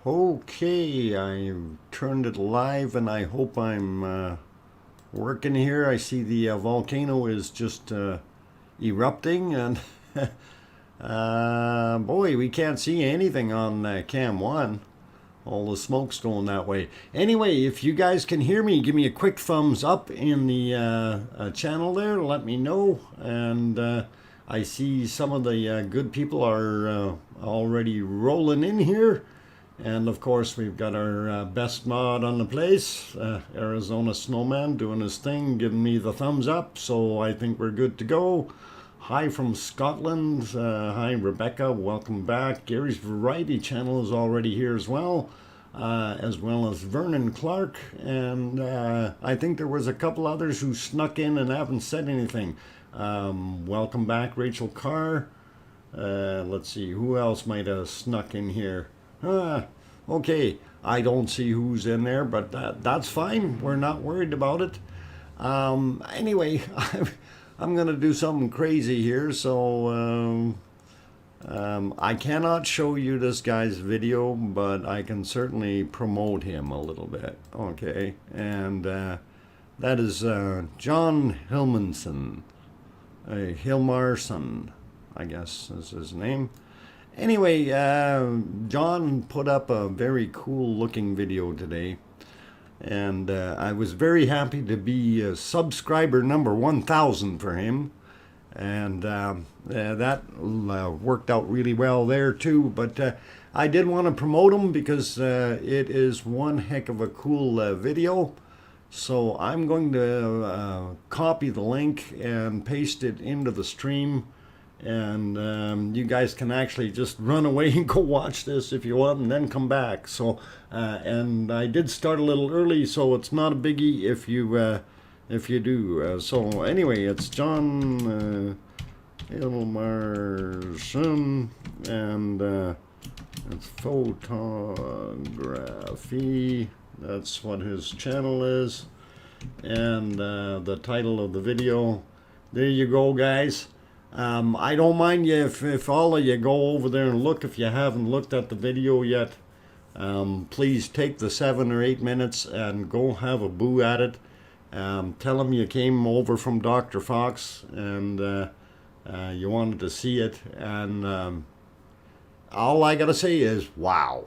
Okay, I turned it live and I hope I'm working here. I see the volcano is just erupting and boy, we can't see anything on cam 1. All the smoke's going that way. Anyway, if you guys can hear me, give me a quick thumbs up in the channel there. Let me know. And I see some of the good people are already rolling in here. And of course, we've got our best mod on the place, Arizona Snowman, doing his thing, giving me the thumbs up. So I think we're good to go. Hi from Scotland. Hi, Rebecca. Welcome back. Gary's Variety Channel is already here as well as Vernon Clark. And I think there was a couple others who snuck in and haven't said anything. Welcome back, Rachel Carr. Let's see, who else might have snuck in here? Okay, I don't see who's in there, but that's fine. We're not worried about it. Anyway, I'm going to do something crazy here, so I cannot show you this guy's video, but I can certainly promote him a little bit. Okay, and that is John Hilmanson, Hilmarson, I guess is his name. Anyway, John put up a very cool looking video today, and I was very happy to be subscriber number 1000 for him, and that worked out really well there too. But I did want to promote him because it is one heck of a cool video. So I'm going to copy the link and paste it into the stream. And you guys can actually just run away and go watch this if you want and then come back. So and I did start a little early, so it's not a biggie if you do. So anyway, it's John Ilmarson, and it's photography. That's what his channel is, and the title of the video. There you go, guys. I don't mind you if all of you go over there and look if you haven't looked at the video yet. Please take the 7 or 8 minutes and go have a boo at it. Tell them you came over from Dr. Fox and you wanted to see it. And all I gotta say is wow.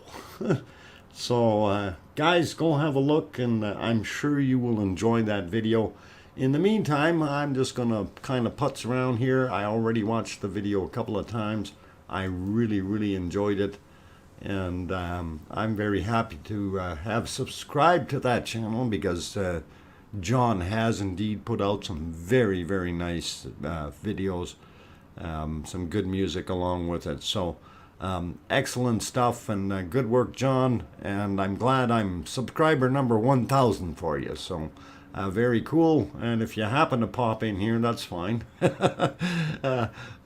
So guys, go have a look, and I'm sure you will enjoy that video. In the meantime, I'm just going to kind of putz around here. I already watched the video a couple of times. I really enjoyed it. And I'm very happy to have subscribed to that channel because John has indeed put out some very nice videos. Some good music along with it. So excellent stuff, and good work, John. And I'm glad I'm subscriber number 1000 for you. So very cool, and if you happen to pop in here, that's fine.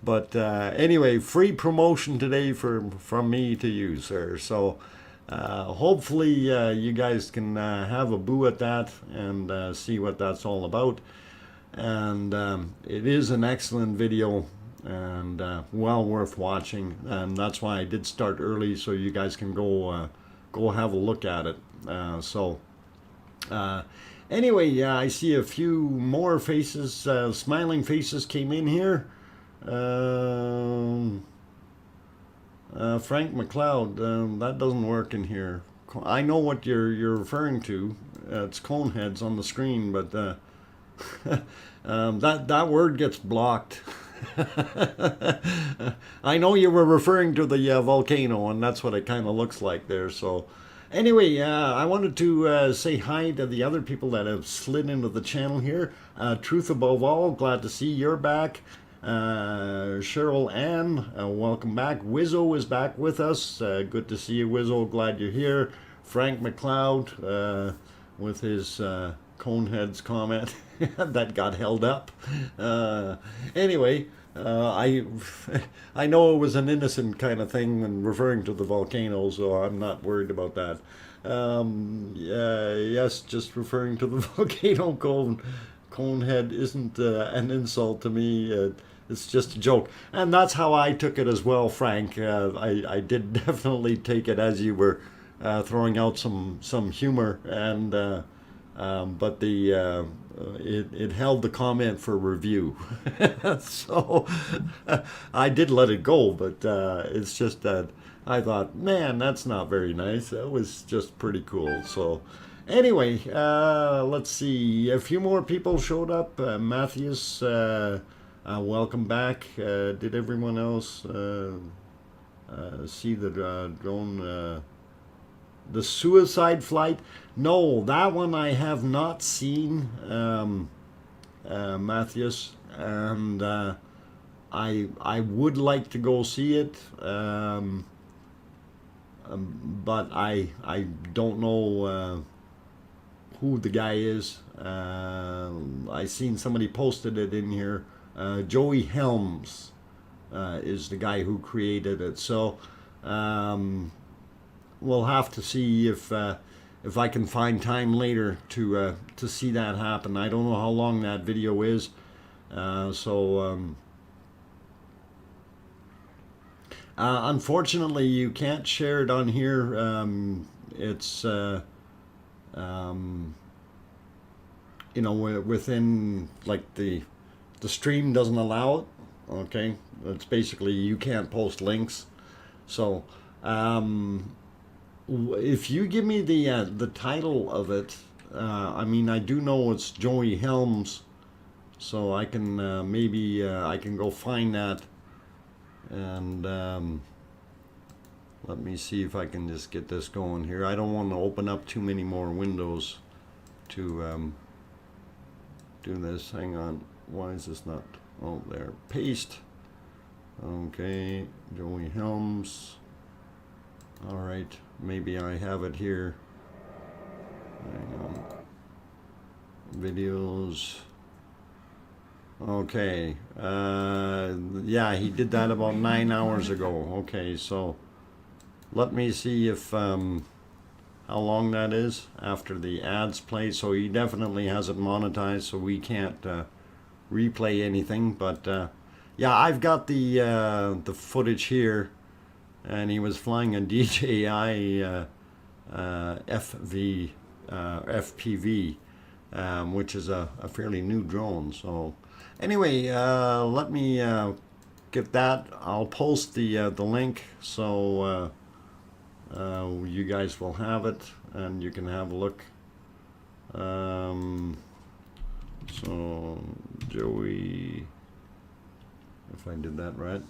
But anyway, free promotion today from me to you, sir. So hopefully you guys can have a boo at that and see what that's all about. And it is an excellent video and well worth watching, and that's why I did start early, so you guys can go have a look at it. Anyway, yeah, I see a few more faces, smiling faces came in here. Frank McLeod, that doesn't work in here. I know what you're referring to. It's Coneheads on the screen, but that word gets blocked. I know you were referring to the volcano, and that's what it kind of looks like there. So anyway, I wanted to say hi to the other people that have slid into the channel here. Truth Above All, glad to see you're back. Cheryl Ann, welcome back. Wizzo is back with us. Good to see you, Wizzo. Glad you're here. Frank McLeod with his Coneheads comment that got held up. Anyway, I know it was an innocent kind of thing when referring to the volcano, so I'm not worried about that. Yes, just referring to the volcano conehead isn't an insult to me. It's just a joke, and that's how I took it as well, Frank. I did definitely take it as you were throwing out some humor, and but it held the comment for review. So I did let it go, but it's just that I thought, man, that's not very nice. That was just pretty cool. So anyway, let's see. A few more people showed up. Matthias, welcome back. Did everyone else see the drone? The suicide flight? No, that one I have not seen, Matthias, and I would like to go see it, but I don't know who the guy is. I seen somebody posted it in here. Joey Helms is the guy who created it. So we'll have to see if I can find time later to see that happen. I don't know how long that video is, unfortunately, you can't share it on here. It's you know, within, like, the stream doesn't allow it. Okay, it's basically you can't post links. So if you give me the title of it, I mean, I do know it's Joey Helms, so I can maybe I can go find that, and let me see if I can just get this going here. I don't want to open up too many more windows to do this. Hang on, why is this not? Oh, there. Paste. Okay, Joey Helms. All right, maybe I have it here. Hang on. Videos. Okay. Yeah, he did that about 9 hours ago. Okay, so let me see if how long that is after the ads play. So he definitely has it monetized, so we can't replay anything. But yeah, I've got the footage here, and he was flying a DJI FPV, which is a fairly new drone. So anyway, let me get that. I'll post the link, so you guys will have it and you can have a look. So Joey, if I did that right.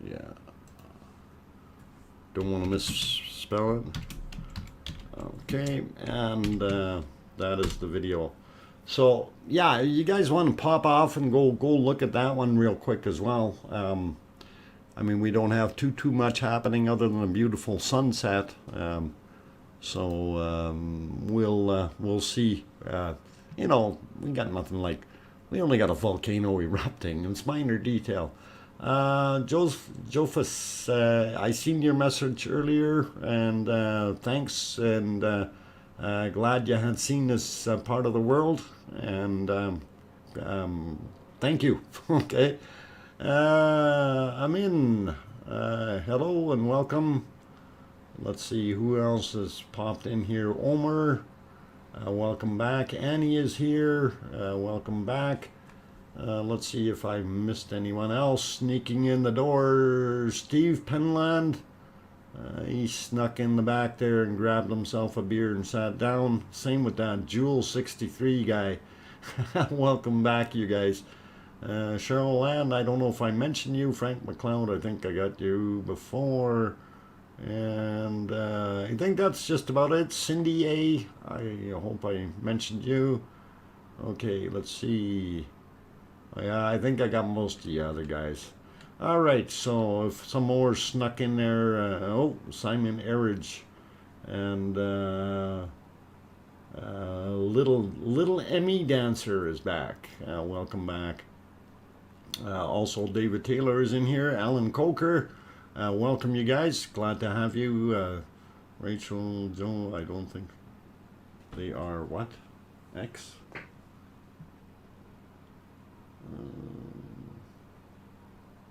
Yeah, don't want to misspell it. Okay, and that is the video. So yeah, you guys want to pop off and go look at that one real quick as well. I mean, we don't have too much happening other than a beautiful sunset. So we'll see. You know, we got nothing like. We only got a volcano erupting. It's minor detail. Jofus, I seen your message earlier, and thanks, and glad you had seen this part of the world, and thank you. Okay, I'm in. Hello and welcome. Let's see who else has popped in here. Omer, welcome back. Annie is here. Welcome back. Let's see if I missed anyone else sneaking in the door. Steve Penland, he snuck in the back there and grabbed himself a beer and sat down. Same with that Jewel63 guy. Welcome back, you guys. Cheryl Land, I don't know if I mentioned you. Frank McLeod, I think I got you before. And I think that's just about it. Cindy A, I hope I mentioned you. Okay, let's see. Yeah, I think I got most of the other guys. All right, so if some more snuck in there, oh, Simon Erridge, and little Emmy Dancer is back. Welcome back. Also, David Taylor is in here. Alan Coker, welcome you guys. Glad to have you. Rachel, Joe, I don't think they are what? X?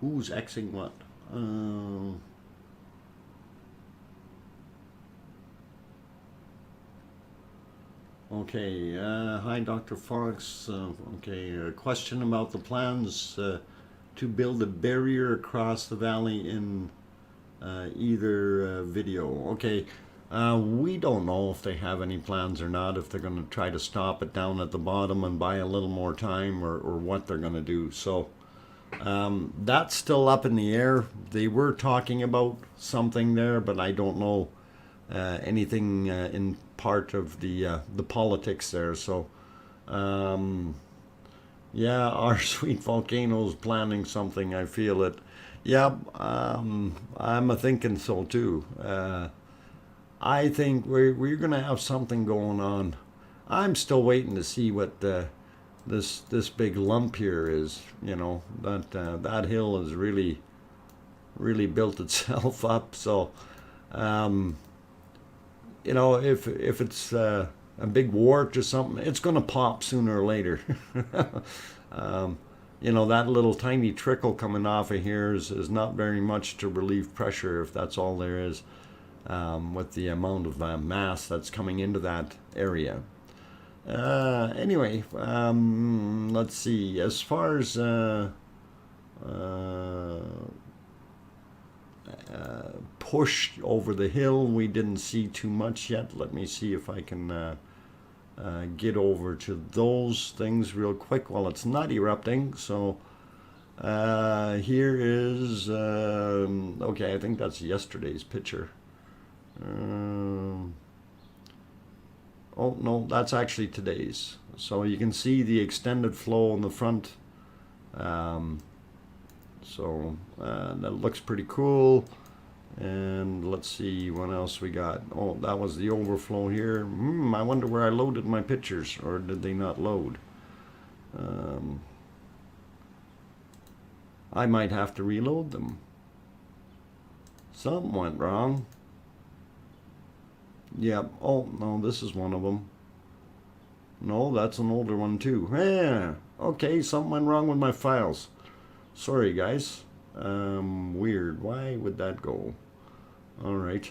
Who's Xing what? Okay, hi Dr. Fox. Okay, a question about the plans to build a barrier across the valley in either video. Okay, we don't know if they have any plans or not, if they're going to try to stop it down at the bottom and buy a little more time, or what they're going to do. So that's still up in the air. They were talking about something there, but I don't know anything in part of the politics there. So yeah, our sweet volcano's planning something. I feel it. Yeah, I'm a thinking so too. I think we're gonna have something going on. I'm still waiting to see what this big lump here is. You know, that hill has really built itself up. So you know, if it's a big wart or something, it's going to pop sooner or later. You know, that little tiny trickle coming off of here is not very much to relieve pressure, if that's all there is, with the amount of mass that's coming into that area. Anyway, let's see. As far as push over the hill, we didn't see too much yet. Let me see if I can get over to those things real quick while it's not erupting. So here is okay, I think that's yesterday's picture. Oh no, that's actually today's. So you can see the extended flow in the front. So that looks pretty cool. And let's see what else we got. Oh, that was the overflow here. I wonder where I loaded my pictures, or did they not load? I might have to reload them. Something went wrong. Yep. Oh, no, this is one of them. No, that's an older one too. Yeah. Okay, something went wrong with my files. Sorry, guys. Weird. Why would that go? All right.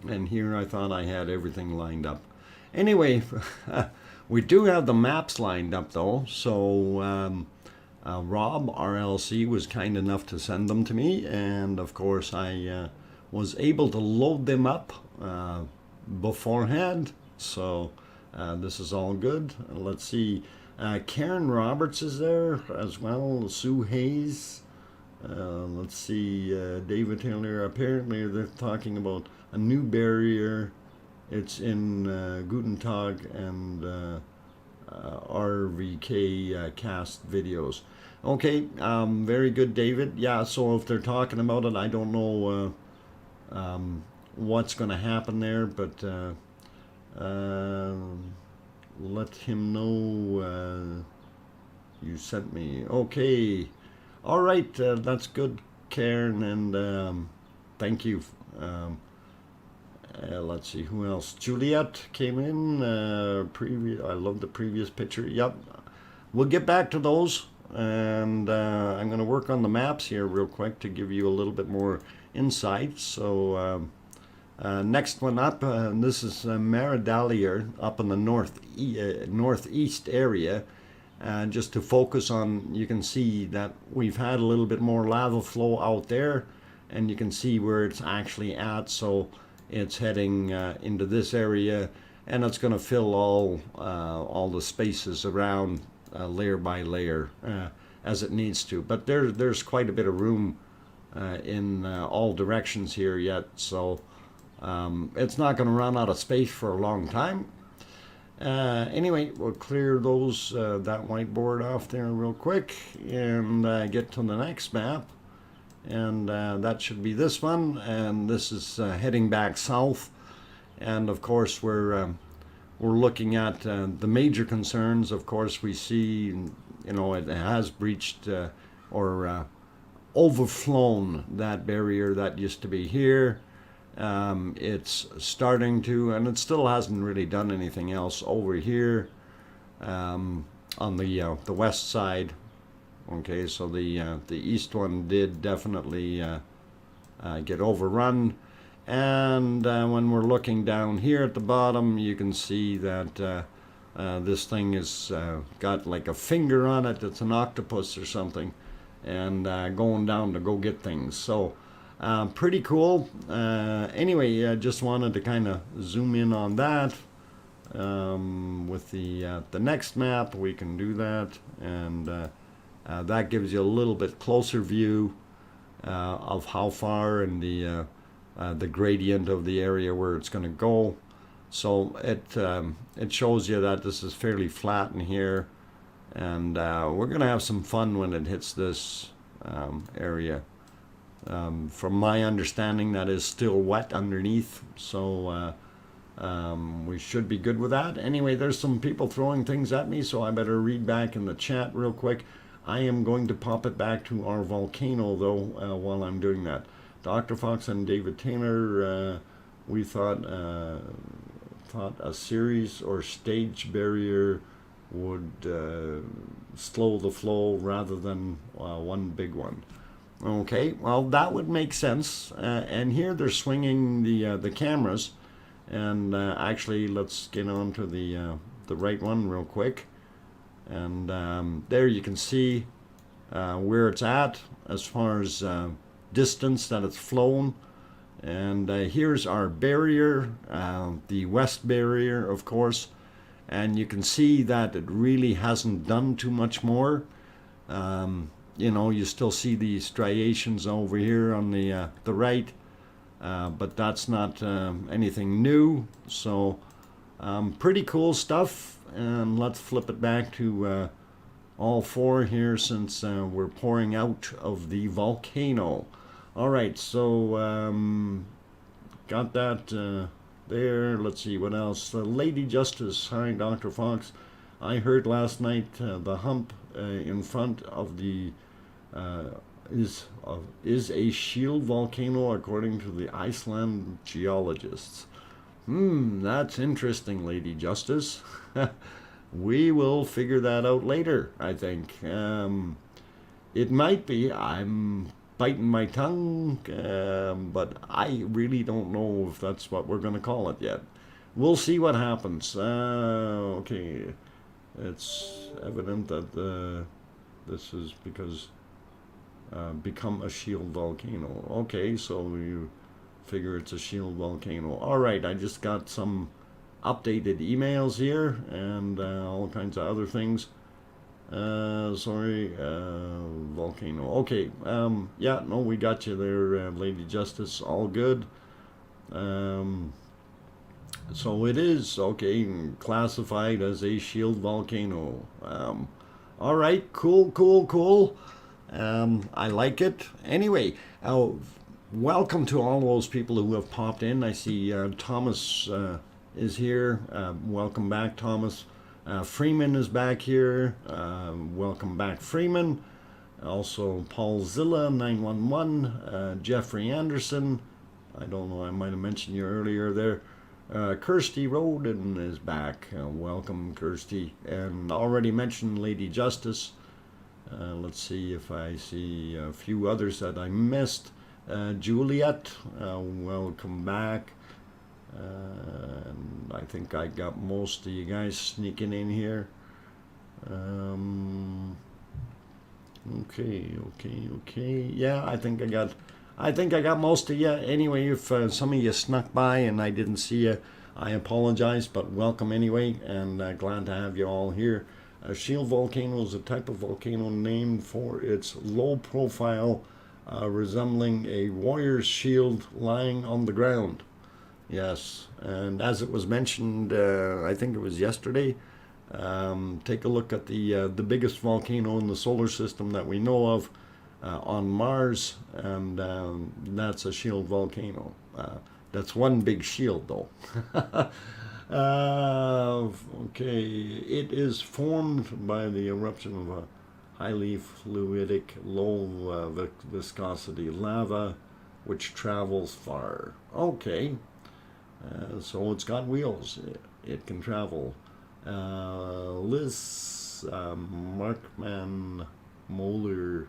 And here I thought I had everything lined up. Anyway, we do have the maps lined up though. So Rob, RLC, was kind enough to send them to me. And of course I was able to load them up beforehand. So this is all good. Let's see. Karen Roberts is there as well. Sue Hayes. Let's see, David Taylor. Apparently they're talking about a new barrier. It's in Guten Tag and RVK cast videos. Okay, very good, David. Yeah, so if they're talking about it, I don't know what's going to happen there, but let him know you sent me. Okay. All right, that's good, Karen, and thank you. Let's see, who else? Juliet came in. I love the previous picture. Yep, we'll get back to those, and I'm going to work on the maps here real quick to give you a little bit more insight. So next one up, this is Maridalier up in the northeast area. Just to focus on, you can see that we've had a little bit more lava flow out there, and you can see where it's actually at. So it's heading into this area, and it's going to fill all the spaces around layer by layer as it needs to. But there's quite a bit of room in all directions here yet, so it's not going to run out of space for a long time. Anyway, we'll clear those that whiteboard off there real quick and get to the next map, and that should be this one. And this is heading back south, and of course we're looking at the major concerns. Of course, we see, you know, it has breached or overflown that barrier that used to be here. It's starting to, and it still hasn't really done anything else over here on the west side. Okay, so the east one did definitely get overrun. And when we're looking down here at the bottom, you can see that this thing has got like a finger on it. It's an octopus or something, and going down to go get things. So pretty cool. Anyway, I just wanted to kind of zoom in on that. With the next map, we can do that, and that gives you a little bit closer view of how far and the gradient of the area where it's going to go. So it shows you that this is fairly flat in here, and we're going to have some fun when it hits this area. From my understanding, that is still wet underneath, so we should be good with that. Anyway, there's some people throwing things at me, so I better read back in the chat real quick. I am going to pop it back to our volcano, though, while I'm doing that. Dr. Fox and David Taylor, we thought a series or stage barrier would slow the flow rather than one big one. Okay, well, that would make sense. And here they're swinging the cameras. And actually, let's get on to the right one real quick. And there you can see where it's at as far as distance that it's flown. And here's our barrier, the west barrier, of course. And you can see that it really hasn't done too much more. You know, you still see the striations over here on the right. But that's not anything new, so pretty cool stuff. And let's flip it back to all four here, since we're pouring out of the volcano. All right, so got that there. Let's see what else. Lady Justice, hi Dr. Fox. I heard last night the hump in front of the is a shield volcano according to the Iceland geologists. That's interesting, Lady Justice. We will figure that out later, I think. It might be. I'm biting my tongue, but I really don't know if that's what we're going to call it yet. We'll see what happens. Okay, it's evident that this is because become a shield volcano. Okay, so you figure it's a shield volcano. All right, I just got some updated emails here and all kinds of other things. Sorry, volcano. Okay, yeah, no, we got you there, Lady Justice. All good. So it is, okay, classified as a shield volcano. All right, cool. I like it. Anyway, welcome to all those people who have popped in. I see Thomas is here. Welcome back, Thomas. Freeman is back here. Welcome back, Freeman. Also, Paul Zilla, 911. Jeffrey Anderson. I don't know, I might have mentioned you earlier there. Kirsty Roden is back. Welcome, Kirsty. And already mentioned Lady Justice. Let's see if I see a few others that I missed. Juliet, welcome back. And I think I got most of you guys sneaking in here. Okay. Yeah, I think I got most of you. Anyway, if some of you snuck by and I didn't see you, I apologize, but welcome anyway, and glad to have you all here. A shield volcano is a type of volcano named for its low profile, resembling a warrior's shield lying on the ground. Yes, and as it was mentioned, I think it was yesterday, take a look at the biggest volcano in the solar system that we know of on Mars, and that's a shield volcano. That's one big shield, though. Okay, it is formed by the eruption of a highly fluidic, low viscosity lava, which travels far. Okay, so it's got wheels. It can travel. Liz Markman Molar.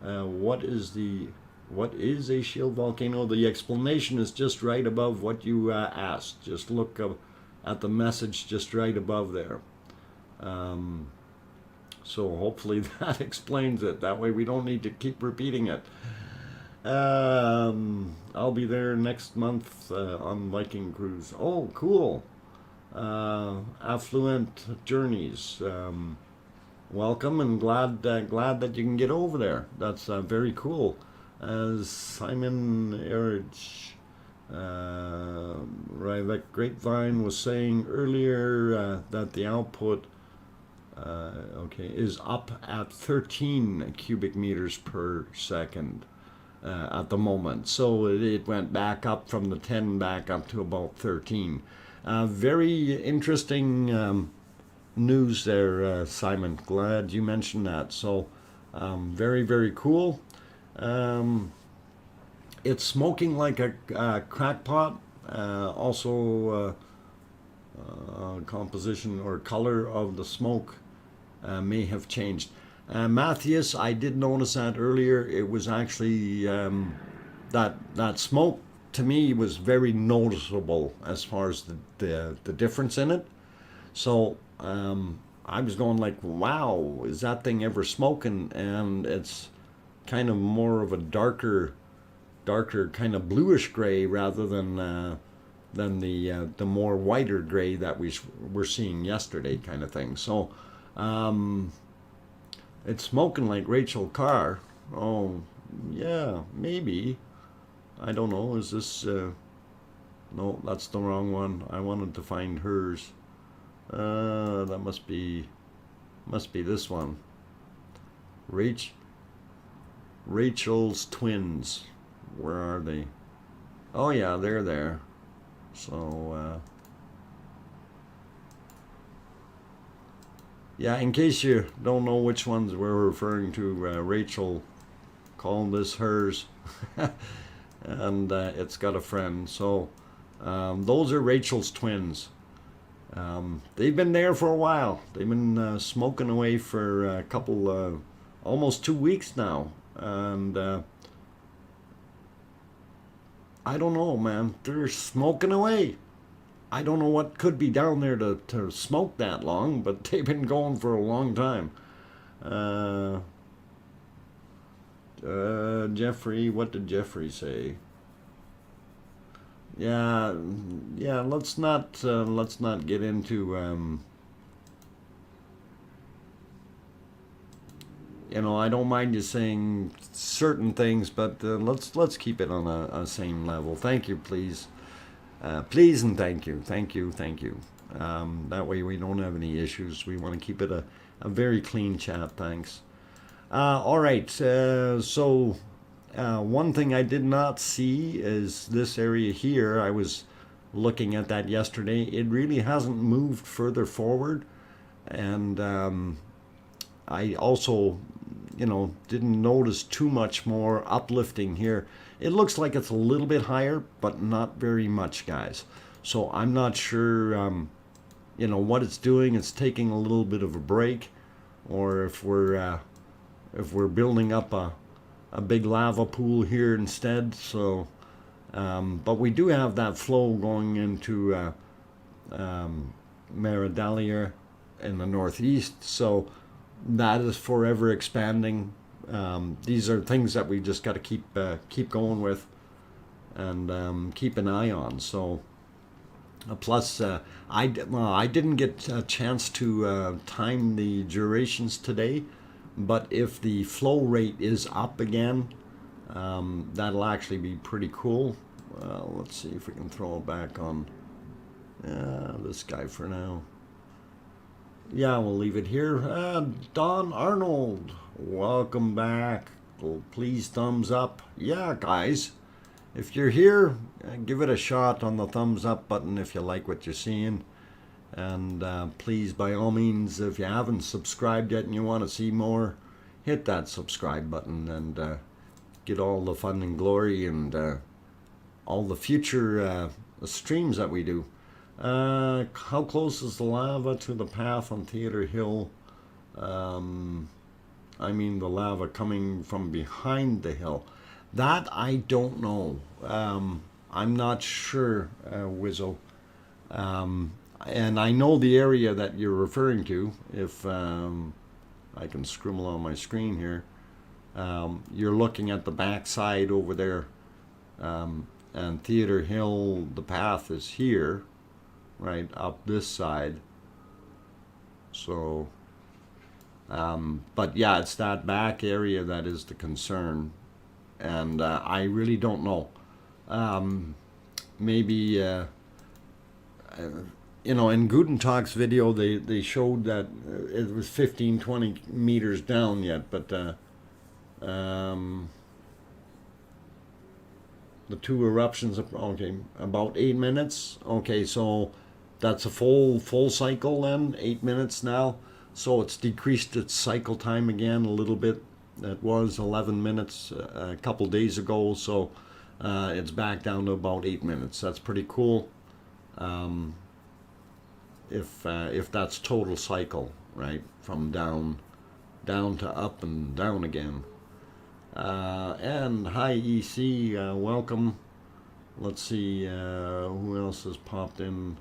What is a shield volcano? The explanation is just right above what you asked. Just look at the message just right above there. So hopefully that explains it. That way we don't need to keep repeating it. I'll be there next month on Viking cruise. Oh, cool. Affluent journeys. Welcome, and glad that you can get over there. That's very cool. As Simon Erich, Ryvek Grapevine was saying earlier, that the output is up at 13 cubic meters per second at the moment. So it went back up from the 10 back up to about 13. Very interesting news there, Simon. Glad you mentioned that. So very, very cool. It's smoking like a crackpot. Also, composition or color of the smoke may have changed. Matthias, I did notice that earlier. It was actually that smoke to me was very noticeable as far as the difference in it. So I was going like, wow, is that thing ever smoking? And it's kind of more of a darker kind of bluish gray rather than the more whiter gray that we were seeing yesterday, kind of thing. So it's smoking like Rachel Carr. Oh yeah, maybe. I don't know. Is this no, that's the wrong one. I wanted to find hers. That must be this one. Rachel's twins. Where are they? Oh yeah, they're there. So yeah, in case you don't know which ones we're referring to, Rachel called this hers. And it's got a friend. So those are Rachel's twins. They've been there for a while. They've been smoking away for a couple, almost 2 weeks now. And I don't know, man. They're smoking away. I don't know what could be down there to smoke that long, but they've been going for a long time. Jeffrey, what did Jeffrey say? Yeah, let's not get into I don't mind you saying certain things, but let's keep it on a same level. Thank you, please. Please and thank you. That way we don't have any issues. We want to keep it a very clean chat. Thanks. All right. So one thing I did not see is this area here. I was looking at that yesterday. It really hasn't moved further forward, and I also, didn't notice too much more uplifting here. It looks like it's a little bit higher, but not very much, guys. So I'm not sure, what it's doing. It's taking a little bit of a break, or if we're building up a big lava pool here instead. So, but we do have that flow going into Maridalia in the northeast. So that is forever expanding. These are things that we just got to keep going with and keep an eye on. So plus I didn't get a chance to time the durations today, but if the flow rate is up again, that'll actually be pretty cool. Let's see if we can throw it back on this guy for now. Yeah, we'll leave it here. Don Arnold, welcome back. Please thumbs up. Yeah, guys, if you're here, give it a shot on the thumbs up button if you like what you're seeing. And please, by all means, if you haven't subscribed yet and you want to see more, hit that subscribe button and get all the fun and glory and all the future streams that we do. How close is the lava to the path on Theater Hill? I mean the lava coming from behind the hill. That I don't know. I'm not sure, Wizzo. And I know the area that you're referring to. If I can scribble on my screen here, you're looking at the backside over there, and Theater Hill, the path is here, right up this side. So, but yeah, it's that back area that is the concern, and I really don't know. Maybe you know, in Gutentag's video, they showed that it was 15-20 meters down yet, but the two eruptions, okay, about 8 minutes. Okay, so that's a full cycle then, 8 minutes now. So it's decreased its cycle time again a little bit. It was 11 minutes a couple days ago, so it's back down to about 8 minutes. That's pretty cool. If that's total cycle, right, from down to up and down again. And hi EC, welcome. Let's see who else has popped in.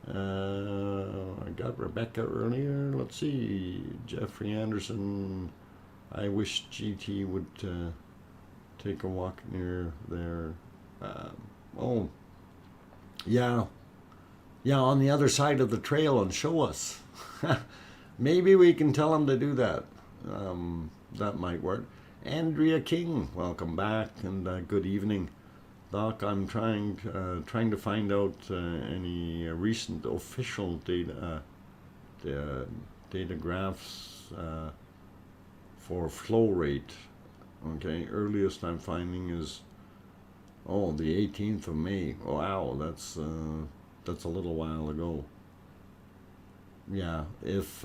I got Rebecca earlier. Let's see, Jeffrey Anderson. I wish GT would take a walk near there. Oh, yeah, on the other side of the trail and show us. Maybe we can tell him to do that. That might work. Andrea King, welcome back, and good evening. Doc, I'm trying to find out any recent official data graphs for flow rate. Okay, earliest I'm finding is the 18th of May. Wow, that's a little while ago. Yeah, if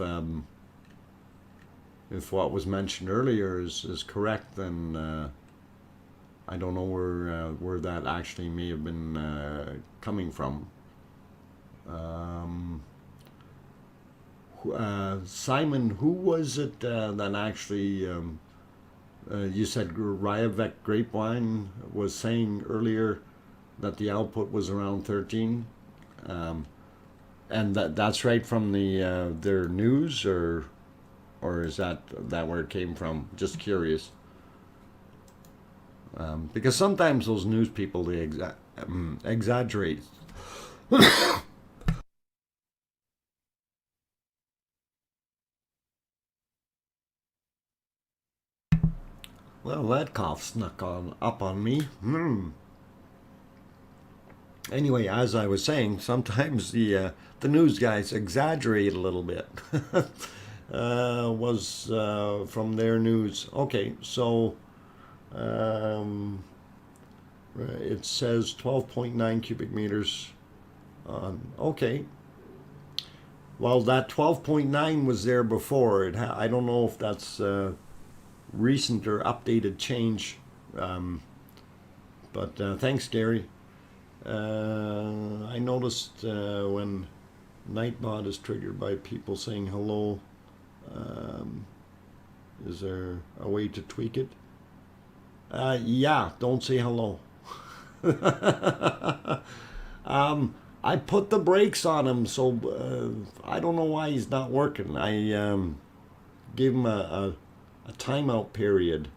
what was mentioned earlier is correct, then I don't know where that actually may have been coming from. Simon, who was it that actually you said Ryavec Grapevine was saying earlier that the output was around 13? And that's right from their news, or is that where it came from? Just curious. Because sometimes those news people, they exaggerate. Well, that cough snuck up on me. Anyway, as I was saying, sometimes the news guys exaggerate a little bit. Was from their news. Okay, so it says 12.9 cubic meters. Okay. Well, that 12.9 was there before. I don't know if that's recent or updated change. But thanks, Gary. I noticed when NightBot is triggered by people saying hello, is there a way to tweak it? Yeah, don't say hello. I put the brakes on him, so I don't know why he's not working. I gave him a timeout period.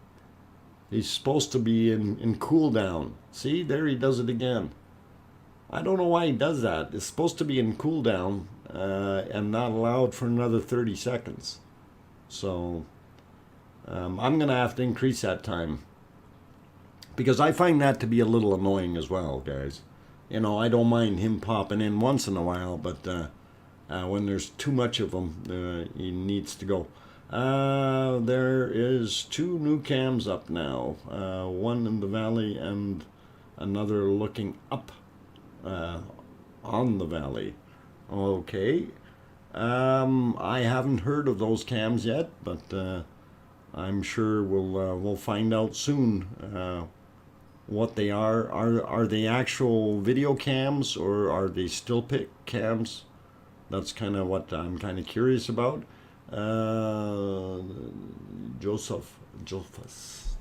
He's supposed to be in cool down. See, there he does it again. I don't know why he does that. It's supposed to be in cool down and not allowed for another 30 seconds. So I'm going to have to increase that time, because I find that to be a little annoying as well, guys. You know, I don't mind him popping in once in a while, but when there's too much of him, he needs to go. There is 2 new cams up now, one in the valley and another looking up on the valley. Okay. I haven't heard of those cams yet, but I'm sure we'll find out soon what they are. Are they actual video cams, or are they still pic cams? That's kind of what I'm kind of curious about.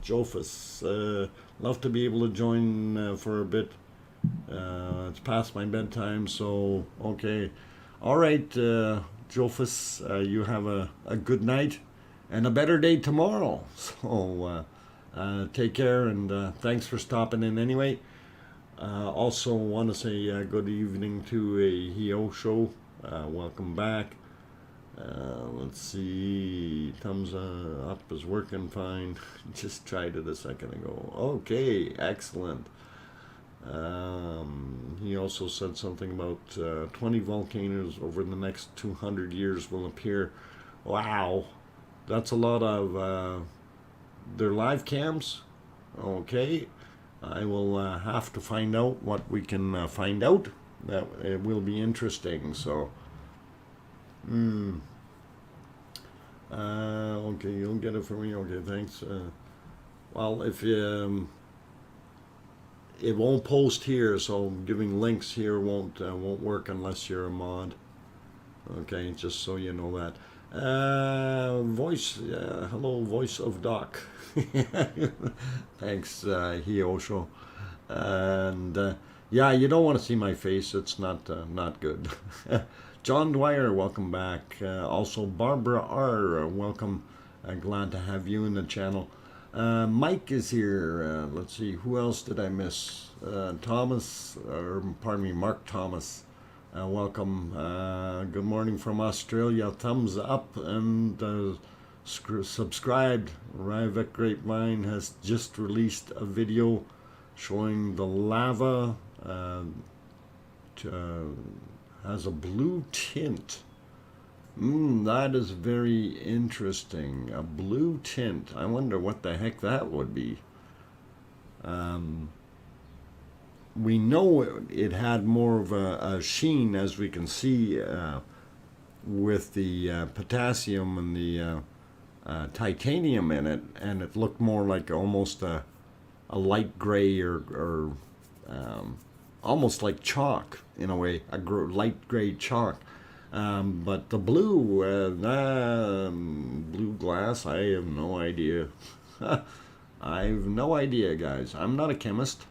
Jophus. Love to be able to join for a bit. It's past my bedtime, so okay. All right, Jophus, you have a good night and a better day tomorrow. So take care, and thanks for stopping in anyway. Also want to say good evening to a Heo show. Welcome back. Let's see. Thumbs up is working fine. Just tried it a second ago. Okay, excellent. He also said something about 20 volcanoes over the next 200 years will appear. Wow, that's a lot of their live cams. Okay, I will have to find out what we can find out. That it will be interesting. So, okay, you'll get it from me. Okay, thanks. Well, if it won't post here, so giving links here won't work unless you're a mod. Okay, just so you know that. Hello, voice of Doc. Thanks, Hiosho. And yeah, you don't want to see my face. It's not good. John Dwyer, welcome back. Also, Barbara R, welcome. Glad to have you in the channel. Mike is here. Let's see, who else did I miss? Thomas, or pardon me, Mark Thomas. Welcome. Good morning from Australia. Thumbs up and subscribed. Ryvik Grapevine has just released a video showing the lava has a blue tint. That is very interesting. A blue tint. I wonder what the heck that would be. We know it had more of a sheen, as we can see with the potassium and the titanium in it, and it looked more like almost a light gray or almost like chalk in a way, light gray chalk. But the blue glass, I have no idea. I have no idea, guys. I'm not a chemist,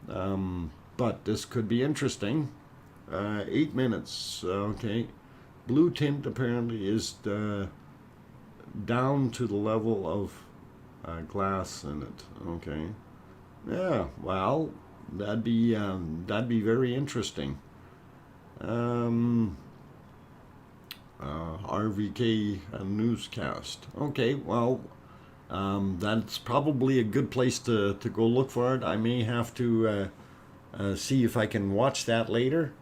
but this could be interesting. 8 minutes, okay. Blue tint apparently is down to the level of glass in it. Okay, yeah. Well, that'd be very interesting. RVK newscast. Okay, well, that's probably a good place to go look for it. I may have to see if I can watch that later.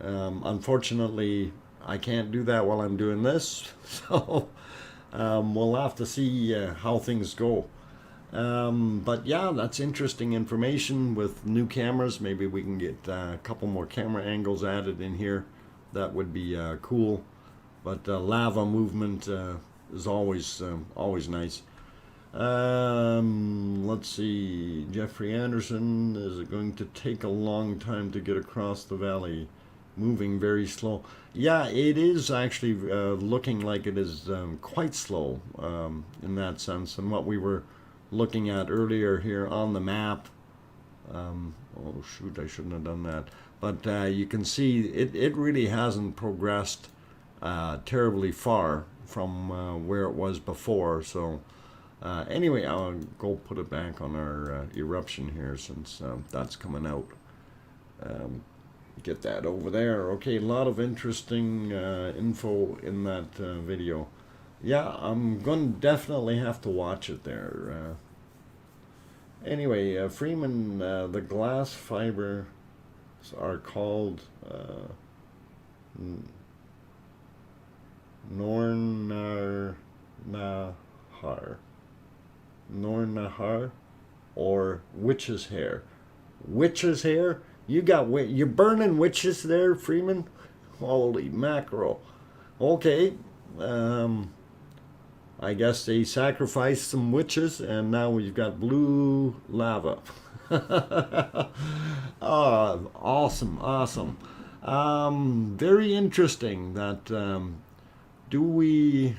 Unfortunately, I can't do that while I'm doing this, so we'll have to see how things go. But yeah, that's interesting information with new cameras. Maybe we can get a couple more camera angles added in here. That would be cool. But lava movement is always nice. Let's see. Jeffrey Anderson, is it going to take a long time to get across the valley? Moving very slow. Yeah, it is actually looking like it is quite slow in that sense. And what we were looking at earlier here on the map. Oh shoot, I shouldn't have done that. But you can see it really hasn't progressed terribly far from where it was before. So anyway, I'll go put it back on our eruption here since that's coming out. Get that over there. Okay, a lot of interesting info in that video. Yeah, I'm going to definitely have to watch it there. Anyway, Freeman, the glass fibers are called Nornahar or witch's hair. Witch's hair? You're burning witches there, Freeman? Holy mackerel. Okay. I guess they sacrificed some witches and now we've got blue lava. Oh, awesome. Very interesting that do we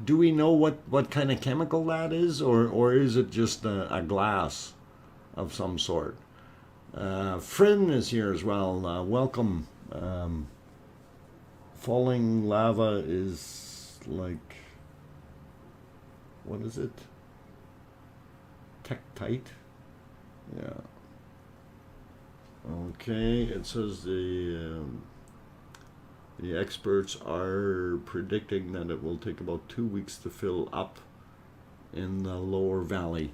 know what kind of chemical that is, or is it just a glass of some sort? Frin is here as well. Welcome. Falling lava is like, what is it? Tektite? Yeah. Okay, it says the experts are predicting that it will take about 2 weeks to fill up in the lower valley.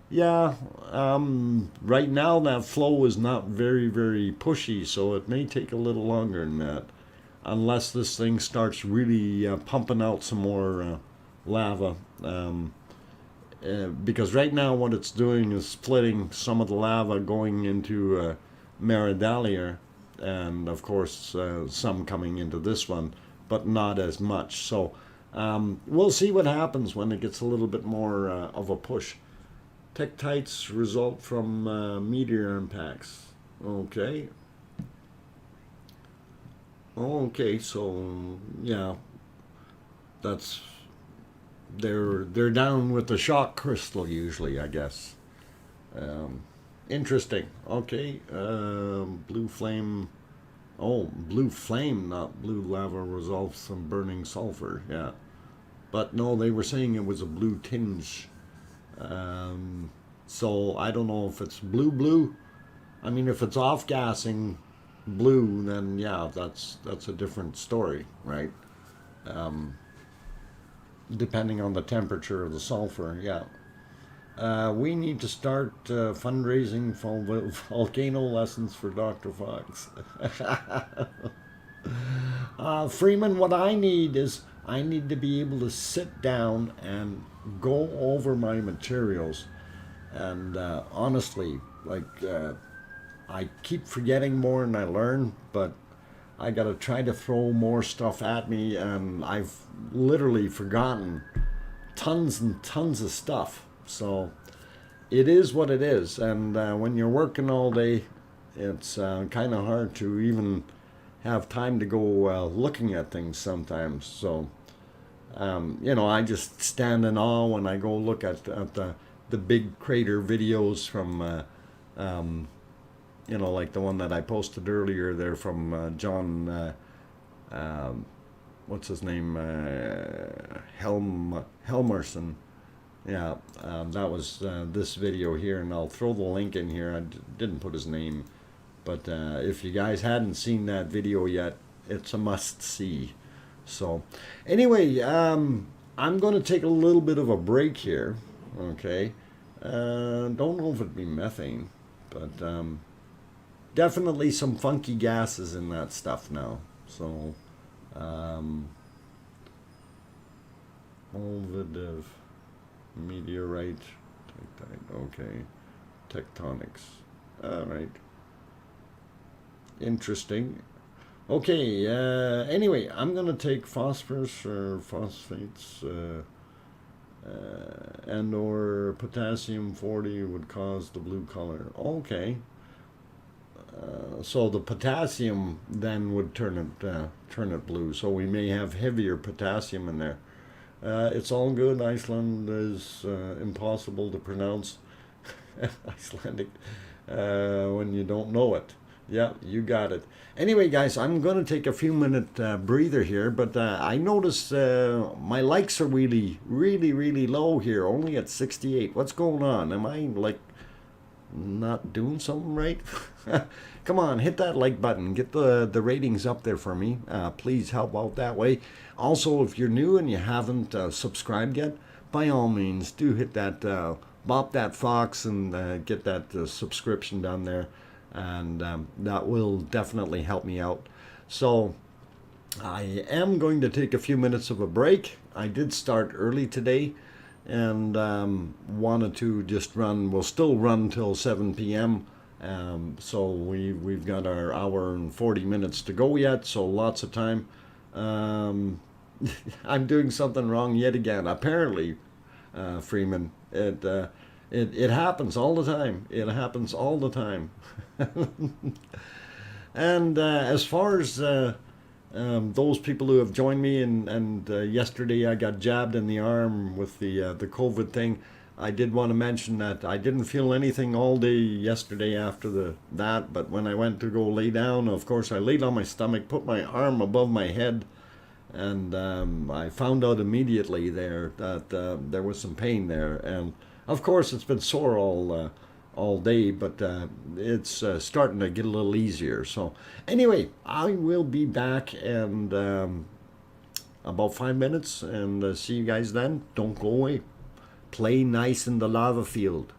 Yeah, right now that flow is not very, very pushy, so it may take a little longer than that. Unless this thing starts really pumping out some more lava. Because right now what it's doing is splitting some of the lava going into Meridalier, and of course some coming into this one, but not as much. So we'll see what happens when it gets a little bit more of a push. Tektites result from meteor impacts. Okay. Okay, so yeah, that's they're down with the shock crystal usually, I guess. Interesting. Okay, blue flame. Oh, blue flame, not blue lava, results from burning sulfur. Yeah, but no, they were saying it was a blue tinge. So I don't know if it's blue. I mean, if it's off gassing blue, then yeah, that's a different story, right? Depending on the temperature of the sulfur, yeah. We need to start fundraising for volcano lessons for Dr. Fox. Freeman, what I need is I need to be able to sit down and go over my materials. And honestly, like, I keep forgetting more than I learn, but I gotta try to throw more stuff at me, and I've literally forgotten tons and tons of stuff. So it is what it is, and when you're working all day, it's kind of hard to even have time to go looking at things sometimes. So I just stand in awe when I go look at the big crater videos from like the one that I posted earlier there from John, what's his name, Helmerson. Yeah, that was this video here, and I'll throw the link in here. I didn't put his name, but if you guys hadn't seen that video yet, it's a must-see. So, anyway, I'm going to take a little bit of a break here, okay? Don't know if it'd be methane, but definitely some funky gases in that stuff now. So, Olvidiv, meteorite, okay, tectonics. All right, interesting. Okay, anyway, I'm going to take phosphorus or phosphates and or potassium 40 would cause the blue color. Okay. So the potassium then would turn it blue. So we may have heavier potassium in there. It's all good. Iceland is impossible to pronounce. Icelandic when you don't know it. Yeah, you got it. Anyway, guys, I'm going to take a few minute breather here, but I notice my likes are really, really, really low here, only at 68. What's going on? Am I, like, not doing something right? Come on, hit that like button. Get the ratings up there for me. Please help out that way. Also, if you're new and you haven't subscribed yet, by all means, do hit that, bop that fox and get that subscription done there. And that will definitely help me out. So I am going to take a few minutes of a break. I did start early today and wanted to just run. We'll still run till 7 p.m. So we've got our hour and 40 minutes to go yet, so lots of time. I'm doing something wrong yet again. Apparently, Freeman, it happens all the time. It happens all the time. And as far as Those people who have joined me, and yesterday I got jabbed in the arm with the COVID thing. I did want to mention that I didn't feel anything all day yesterday after that, but when I went to go lay down, of course I laid on my stomach, put my arm above my head, and I found out immediately there that there was some pain there, and of course it's been sore all day, but it's starting to get a little easier. So anyway, I will be back in about 5 minutes, and see you guys then. Don't go away. Play nice in the lava field.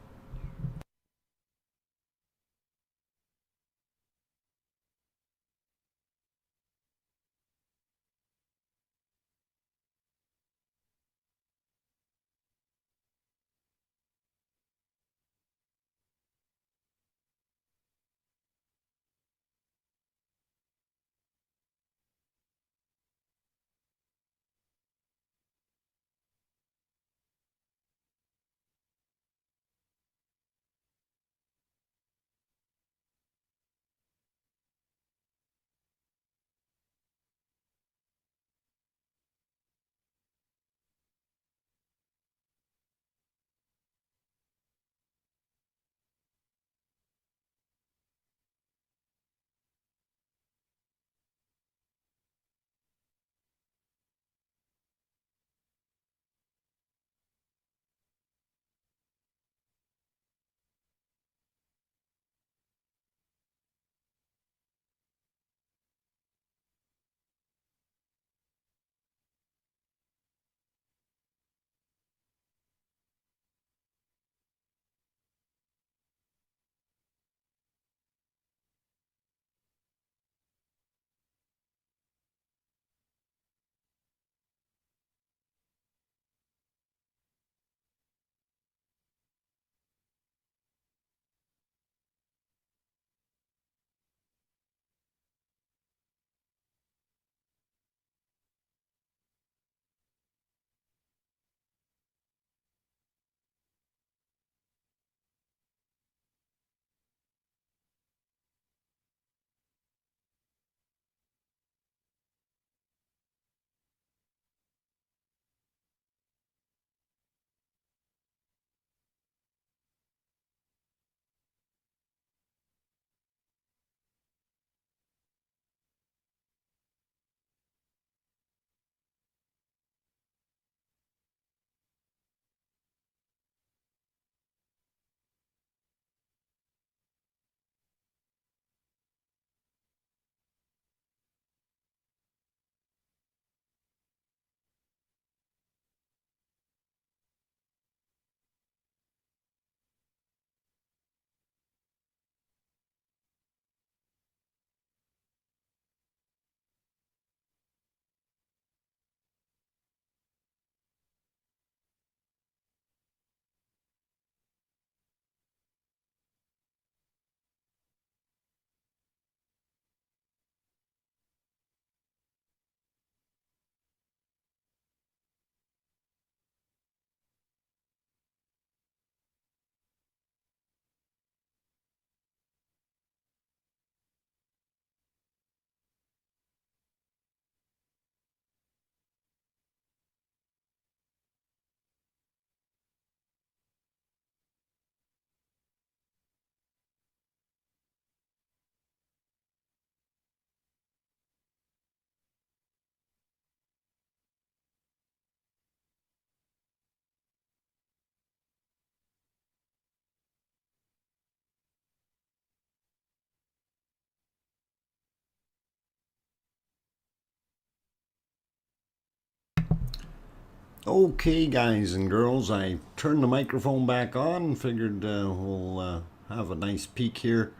Okay, guys and girls, I turned the microphone back on. Figured we'll have a nice peek here,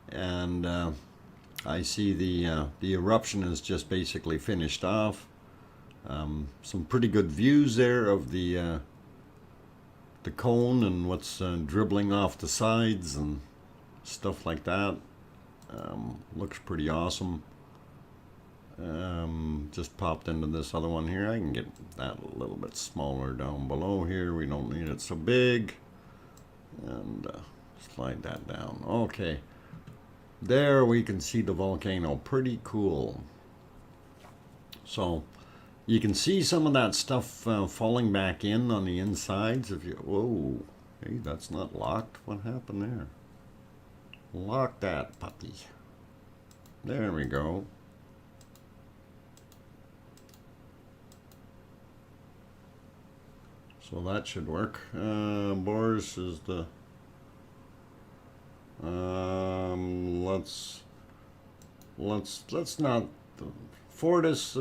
and I see the eruption is just basically finished off. Some pretty good views there of the cone and what's dribbling off the sides and stuff like that. Looks pretty awesome. Just popped into this other one here. I can get that a little bit smaller down below here. We don't need it so big. And slide that down. Okay. There we can see the volcano. Pretty cool. So you can see some of that stuff falling back in on the insides. If you, whoa, hey, that's not locked. What happened there? Lock that puppy. There we go. So that should work. Boris is the. Let's not. Fortis.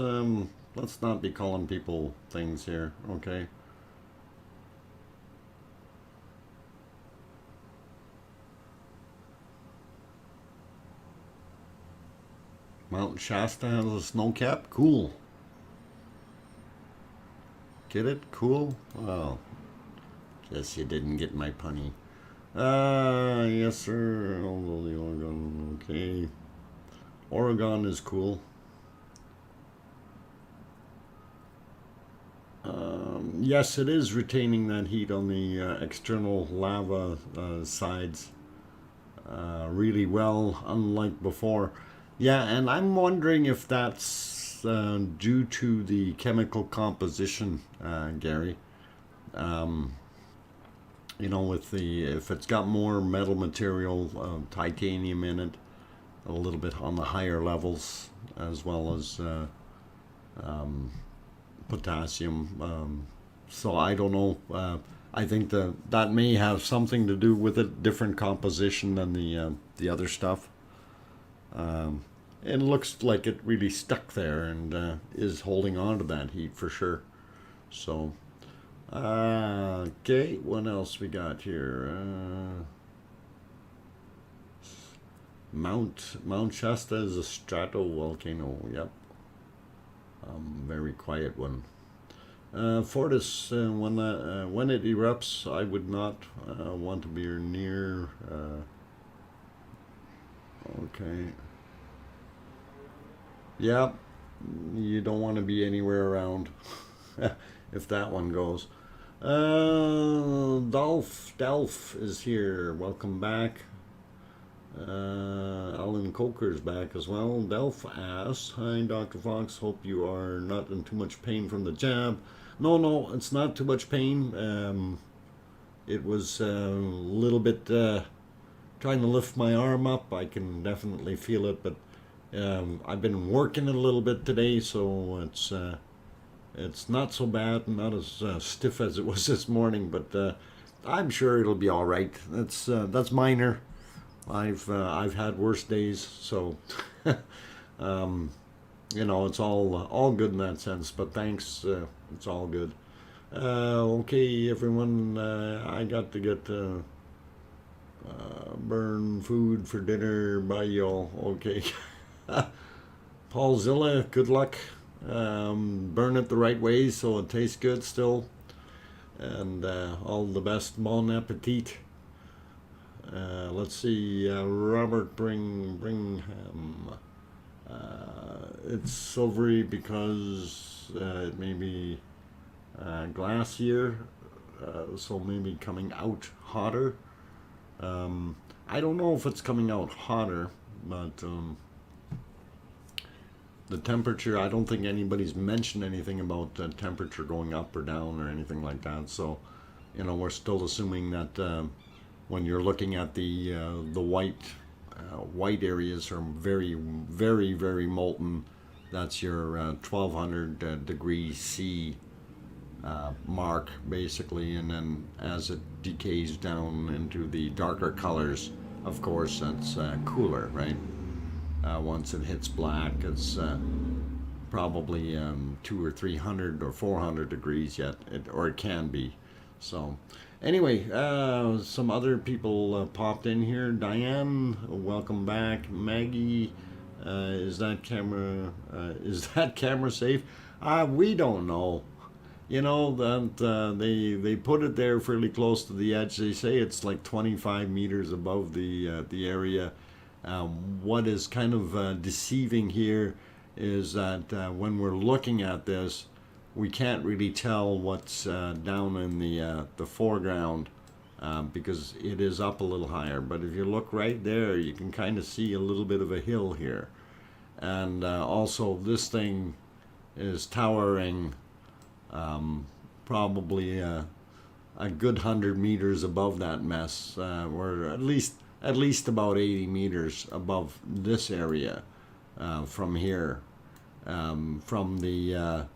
Let's not be calling people things here. Okay. Mount Shasta has a snow cap. Cool. Get it? Cool? Well, guess you didn't get my punny. Yes, sir. Although the Oregon, okay. Oregon is cool. Yes, it is retaining that heat on the external lava sides really well, unlike before. Yeah, and I'm wondering if that's due to the chemical composition, Gary. You know, with the if it's got more metal material, titanium in it, a little bit on the higher levels, as well as potassium. So I don't know. I think that may have something to do with it, different composition than the other stuff. It looks like it really stuck there and is holding on to that heat for sure. So, okay, what else we got here? Mount Shasta is a stratovolcano. Yep, very quiet one. Fortis, when it erupts, I would not want to be near. Okay. Yeah, you don't want to be anywhere around if that one goes. Delph is here. Welcome back. Alan Coker's back as well. Delph asks, "Hi, Dr. Fox. Hope you are not in too much pain from the jab." No, it's not too much pain. It was a little bit trying to lift my arm up. I can definitely feel it, but I've been working it a little bit today, so it's not so bad, not as stiff as it was this morning. But I'm sure it'll be all right. That's minor. I've had worse days, so you know, it's all good in that sense. But thanks, it's all good. Okay, everyone, I got to get burn food for dinner. Bye, y'all. Okay. Paulzilla, good luck. Burn it the right way so it tastes good still. And all the best. Bon appetit. Let's see. Robert Bringham. It's silvery because it may be glacier, so maybe coming out hotter. I don't know if it's coming out hotter, but the temperature, I don't think anybody's mentioned anything about the temperature going up or down or anything like that. So, you know, we're still assuming that when you're looking at the white areas are very, very, very molten. That's your 1200 degrees C mark, basically, and then as it decays down into the darker colors, of course, that's cooler, right? Once it hits black, it's probably 200 or 300 or 400 degrees yet, or it can be. So, anyway, some other people popped in here. Diane, welcome back. Maggie, is that camera safe? We don't know. You know that they put it there fairly close to the edge. They say it's like 25 meters above the area. What is kind of deceiving here is that when we're looking at this, we can't really tell what's down in the foreground because it is up a little higher. But if you look right there, you can kind of see a little bit of a hill here. And also this thing is towering probably a good 100 meters above that mess. We're at least about 80 meters above this area from here. From the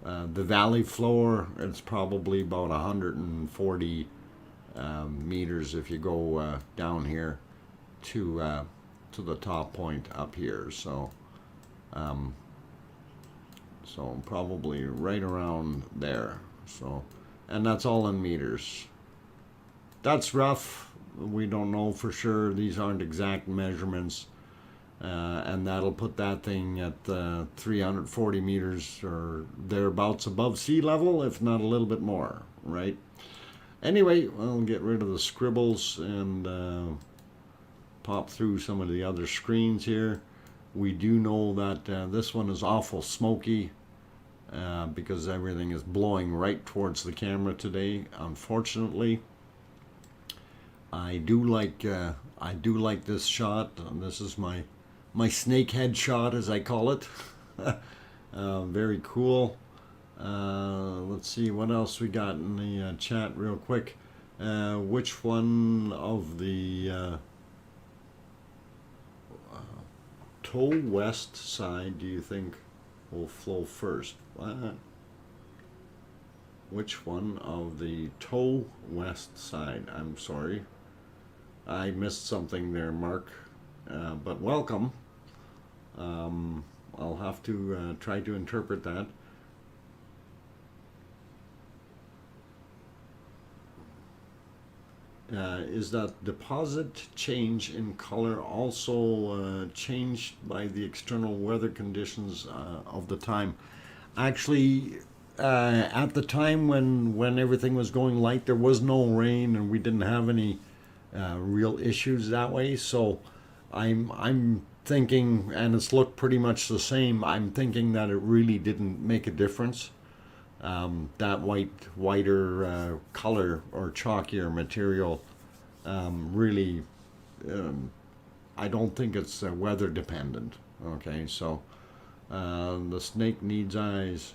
valley floor, it's probably about 140 meters if you go down here to the top point up here. So so probably right around there. So, and that's all in meters. That's rough. We don't know for sure. These aren't exact measurements. And that'll put that thing at 340 meters or thereabouts above sea level, if not a little bit more, right? Anyway, I'll get rid of the scribbles and pop through some of the other screens here. We do know that this one is awful smoky because everything is blowing right towards the camera today, unfortunately. I do like this shot. This is my snakehead shot, as I call it. Very cool. Let's see what else we got in the chat real quick. Which one of the toe west side do you think will flow first? What? Which one of the toe west side? I'm sorry, I missed something there, Mark. But welcome. I'll have to try to interpret that. Is that deposit change in color also changed by the external weather conditions of the time? Actually, at the time when everything was going light, there was no rain and we didn't have any real issues that way. So I'm thinking, and it's looked pretty much the same, I'm thinking that it really didn't make a difference. That whiter color or chalkier material really, I don't think it's weather dependent. Okay, so the snake needs eyes.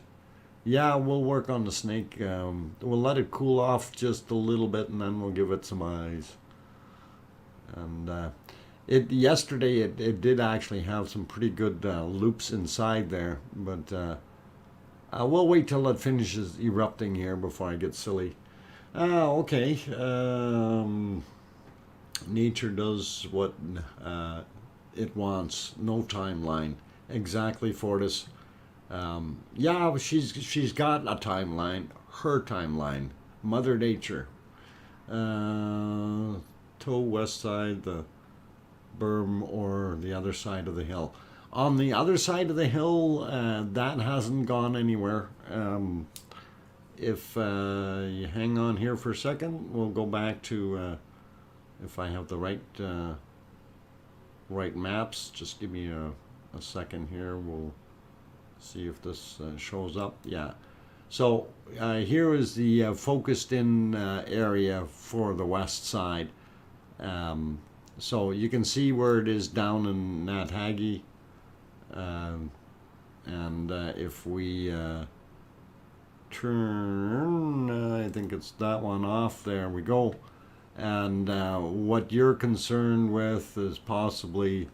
Yeah, we'll work on the snake. We'll let it cool off just a little bit and then we'll give it some eyes. And yesterday it did actually have some pretty good loops inside there, but we'll wait till it finishes erupting here before I get silly. Okay. Nature does what it wants. No timeline. Exactly, Fortis. Yeah, she's got a timeline. Her timeline. Mother Nature. Toe west side, the berm, or the other side of the hill. On the other side of the hill, that hasn't gone anywhere. If you hang on here for a second, we'll go back to, if I have the right maps. Just give me a second here. We'll see if this shows up. Yeah. So here is the focused in area for the west side. So you can see where it is down in Nat Hagi. And if we turn, I think it's that one off, there we go. And what you're concerned with is possibly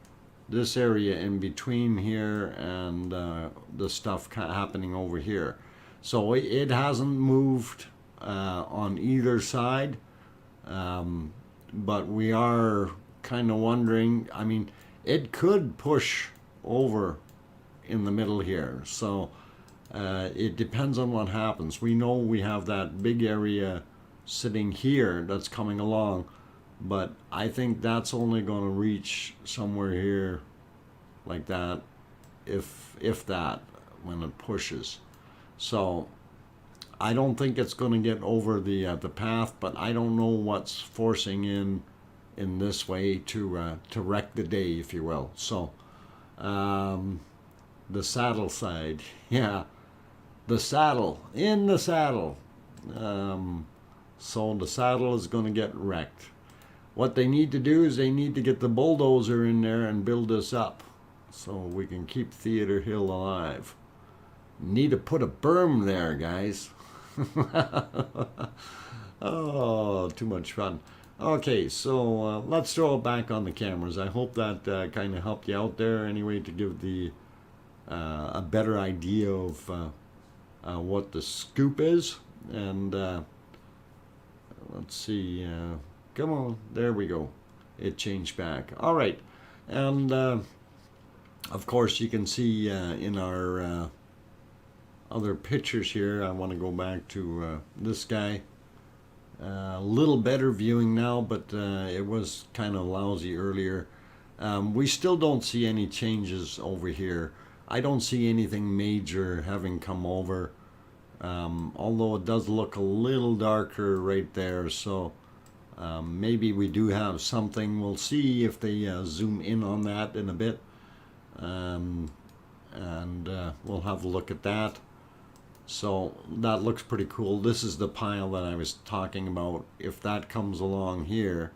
this area in between here and the stuff happening over here. So it hasn't moved on either side, but we are kind of wondering, I mean, it could push over in the middle here. So it depends on what happens. We know we have that big area sitting here that's coming along, but I think that's only going to reach somewhere here like that, if that, when it pushes. So I don't think it's going to get over the path, but I don't know what's forcing in this way to wreck the day, if you will. So the saddle side, yeah, the saddle, in the saddle. So the saddle is going to get wrecked. What they need to do is they need to get the bulldozer in there and build this up so we can keep Theater Hill alive. Need to put a berm there, guys. Oh, too much fun. Okay, so let's throw it back on the cameras. I hope that kind of helped you out there anyway, to give the a better idea of what the scoop is. And let's see, come on, there we go. It changed back. All right, and of course you can see in our other pictures here, I want to go back to this guy. A little better viewing now, but it was kind of lousy earlier. We still don't see any changes over here. I don't see anything major having come over, although it does look a little darker right there, so maybe we do have something. We'll see if they zoom in on that in a bit, and we'll have a look at that. So that looks pretty cool. This is the pile that I was talking about. If that comes along here,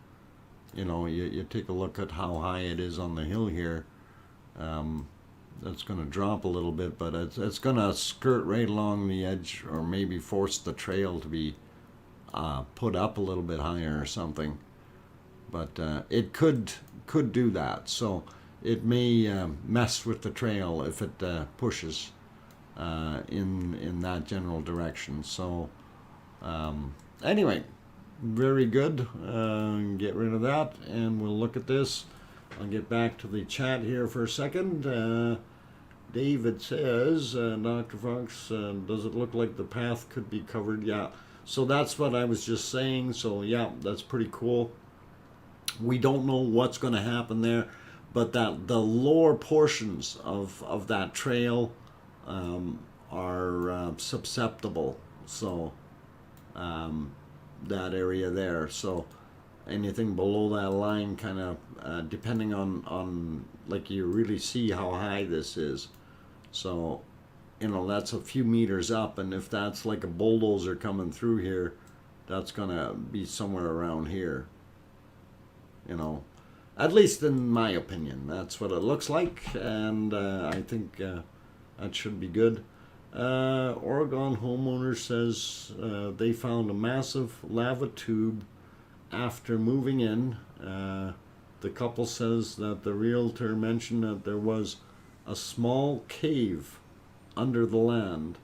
you know, you take a look at how high it is on the hill here. That's going to drop a little bit, but it's going to skirt right along the edge, or maybe force the trail to be put up a little bit higher or something. But it could do that. So it may mess with the trail if it pushes in that general direction. So anyway, very good. Get rid of that, and we'll look at this. I'll get back to the chat here for a second. David says, Dr. Fox, does it look like the path could be covered? Yeah, so that's what I was just saying. So yeah, that's pretty cool. We don't know what's going to happen there, but that the lower portions of that trail are susceptible. So that area there, so anything below that line, kind of depending on like, you really see how high this is. So you know, that's a few meters up, and if that's like a bulldozer coming through here, that's gonna be somewhere around here, you know, at least in my opinion. That's what it looks like, and I think that should be good. Oregon homeowner says they found a massive lava tube after moving in. The couple says that the realtor mentioned that there was a small cave under the land.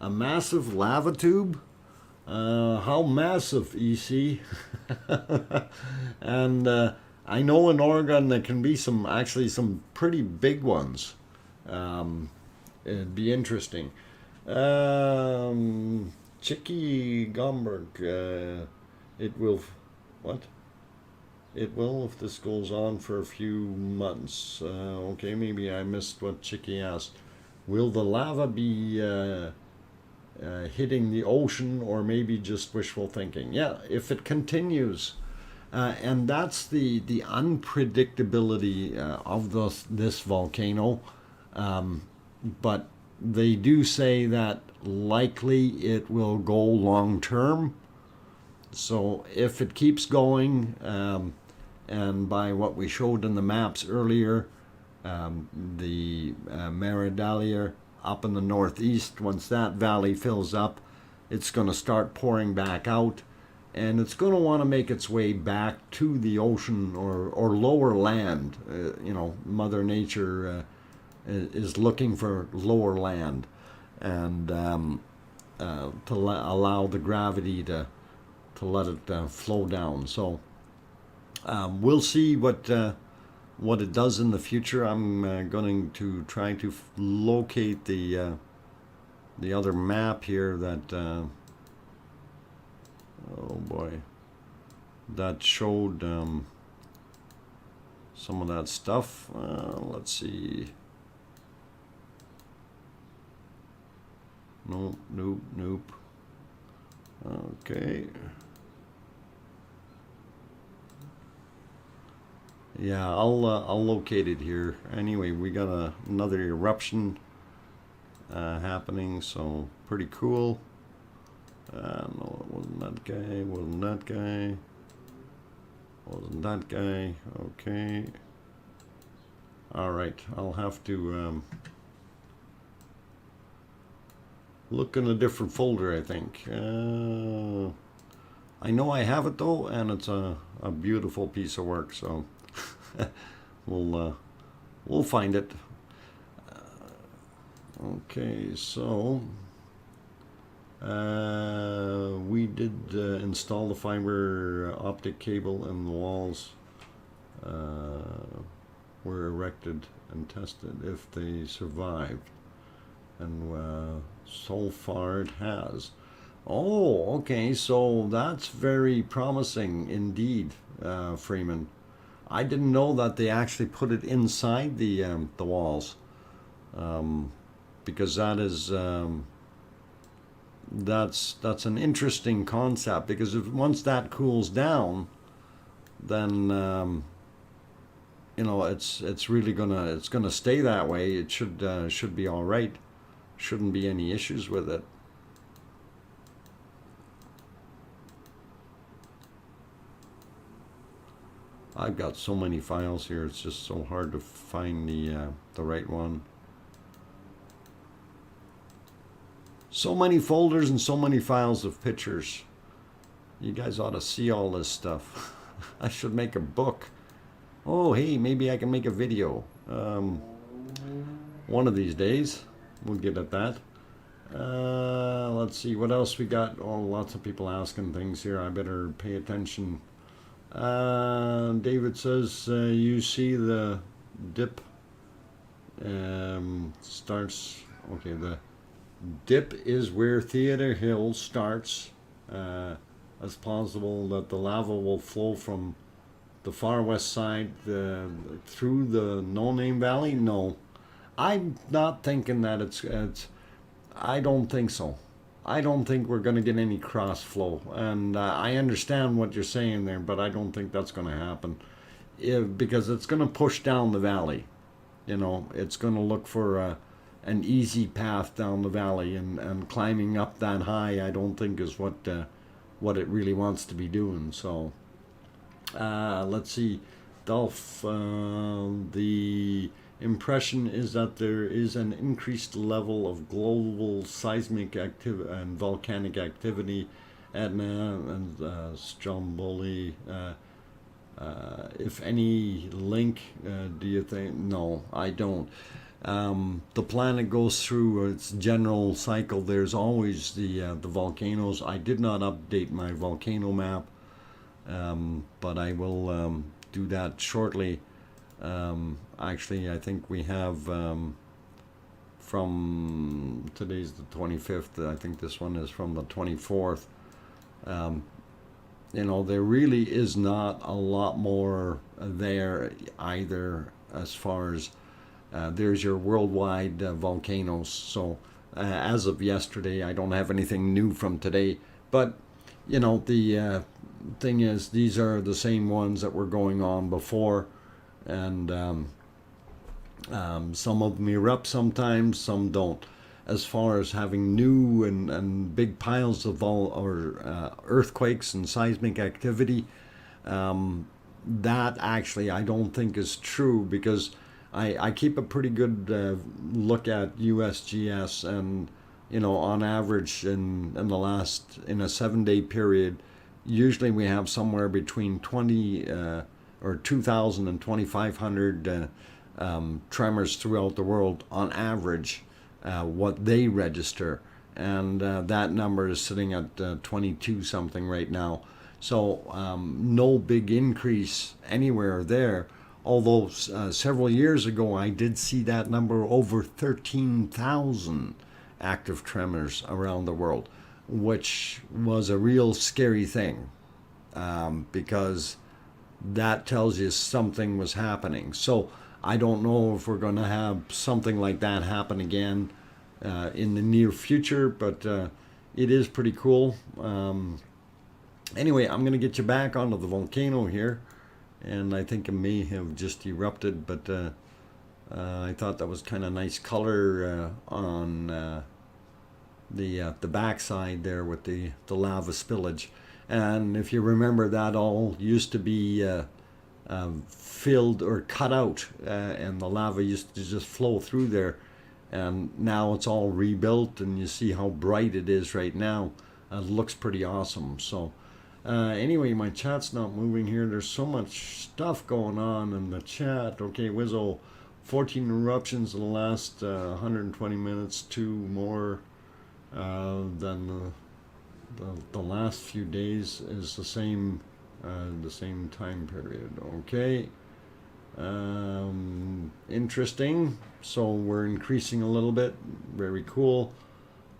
A massive lava tube? How massive, EC? And I know in Oregon there can be actually some pretty big ones. It'd be interesting. Chicky Gomberg, it will, what? It will if this goes on for a few months. Okay, maybe I missed what Chicky asked. Will the lava be hitting the ocean, or maybe just wishful thinking? Yeah, if it continues. And that's the unpredictability of this volcano. But they do say that likely it will go long term. So if it keeps going, and by what we showed in the maps earlier, the Meridalier up in the northeast, once that valley fills up, it's going to start pouring back out, and it's going to want to make its way back to the ocean or lower land. You know, Mother Nature is looking for lower land, and to allow the gravity to let it flow down. So we'll see what it does in the future. I'm going to try to locate the other map here that oh boy, that showed some of that stuff. Let's see. Nope. Okay. Yeah, I'll locate it here. Anyway, we got another eruption happening, so pretty cool. No, it wasn't that guy. Wasn't that guy. Wasn't that guy. Okay. All right. I'll have to Look in a different folder, I think. I know I have it though, and it's a beautiful piece of work. So we'll find it. Okay, so we did install the fiber optic cable, and the walls were erected and tested if they survived, and so far it has. Oh, okay, so that's very promising indeed, Freeman. I didn't know that they actually put it inside the walls, because that is that's an interesting concept. Because if once that cools down, then you know it's really gonna stay that way. It should be all right. Shouldn't be any issues with it. I've got so many files here, it's just so hard to find the right one. So many folders and so many files of pictures. You guys ought to see all this stuff. I should make a book. Oh, hey, maybe I can make a video. One of these days, we'll get at that. Let's see, what else we got? Oh, lots of people asking things here. I better pay attention. David says, you see the dip starts. Okay, the dip is where Theater Hill starts. It's possible that the lava will flow from the far west side through the No Name Valley. No, I'm not thinking that it's I don't think so. I don't think we're going to get any cross flow, and I understand what you're saying there, but I don't think that's going to happen, because it's going to push down the valley. You know, it's going to look for an easy path down the valley, and climbing up that high, I don't think is what it really wants to be doing. So let's see, Dolph, the impression is that there is an increased level of global seismic activity and volcanic activity. Etna and Stromboli. If any link, do you think? No, I don't. The planet goes through its general cycle. There's always the volcanoes. I did not update my volcano map, but I will do that shortly. Actually, I think we have from today's the 25th. I think this one is from the 24th. You know, there really is not a lot more there either, as far as there's your worldwide volcanoes. So as of yesterday, I don't have anything new from today. But you know, the thing is, these are the same ones that were going on before. And some of them erupt sometimes, some don't. As far as having new and big piles of earthquakes and seismic activity, that actually I don't think is true, because I keep a pretty good look at USGS, and you know, on average in a 7-day period, usually we have somewhere between 20 or 2,000 and 2,500 tremors throughout the world on average, what they register. And that number is sitting at 22 something right now. So no big increase anywhere there. Although several years ago I did see that number over 13,000 active tremors around the world, which was a real scary thing, because that tells you something was happening. So I don't know if we're going to have something like that happen again in the near future, but it is pretty cool. Anyway, I'm going to get you back onto the volcano here, and I think it may have just erupted, but I thought that was kind of nice color on the backside there with the lava spillage. And if you remember, that all used to be filled or cut out, and the lava used to just flow through there. and now it's all rebuilt, and you see how bright it is right now. It looks pretty awesome. So anyway, my chat's not moving here. There's so much stuff going on in the chat. Okay, Wizzo, 14 eruptions in the last 120 minutes, 2 more than the last few days is the same time period. Okay. Interesting. So we're increasing a little bit. Very cool.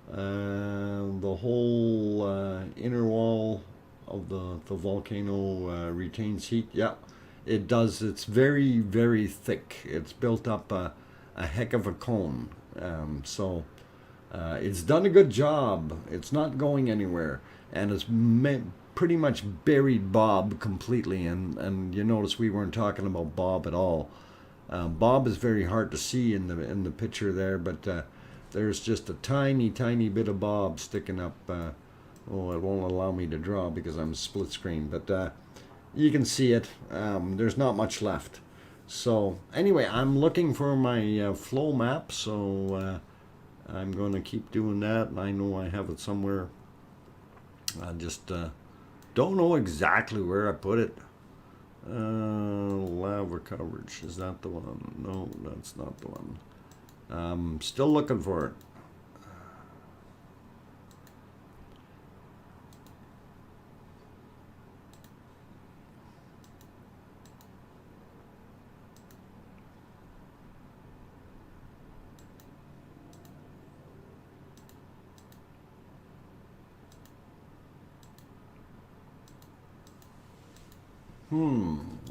The whole inner wall of the volcano retains heat. Yeah, it does. It's very, very thick. It's built up a heck of a cone. So it's done a good job. It's not going anywhere, and it's pretty much buried Bob completely. And you notice we weren't talking about Bob at all. Bob is very hard to see in the picture there, but there's just a tiny bit of Bob sticking up. Oh, it won't allow me to draw because I'm split screen, but you can see it. There's not much left. So anyway, I'm looking for my flow map, so I'm going to keep doing that. I know I have it somewhere. I just don't know exactly where I put it. Lava coverage, is that the one? No, that's not the one. Still looking for it.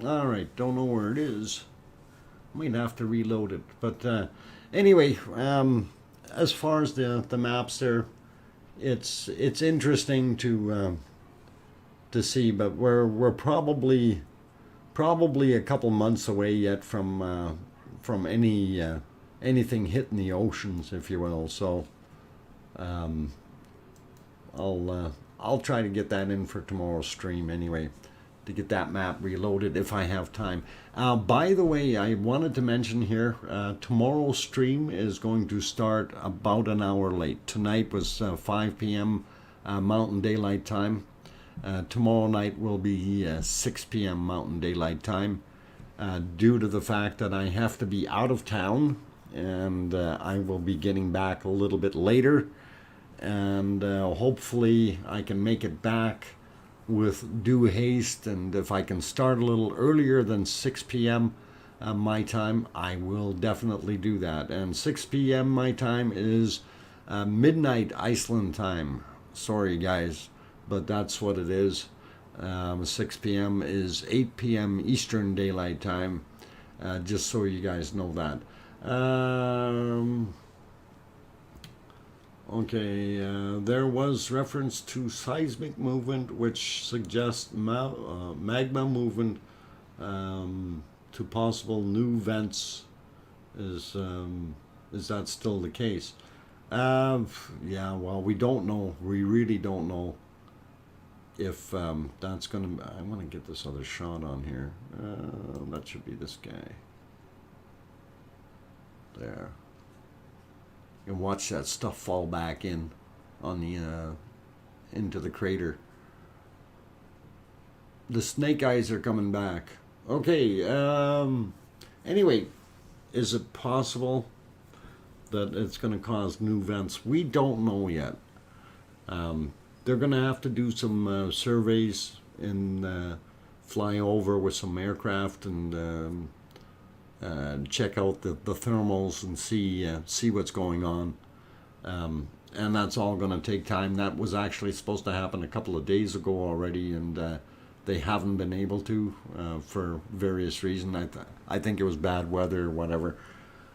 All right, don't know where it is. Might have to reload it. But anyway, as far as the maps there, it's interesting to see, but we're probably a couple months away yet from anything hitting the oceans, if you will. So I'll try to get that in for tomorrow's stream anyway, to get that map reloaded if I have time. By the way, I wanted to mention here, tomorrow's stream is going to start about an hour late. Tonight was 5 p.m. Mountain Daylight Time. Tomorrow night will be 6 p.m. Mountain Daylight Time, due to the fact that I have to be out of town, and I will be getting back a little bit later, and hopefully I can make it back with due haste, and if I can start a little earlier than 6 p.m. My time, I will definitely do that. And 6 p.m. my time is midnight Iceland time. Sorry guys, but that's what it is. 6 p.m. is 8 p.m. Eastern Daylight Time, just so you guys know that. Okay, there was reference to seismic movement, which suggests magma movement to possible new vents. Is that still the case? Yeah, well, we don't know. We really don't know if that's going to... I want to get this other shot on here. That should be this guy. There. And watch that stuff fall back in on the into the crater. The snake eyes are coming back. Okay. Anyway, is it possible that it's going to cause new vents? We don't know yet. They're going to have to do some surveys and fly over with some aircraft and check out the thermals and see what's going on, and that's all going to take time. That was actually supposed to happen a couple of days ago already, and they haven't been able to for various reasons. I think it was bad weather or whatever.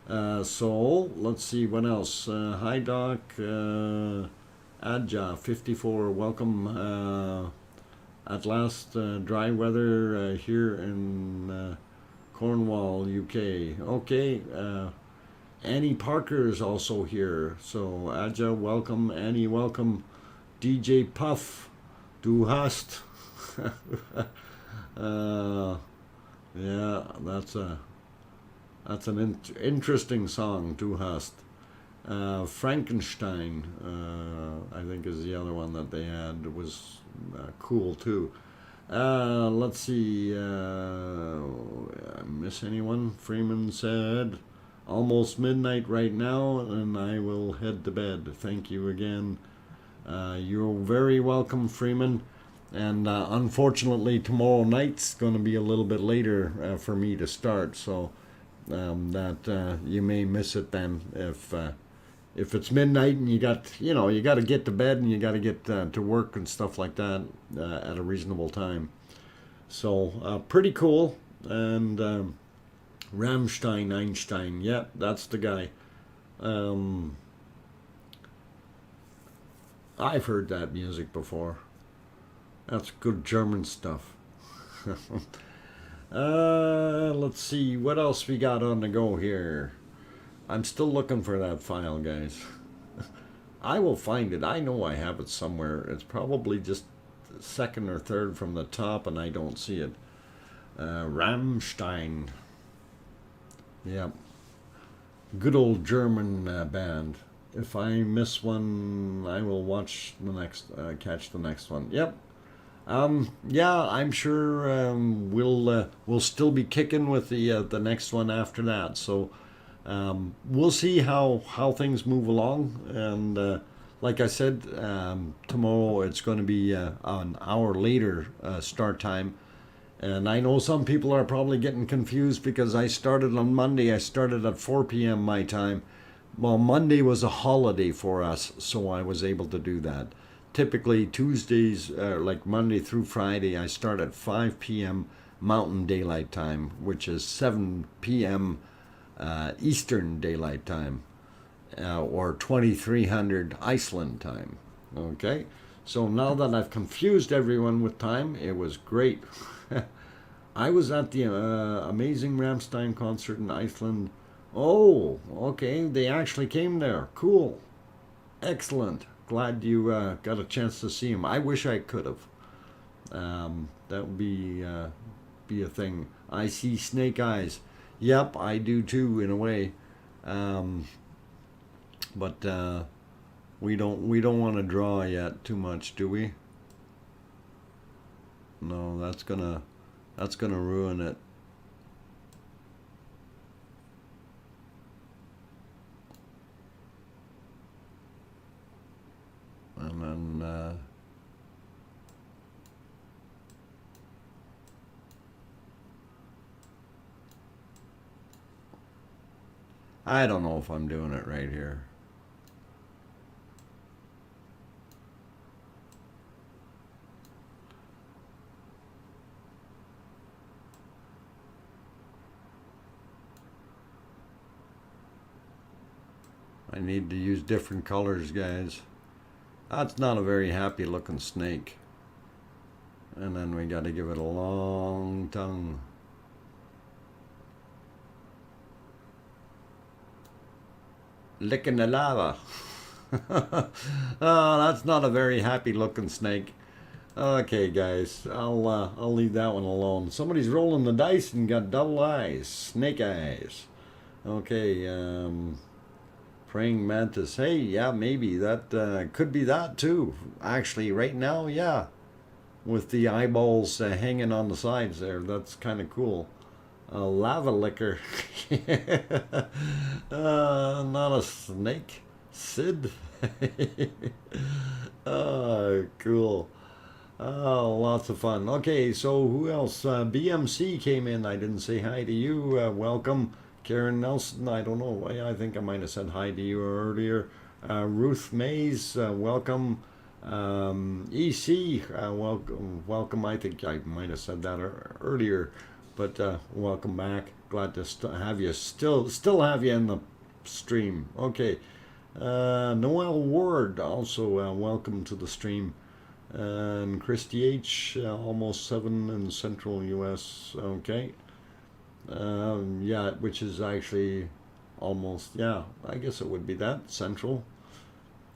So let's see what else. Hi Doc, Adja 54, welcome. At last, dry weather here in Cornwall, UK. Okay, Annie Parker is also here. So Adja, welcome. Annie, welcome. DJ Puff, du hast. Yeah, that's an interesting song, du hast. Frankenstein, I think, is the other one that they had. It was cool too. Let's see. I miss anyone? Freeman said, almost midnight right now, and I will head to bed. Thank you again. You're very welcome, Freeman. And unfortunately, tomorrow night's going to be a little bit later for me to start, so that you may miss it then if it's midnight and you got to get to bed and you got to get to work and stuff like that at a reasonable time. So pretty cool. And Rammstein, Einstein, yeah, that's the guy. I've heard that music before. That's good German stuff. Let's see what else we got on the go here. I'm still looking for that file, guys. I will find it. I know I have it somewhere. It's probably just second or third from the top, and I don't see it. Rammstein. Yep. Good old German band. If I miss one, I will watch the next, catch the next one. Yep. Yeah, I'm sure we'll still be kicking with the next one after that. So we'll see how things move along. And like I said, tomorrow it's going to be an hour later start time. And I know some people are probably getting confused because I started on Monday. I started at 4 p.m. my time. Well, Monday was a holiday for us, so I was able to do that. Typically Tuesdays, like Monday through Friday, I start at 5 p.m. Mountain Daylight Time, which is 7 p.m. Eastern Daylight Time, or 2300 Iceland time. Okay, so now that I've confused everyone with time, it was great. I was at the amazing Rammstein concert in Iceland. Oh, okay, they actually came there. Cool. Excellent. Glad you got a chance to see him. I wish I could have. That would be a thing. I see snake eyes. Yep, I do too, in a way. But we don't want to draw yet too much, do we? No, that's gonna ruin it. And then I don't know if I'm doing it right here. I need to use different colors, guys. That's not a very happy looking snake. And then we got to give it a long tongue. Licking the lava. Oh, that's not a very happy looking snake. Okay, guys, I'll leave that one alone. Somebody's rolling the dice and got double eyes, snake eyes. Okay, praying mantis. Hey, yeah, maybe that could be that too. Actually, right now, yeah, with the eyeballs hanging on the sides there, that's kind of cool. A lava licker. Not a snake. Sid. Oh, cool. Oh, lots of fun. Okay, so who else? BMC came in. I didn't say hi to you. Welcome. Karen Nelson, I don't know. I think I might have said hi to you earlier. Ruth Mays, welcome. EC, welcome. I think I might have said that earlier, but welcome back. Glad to have you still have you in the stream. Okay. Noel Ward, also welcome to the stream. And Christy H, almost 7 in central US. Okay. Yeah, which is actually almost, yeah, I guess it would be that, central.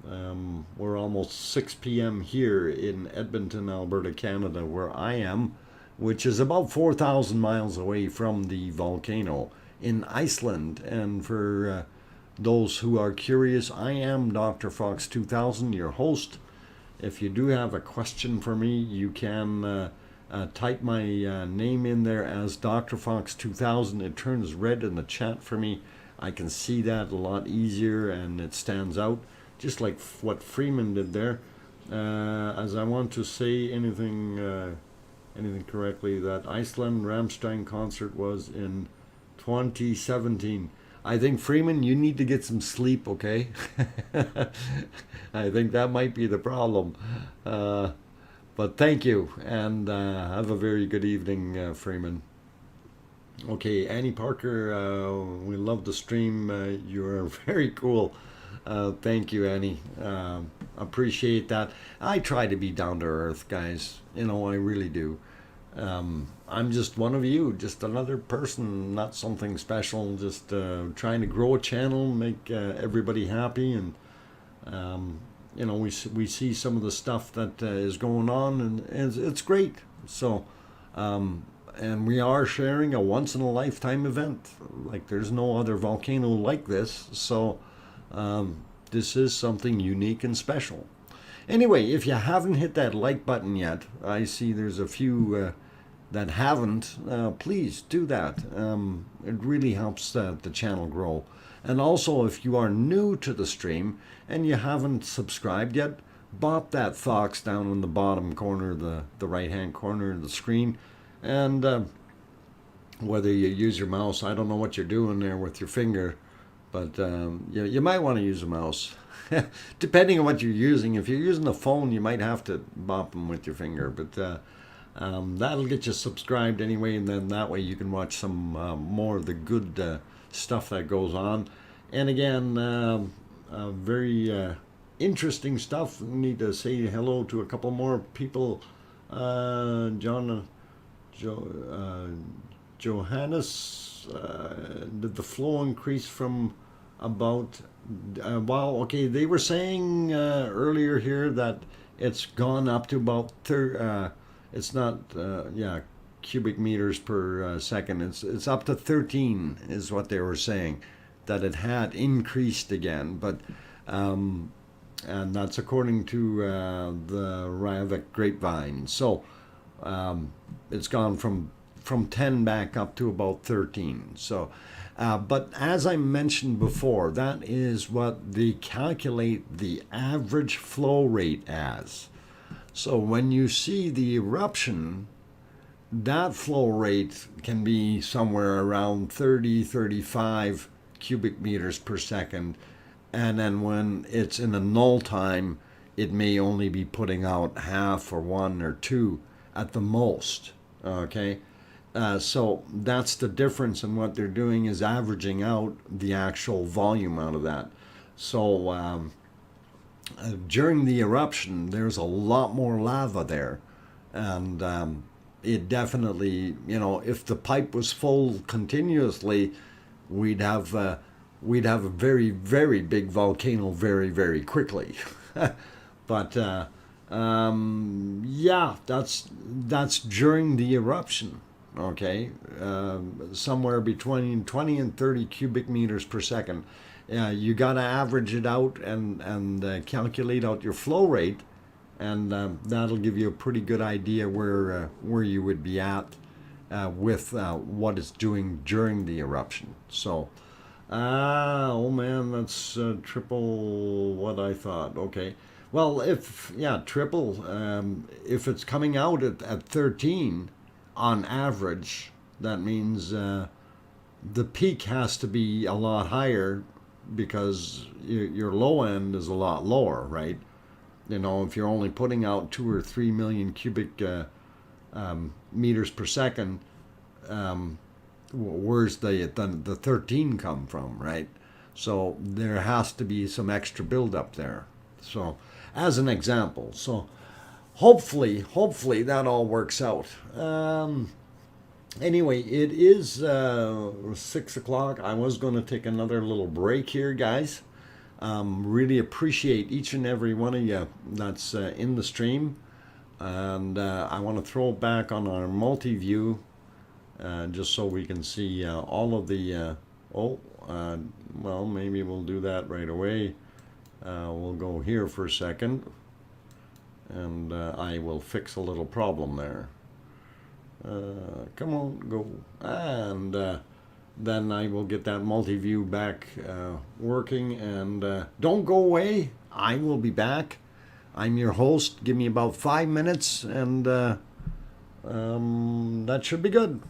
We're almost 6 p.m. here in Edmonton, Alberta, Canada, where I am, which is about 4,000 miles away from the volcano in Iceland. And for those who are curious, I am DrFox2000, your host. If you do have a question for me, you can type my name in there as DrFox2000. It turns red in the chat for me. I can see that a lot easier and it stands out, just like what Freeman did there. As I want to say anything correctly, that Iceland Rammstein concert was in 2017. I think, Freeman, you need to get some sleep, okay? I think that might be the problem. But thank you, and have a very good evening, Freeman. Okay, Annie Parker, we love the stream. You are very cool. Thank you, Annie. Appreciate that. I try to be down to earth, guys. You know, I really do. I'm just one of you, just another person, not something special, just trying to grow a channel, make everybody happy, and you know, we see some of the stuff that is going on, and it's great. So, and we are sharing a once-in-a-lifetime event. Like, there's no other volcano like this, so this is something unique and special. Anyway, if you haven't hit that like button yet, I see there's a few that haven't, please do that. It really helps the channel grow. And also, if you are new to the stream and you haven't subscribed yet, bop that fox down in the bottom corner, the right-hand corner of the screen. And whether you use your mouse, I don't know what you're doing there with your finger, but you might want to use a mouse. Depending on what you're using. If you're using a phone, you might have to bop them with your finger, but that'll get you subscribed anyway, and then that way you can watch some more of the good stuff that goes on. And again, very interesting stuff. We need to say hello to a couple more people. Johannes, did the flow increase from about well, okay, they were saying earlier here that it's gone up to about it's not yeah, cubic meters per second. It's up to 13 is what they were saying, that it had increased again, but and that's according to the Rayavik grapevine. So it's gone from 10 back up to about 13. So but as I mentioned before, that is what they calculate the average flow rate as. So when you see the eruption, that flow rate can be somewhere around 30, 35 cubic meters per second. And then when it's in a null time, it may only be putting out half or 1 or 2 at the most. Okay? So that's the difference, and what they're doing is averaging out the actual volume out of that. So during the eruption, there's a lot more lava there, and it definitely, you know, if the pipe was full continuously, we'd have a very, very big volcano very, very quickly. But yeah, that's during the eruption. Okay, somewhere between 20 and 30 cubic meters per second. You got to average it out and calculate out your flow rate, and that'll give you a pretty good idea where you would be at with what it's doing during the eruption. So, oh man, that's triple what I thought. Okay, well, triple. If it's coming out at 13. On average, that means the peak has to be a lot higher, because your low end is a lot lower, right? You know, if you're only putting out 2 or 3 million cubic meters per second, where's the 13 come from, right? So there has to be some extra buildup there. So as an example, so hopefully that all works out. Anyway, it is 6 o'clock. I was going to take another little break here, guys. Really appreciate each and every one of you that's in the stream. And I want to throw it back on our multi-view just so we can see all of the Oh, well, maybe we'll do that right away. We'll go here for a second, and I will fix a little problem there. Come on, go. And then I will get that multi-view back working. And don't go away. I will be back. I'm your host. Give me about 5 minutes, and that should be good.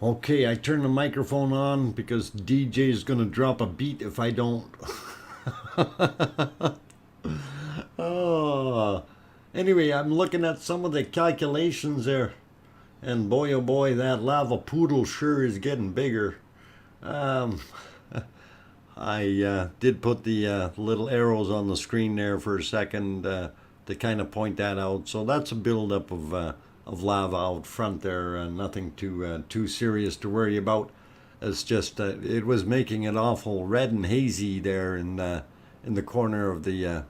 Okay, I turn the microphone on because DJ is gonna drop a beat if I don't. Oh, anyway, I'm looking at some of the calculations there, and boy, oh boy, that lava poodle sure is getting bigger. Um, I did put the little arrows on the screen there for a second to kind of point that out. So that's a buildup of lava out front there, nothing too serious to worry about. It's just it was making it awful red and hazy there in the corner of the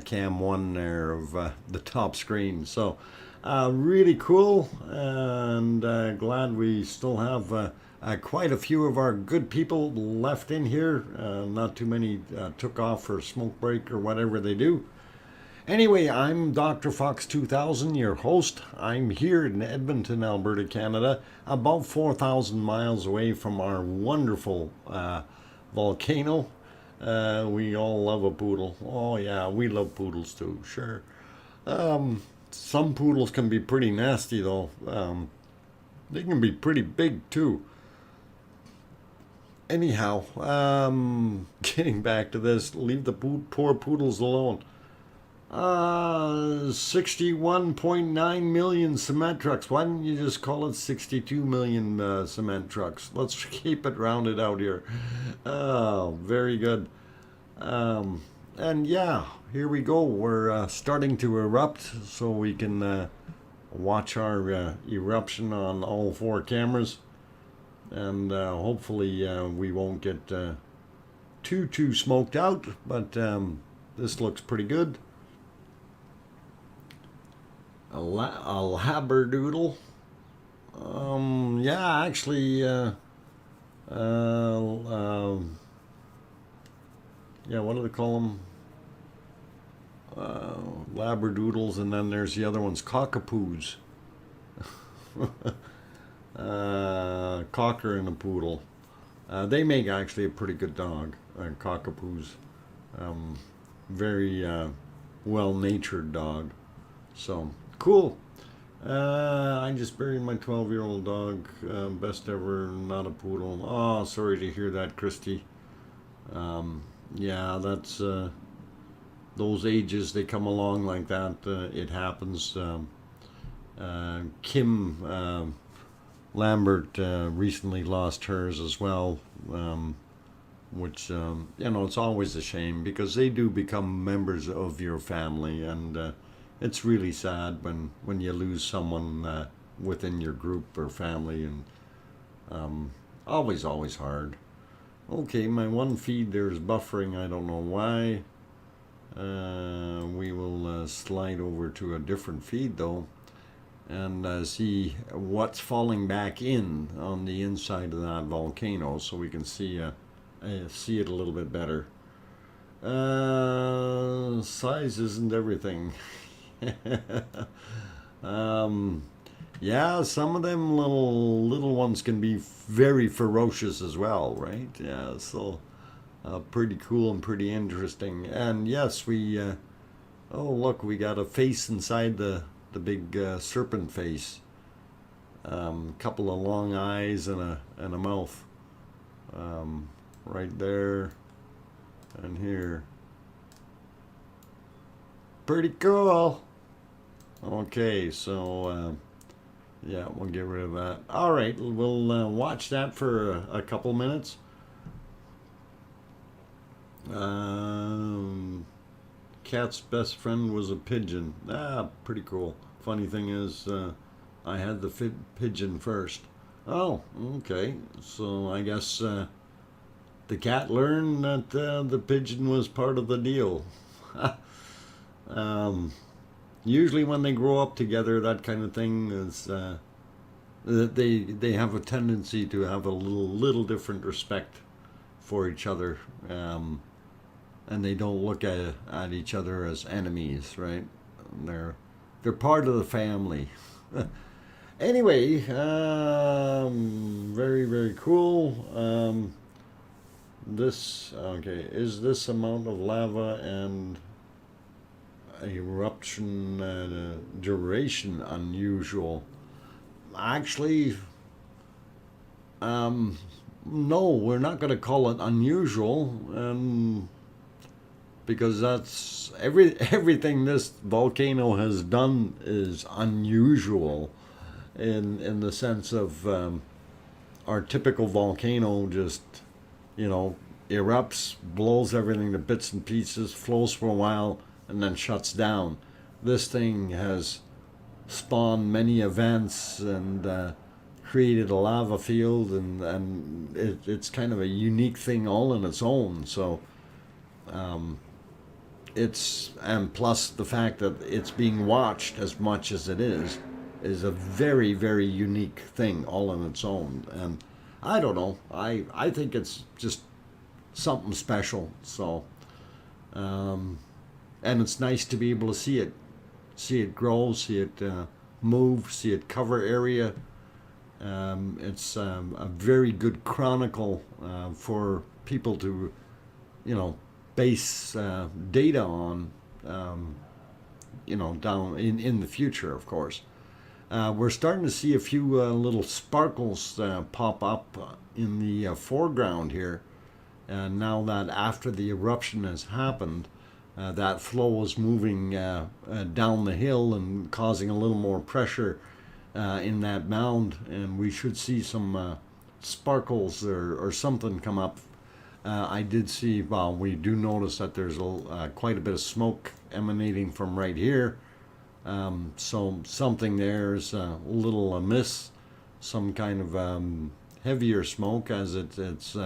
cam one there of the top screen. So really cool, and glad we still have quite a few of our good people left in here. Not too many took off for a smoke break or whatever they do. Anyway, I'm DrFox2000, your host. I'm here in Edmonton, Alberta, Canada, about 4,000 miles away from our wonderful volcano. We all love a poodle. Oh yeah, we love poodles too, sure. Some poodles can be pretty nasty though. They can be pretty big too. Anyhow, getting back to this, leave the poor poodles alone. 61.9 million cement trucks. Why don't you just call it 62 million cement trucks? Let's keep it rounded out here. Oh, very good. And yeah, here we go. We're starting to erupt, so we can watch our eruption on all four cameras. And hopefully we won't get too smoked out, but this looks pretty good. A labradoodle. Yeah, actually, yeah, what do they call them? Labradoodles, and then there's the other ones, cockapoos. Cocker and a poodle. They make actually a pretty good dog, cockapoos. Very well-natured dog. So, cool. I just buried my 12-year-old dog. Best ever, not a poodle. Oh, sorry to hear that, Christy. Yeah, that's those ages, they come along like that. It happens. Kim Lambert recently lost hers as well, which, it's always a shame because they do become members of your family, and it's really sad when you lose someone within your group or family, and always hard. Okay, my one feed there is buffering. I don't know why. We will slide over to a different feed though, and see what's falling back in on the inside of that volcano, so we can see it a little bit better. Size isn't everything. Yeah, some of them little ones can be very ferocious as well, right? Yeah, so pretty cool and pretty interesting. And yes, we oh look, we got a face inside the big serpent face. Couple of long eyes and a mouth. Right there and here. Pretty cool. Okay, so yeah, we'll get rid of that. All right, we'll watch that for a couple minutes. Cat's best friend was a pigeon. Pretty cool. Funny thing is, I had the pigeon first. Oh, okay. So I guess the cat learned that the pigeon was part of the deal. Usually when they grow up together, that kind of thing is they have a tendency to have a little different respect for each other, and they don't look at each other as enemies, right? They're part of the family. Anyway, very cool. Is this amount of lava and eruption duration unusual? Actually, No, we're not going to call it unusual, because that's everything this volcano has done is unusual, in the sense of our typical volcano just, you know, erupts, blows everything to bits and pieces, flows for a while, and then shuts down. This thing has spawned many events and created a lava field, and it's kind of a unique thing all in its own. So it's, and plus the fact that it's being watched as much as it is a very, very unique thing all on its own. And I don't know, I think it's just something special. So and it's nice to be able to see it grow, see it move, see it cover area. It's a very good chronicle for people to, you know, base data on, you know, down in the future, of course. We're starting to see a few little sparkles pop up in the foreground here. And now that after the eruption has happened, that flow is moving down the hill and causing a little more pressure in that mound, and we should see some sparkles or something come up. I did see, well, we do notice that there's quite a bit of smoke emanating from right here. So something there's a little amiss, some kind of heavier smoke, as it's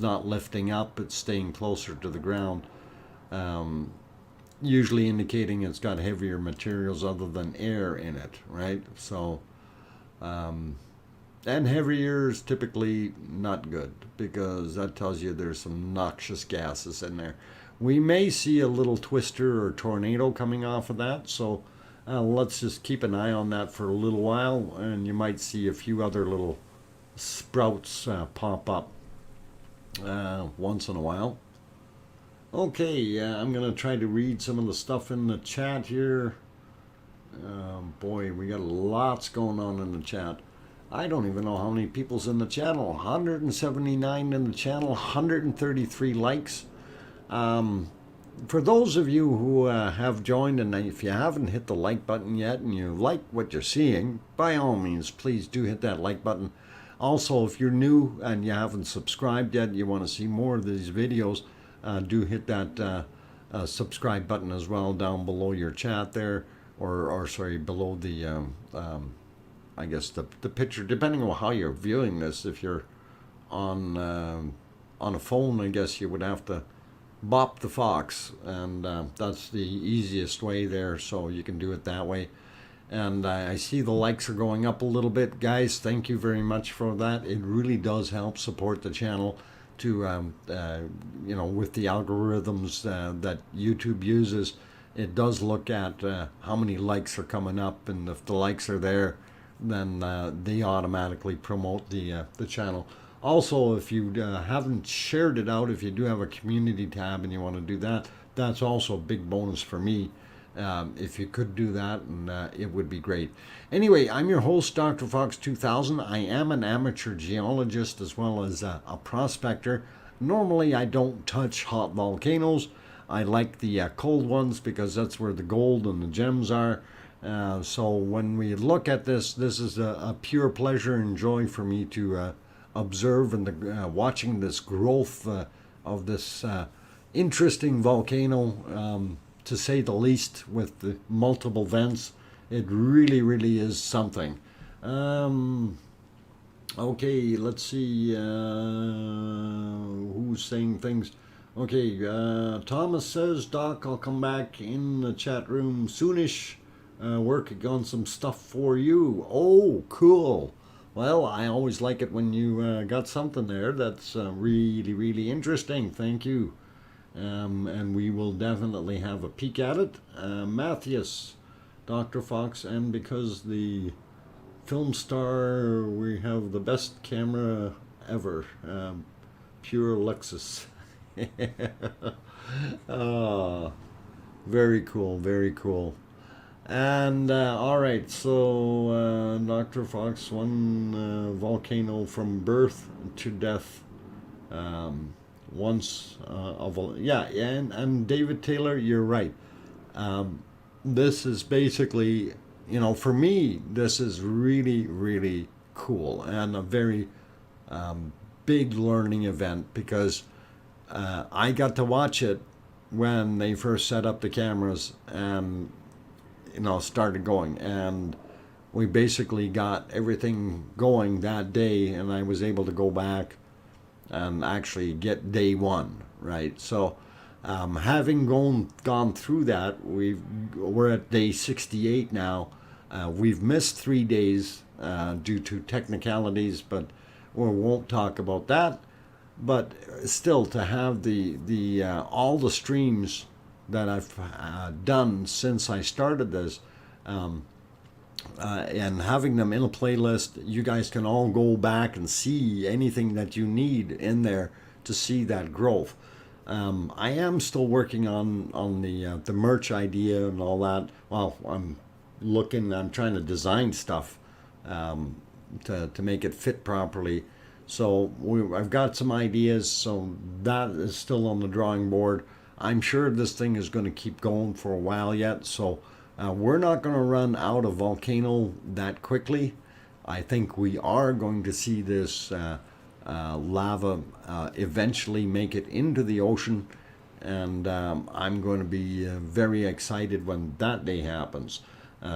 not lifting up, it's staying closer to the ground. Usually indicating it's got heavier materials other than air in it, right? So, and heavier is typically not good, because that tells you there's some noxious gases in there. We may see a little twister or tornado coming off of that, so let's just keep an eye on that for a little while, and you might see a few other little sprouts pop up once in a while. Okay, I'm going to try to read some of the stuff in the chat here. Boy, we got lots going on in the chat. I don't even know how many people's in the channel. 179 in the channel, 133 likes. For those of you who have joined, and if you haven't hit the like button yet and you like what you're seeing, by all means, please do hit that like button. Also, if you're new and you haven't subscribed yet, you want to see more of these videos, do hit that subscribe button as well down below your chat there, or sorry, below the I guess the picture, depending on how you're viewing this. If you're on a phone, I guess you would have to bop the fox, and that's the easiest way there, so you can do it that way. And I see the likes are going up a little bit, guys. Thank you very much for that. It really does help support the channel to you know, with the algorithms that YouTube uses. It does look at how many likes are coming up, and if the likes are there, then they automatically promote the channel. Also, if you haven't shared it out, if you do have a community tab and you want to do that, that's also a big bonus for me. If you could do that, and it would be great. Anyway, I'm your host, DrFox2000. I am an amateur geologist as well as a prospector. Normally, I don't touch hot volcanoes. I like the cold ones because that's where the gold and the gems are. So when we look at this is a pure pleasure and joy for me to observe, and watching this growth of this interesting volcano, to say the least, with the multiple vents. It really, really is something. Okay, let's see who's saying things. Okay, Thomas says, Doc, I'll come back in the chat room soonish, working on some stuff for you. Oh, cool. Well, I always like it when you got something there that's really, really interesting. Thank you. And we will definitely have a peek at it. Matthias, Dr. Fox, and because the film star, we have the best camera ever. Pure Lexus. Oh, very cool, very cool. And all right, so Dr. Fox, one volcano from birth to death. Once yeah, and David Taylor, you're right. This is basically, for me, this is really, really cool and a very big learning event because I got to watch it when they first set up the cameras and started going, and we basically got everything going that day, and I was able to go back and actually get day one, right? So having gone through that, we're at day 68 now. We've missed 3 days due to technicalities, but we won't talk about that. But still, to have the all the streams that I've done since I started this, and having them in a playlist, you guys can all go back and see anything that you need in there to see that growth. I am still working on the merch idea and all that. Well, I'm trying to design stuff to make it fit properly. So I've got some ideas, so that is still on the drawing board. I'm sure this thing is going to keep going for a while yet, so we're not going to run out of Volcano that quickly. I think we are going to see this lava eventually make it into the ocean, and I'm going to be very excited when that day happens.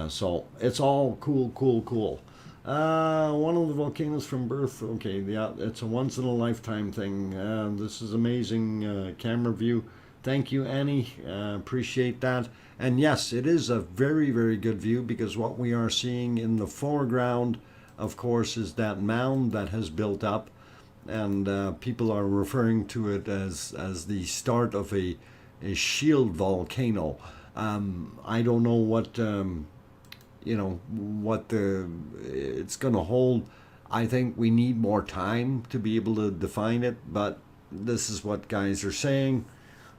So it's all cool, cool, cool. One of the volcanoes from birth. Okay, yeah, it's a once in a lifetime thing. This is amazing camera view. Thank you, Annie. Appreciate that. And yes, it is a very, very good view because what we are seeing in the foreground, of course, is that mound that has built up, and people are referring to it as the start of a shield volcano. I don't know what it's going to hold. I think we need more time to be able to define it, but this is what guys are saying.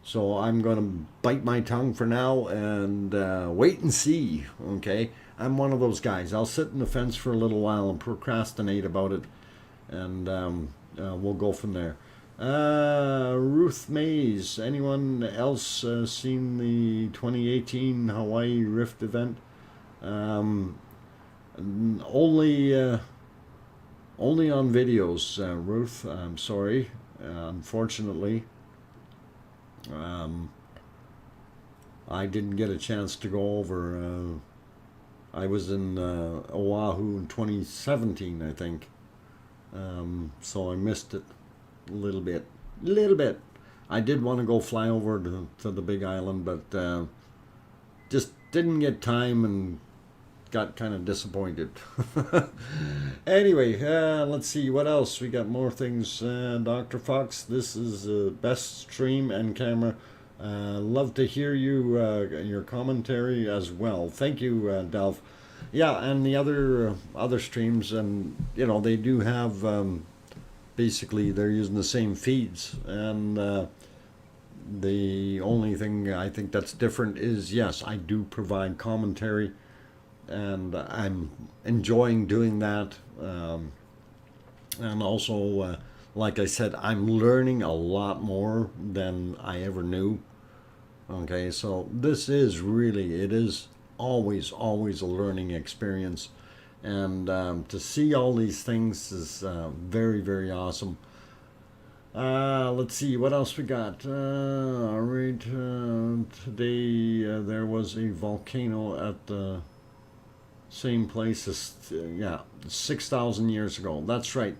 So I'm going to bite my tongue for now and wait and see, okay? I'm one of those guys. I'll sit in the fence for a little while and procrastinate about it, and we'll go from there. Ruth Mays, anyone else seen the 2018 Hawaii Rift event? Only on videos, Ruth. I'm sorry. Unfortunately, I didn't get a chance to go over. I was in Oahu in 2017, I think. So I missed it a little bit. I did want to go fly over to the Big Island, but just didn't get time and got kind of disappointed. Anyway, let's see what else. We got more things. Dr. Fox, this is the best stream and camera. Love to hear your commentary as well. Thank you, Delph. Yeah, and the other streams, and they do have basically they're using the same feeds, and the only thing I think that's different is, yes, I do provide commentary, and I'm enjoying doing that. And also, like I said, I'm learning a lot more than I ever knew. Okay, so this is really, it is always a learning experience. And to see all these things is very, very awesome. Let's see what else we got. All right, today there was a volcano at the same place as 6,000 years ago. That's right.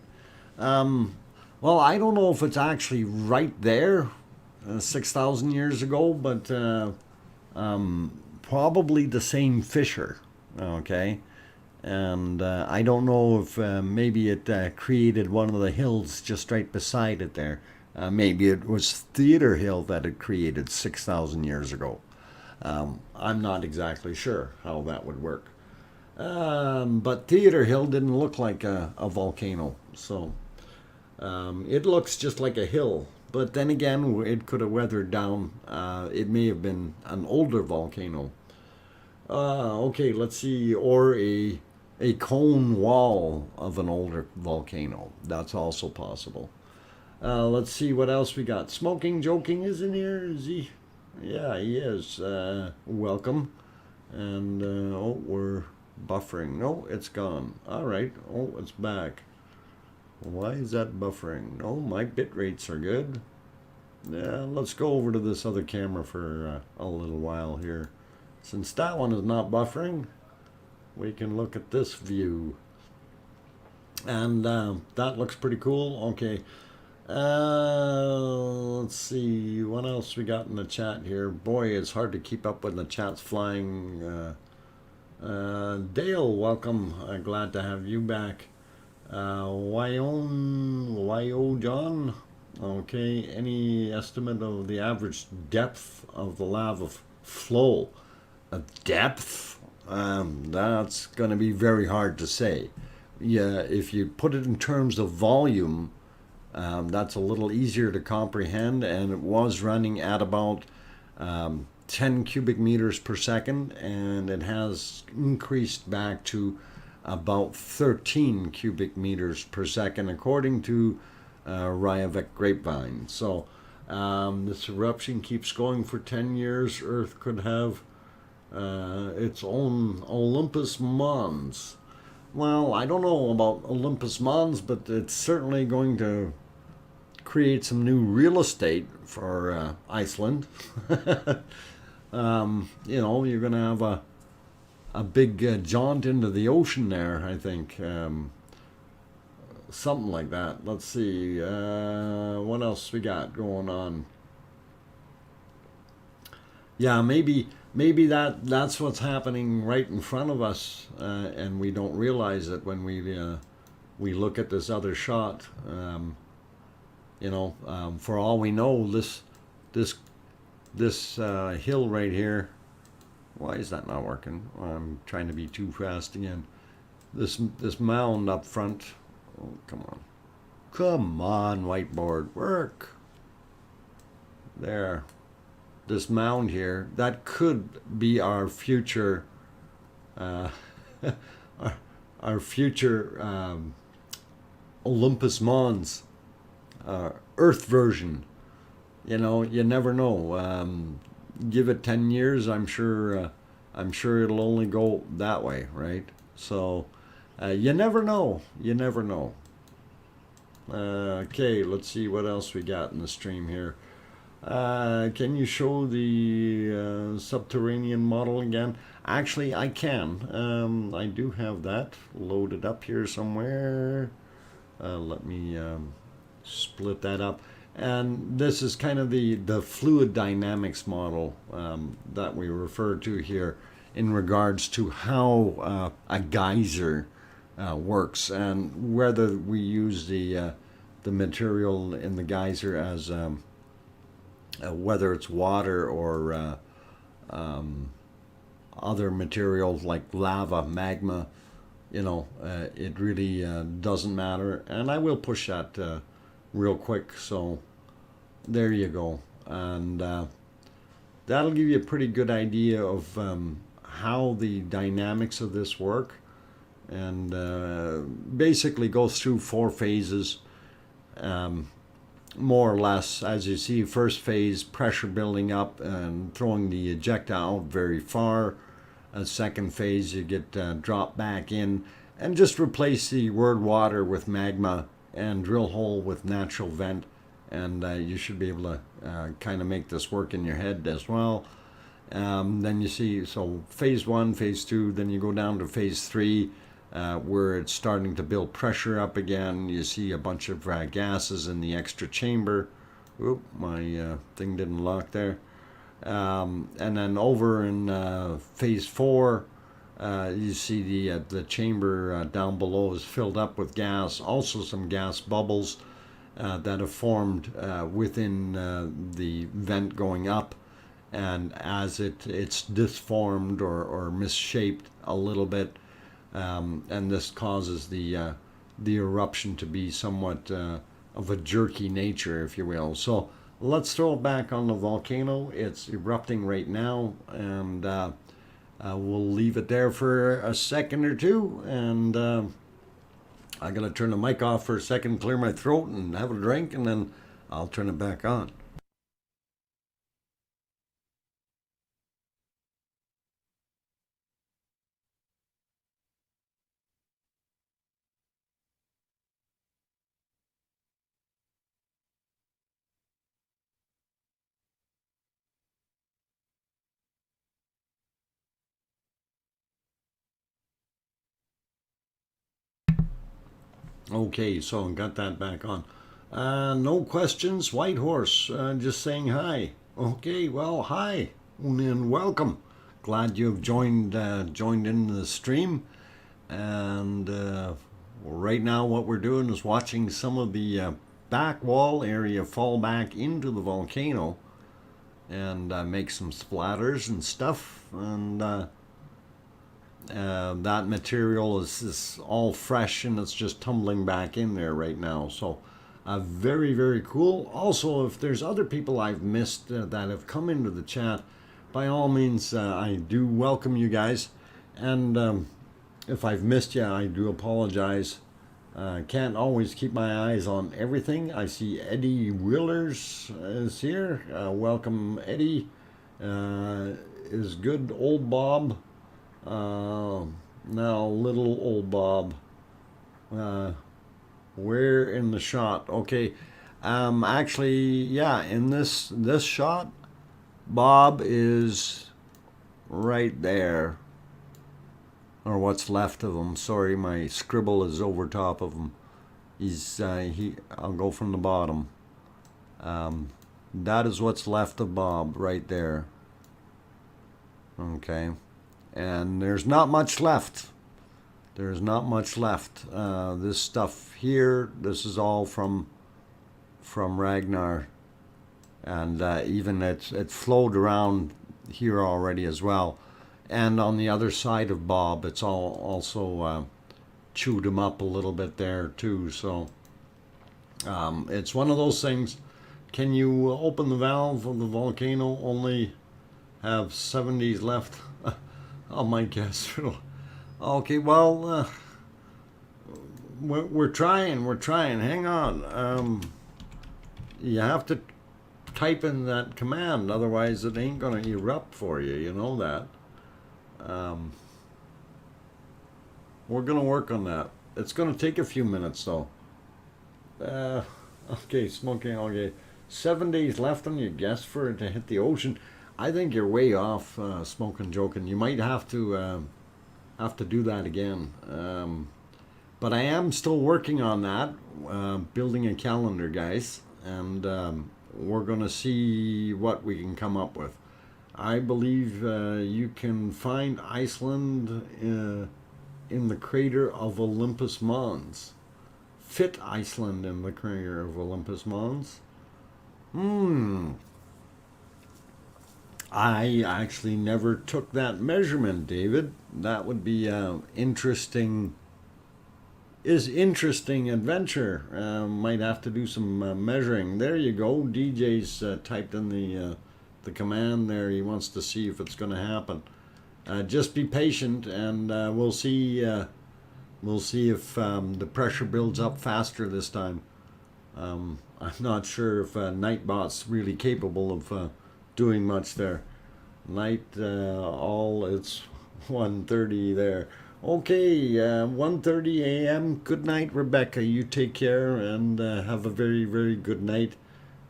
Well, I don't know if it's actually right there 6,000 years ago, but probably the same fissure. Okay. And I don't know if maybe it created one of the hills just right beside it there. Maybe it was Theater Hill that it created 6,000 years ago. I'm not exactly sure how that would work. But Theater Hill didn't look like a volcano. So it looks just like a hill. But then again, it could have weathered down. It may have been an older volcano. Okay, let's see. Or a cone wall of an older volcano. That's also possible. Let's see what else we got. Smoking Joking is in here. Is he? Yeah, he is. Welcome. And oh, we're buffering. No, it's gone. All right. Oh, it's back. Why is that buffering? Oh, my bit rates are good. Yeah, let's go over to this other camera for a little while here. Since that one is not buffering, we can look at this view. And that looks pretty cool. Okay. Let's see what else we got in the chat here. Boy, it's hard to keep up when the chat's flying. Dale, welcome. Glad to have you back. John. Okay, any estimate of the average depth of the lava flow? Depth? That's going to be very hard to say. Yeah, if you put it in terms of volume, that's a little easier to comprehend, and it was running at about 10 cubic meters per second, and it has increased back to about 13 cubic meters per second, according to Rayavik Grapevine. So this eruption keeps going for 10 years. Earth could have its own Olympus Mons. Well, I don't know about Olympus Mons, but it's certainly going to create some new real estate for Iceland. You know, you're going to have a big jaunt into the ocean there, I think. Something like that. Let's see. What else we got going on? Yeah, maybe that's what's happening right in front of us, and we don't realize it when we look at this other shot. You know, for all we know, this hill right here. Why is that not working? I'm trying to be too fast again. This mound up front. Oh, come on, whiteboard, work. There. This mound here, that could be our future, our future Olympus Mons, Earth version. You know, you never know. Give it 10 years, I'm sure it'll only go that way, right? So you never know. You never know. Okay, let's see what else we got in the stream here. Can you show the subterranean model again? Actually, I can. I do have that loaded up here somewhere. Let me split that up. And this is kind of the fluid dynamics model that we refer to here in regards to how a geyser works, and whether we use the material in the geyser as whether it's water or other materials like lava, magma, you know, it really doesn't matter. And I will push that real quick, so there you go. And that'll give you a pretty good idea of how the dynamics of this work, and basically goes through 4 phases, more or less. As you see, first phase, pressure building up and throwing the ejecta out very far. Second phase, you get dropped back in and just replace the word water with magma and drill hole with natural vent, and you should be able to kind of make this work in your head as well. Then you see, so phase 1, phase 2, then you go down to phase 3, where it's starting to build pressure up again. You see a bunch of gases in the extra chamber. Oop, my thing didn't lock there. And then over in phase 4, you see the chamber down below is filled up with gas. Also some gas bubbles that have formed within the vent going up. And as it's disformed or misshaped a little bit, and this causes the eruption to be somewhat of a jerky nature, if you will. So let's throw it back on the volcano. It's erupting right now, and we'll leave it there for a second or two, and I'm going to turn the mic off for a second, clear my throat, and have a drink, and then I'll turn it back on. Okay, so got that back on. No questions, White Horse. Just saying hi. Okay, well, hi and welcome. Glad you've joined in the stream. And right now, what we're doing is watching some of the back wall area fall back into the volcano and make some splatters and stuff. And that material is all fresh and it's just tumbling back in there right now. So very, very cool. Also, if there's other people I've missed that have come into the chat, by all means, I do welcome you guys. And if I've missed you, I do apologize. Can't always keep my eyes on everything. I see Eddie Willers is here. Welcome, Eddie. Is good old Bob. Now little old Bob. Where in the shot? Okay. Actually, yeah, in this shot, Bob is right there. Or what's left of him. Sorry, my scribble is over top of him. I'll go from the bottom. That is what's left of Bob right there. Okay. And there's not much left. There's not much left. This stuff here, this is all from Ragnar. And even it flowed around here already as well. And on the other side of Bob, it's also chewed him up a little bit there too. So it's one of those things. Can you open the valve of the volcano? Only have 70s left. Oh, my guess. Okay, well, we're trying. Hang on. You have to type in that command, otherwise it ain't gonna erupt for you. You know that. We're gonna work on that. It's gonna take a few minutes though. Okay, smoking. Okay, 7 days left on your guess for it to hit the ocean. I think you're way off, smoking, joking. You might have to do that again. But I am still working on that, building a calendar, guys, and we're gonna see what we can come up with. I believe you can find Iceland in the crater of Olympus Mons. Fit Iceland in the crater of Olympus Mons. I actually never took that measurement, David. That would be interesting adventure. Might have to do some measuring. There you go. DJ's typed in the command there. He wants to see if it's going to happen. Just be patient, and we'll see. We'll see if the pressure builds up faster this time. I'm not sure if NightBot's really capable of doing much there. It's 1:30 there. Okay, 1:30 a.m. Good night, Rebecca. You take care and have a very, very good night.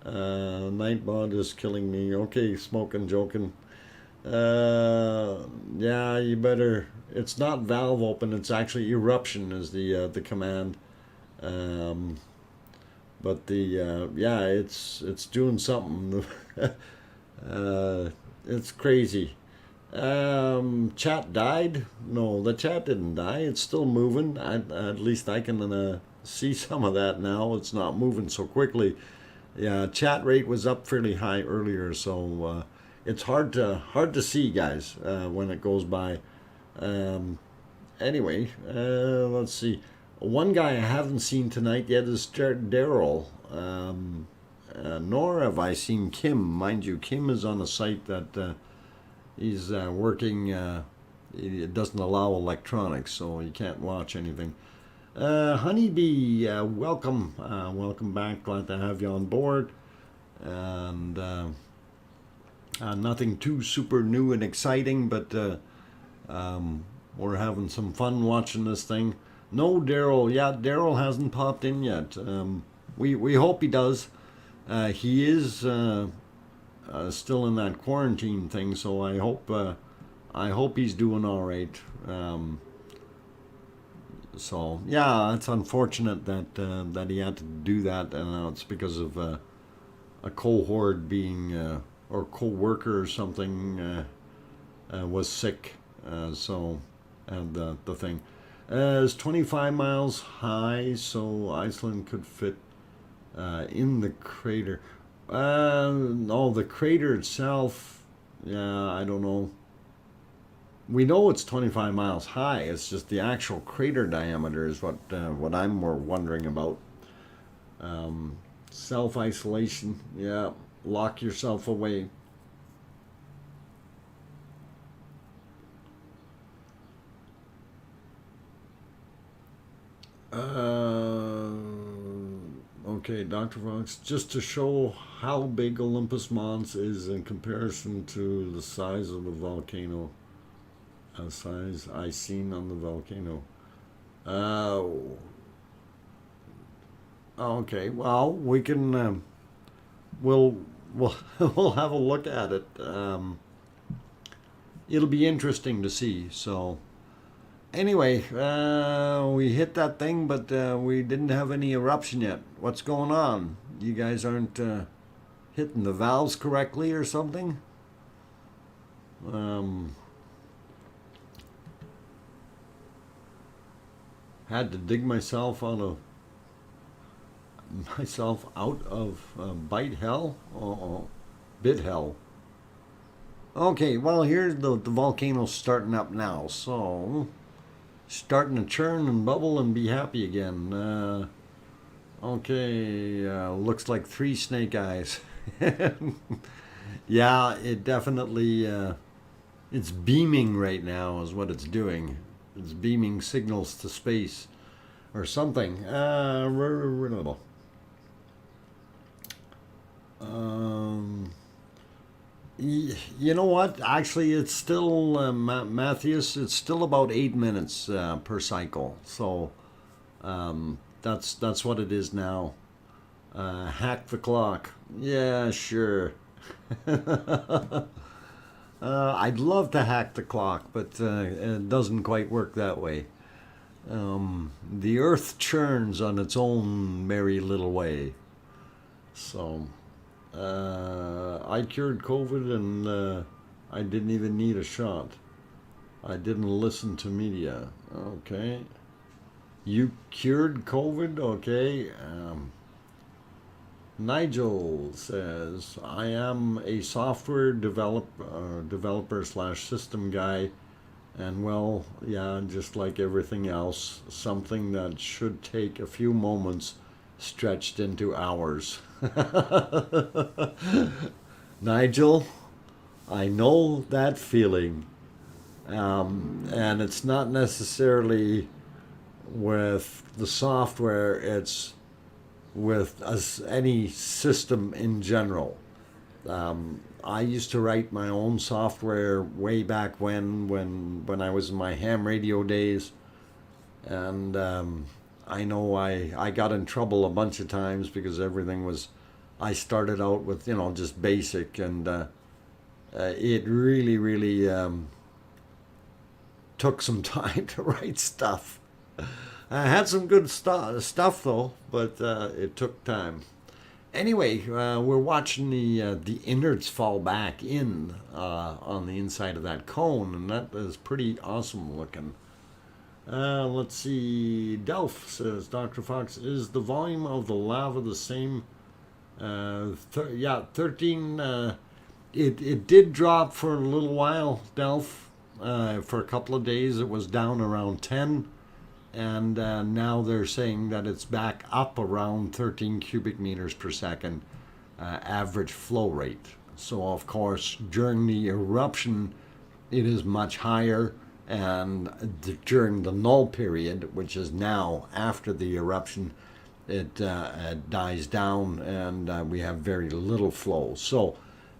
NightBot is killing me. Okay, smoking, joking. Yeah, you better. It's not valve open. It's actually eruption is the command. But yeah, it's doing something. It's crazy. Chat died? No, the chat didn't die. It's still moving. At least I can see some of that now. It's not moving so quickly. Yeah, chat rate was up fairly high earlier, so it's hard to see, guys, when it goes by. Anyway, let's see. One guy I haven't seen tonight yet is Daryl. Nor have I seen Kim. Mind you, Kim is on a site that he's working it doesn't allow electronics, so you can't watch anything. Honeybee, welcome, welcome back. Glad to have you on board. And nothing too super new and exciting, but we're having some fun watching this thing. No, Daryl. Yeah, Daryl hasn't popped in yet. We hope he does. He is still in that quarantine thing, so I hope he's doing all right. So yeah, it's unfortunate that he had to do that, and it's because of a cohort being or co-worker or something was sick. So and the thing is 25 miles high, so Iceland could fit in the crater. No, the crater itself, yeah, I don't know. We know it's 25 miles high. It's just the actual crater diameter is what I'm more wondering about. Self-isolation, yeah, lock yourself away. Okay, Dr. Fox, just to show how big Olympus Mons is in comparison to the size of the volcano, size I seen on the volcano. Okay, well, we can, we'll we'll have a look at it. It'll be interesting to see. So anyway, we hit that thing, but we didn't have any eruption yet. What's going on? You guys aren't hitting the valves correctly or something? Had to dig myself out of bite hell. Bit hell. Okay, well, here's the volcano starting up now, so starting to churn and bubble and be happy again. Okay, looks like 3 snake eyes. Yeah, it definitely, it's beaming right now is what it's doing. It's beaming signals to space or something. You know what? Actually, it's still, Matthias, it's still about 8 minutes per cycle. So that's what it is now. Hack the clock. Yeah, sure. I'd love to hack the clock, but it doesn't quite work that way. The earth churns on its own merry little way. So I cured COVID and I didn't even need a shot. I didn't listen to media. Okay. You cured COVID? Okay. Nigel says, I am a software developer slash system guy, and well, yeah, just like everything else, something that should take a few moments stretched into hours. Nigel, I know that feeling. And it's not necessarily with the software, it's with any system in general. I used to write my own software way back when I was in my ham radio days, and I know I got in trouble a bunch of times because everything was, I started out with just basic, and it really took some time to write stuff. I had some good stuff though, but it took time. Anyway, we're watching the innards fall back in on the inside of that cone, and that is pretty awesome looking. Let's see. Delph says, Dr. Fox, is the volume of the lava the same? Yeah, 13. It did drop for a little while, Delph. For a couple of days, it was down around 10. And now they're saying that it's back up around 13 cubic meters per second average flow rate. So of course during the eruption it is much higher, and during the null period, which is now after the eruption, it dies down, and we have very little flow. So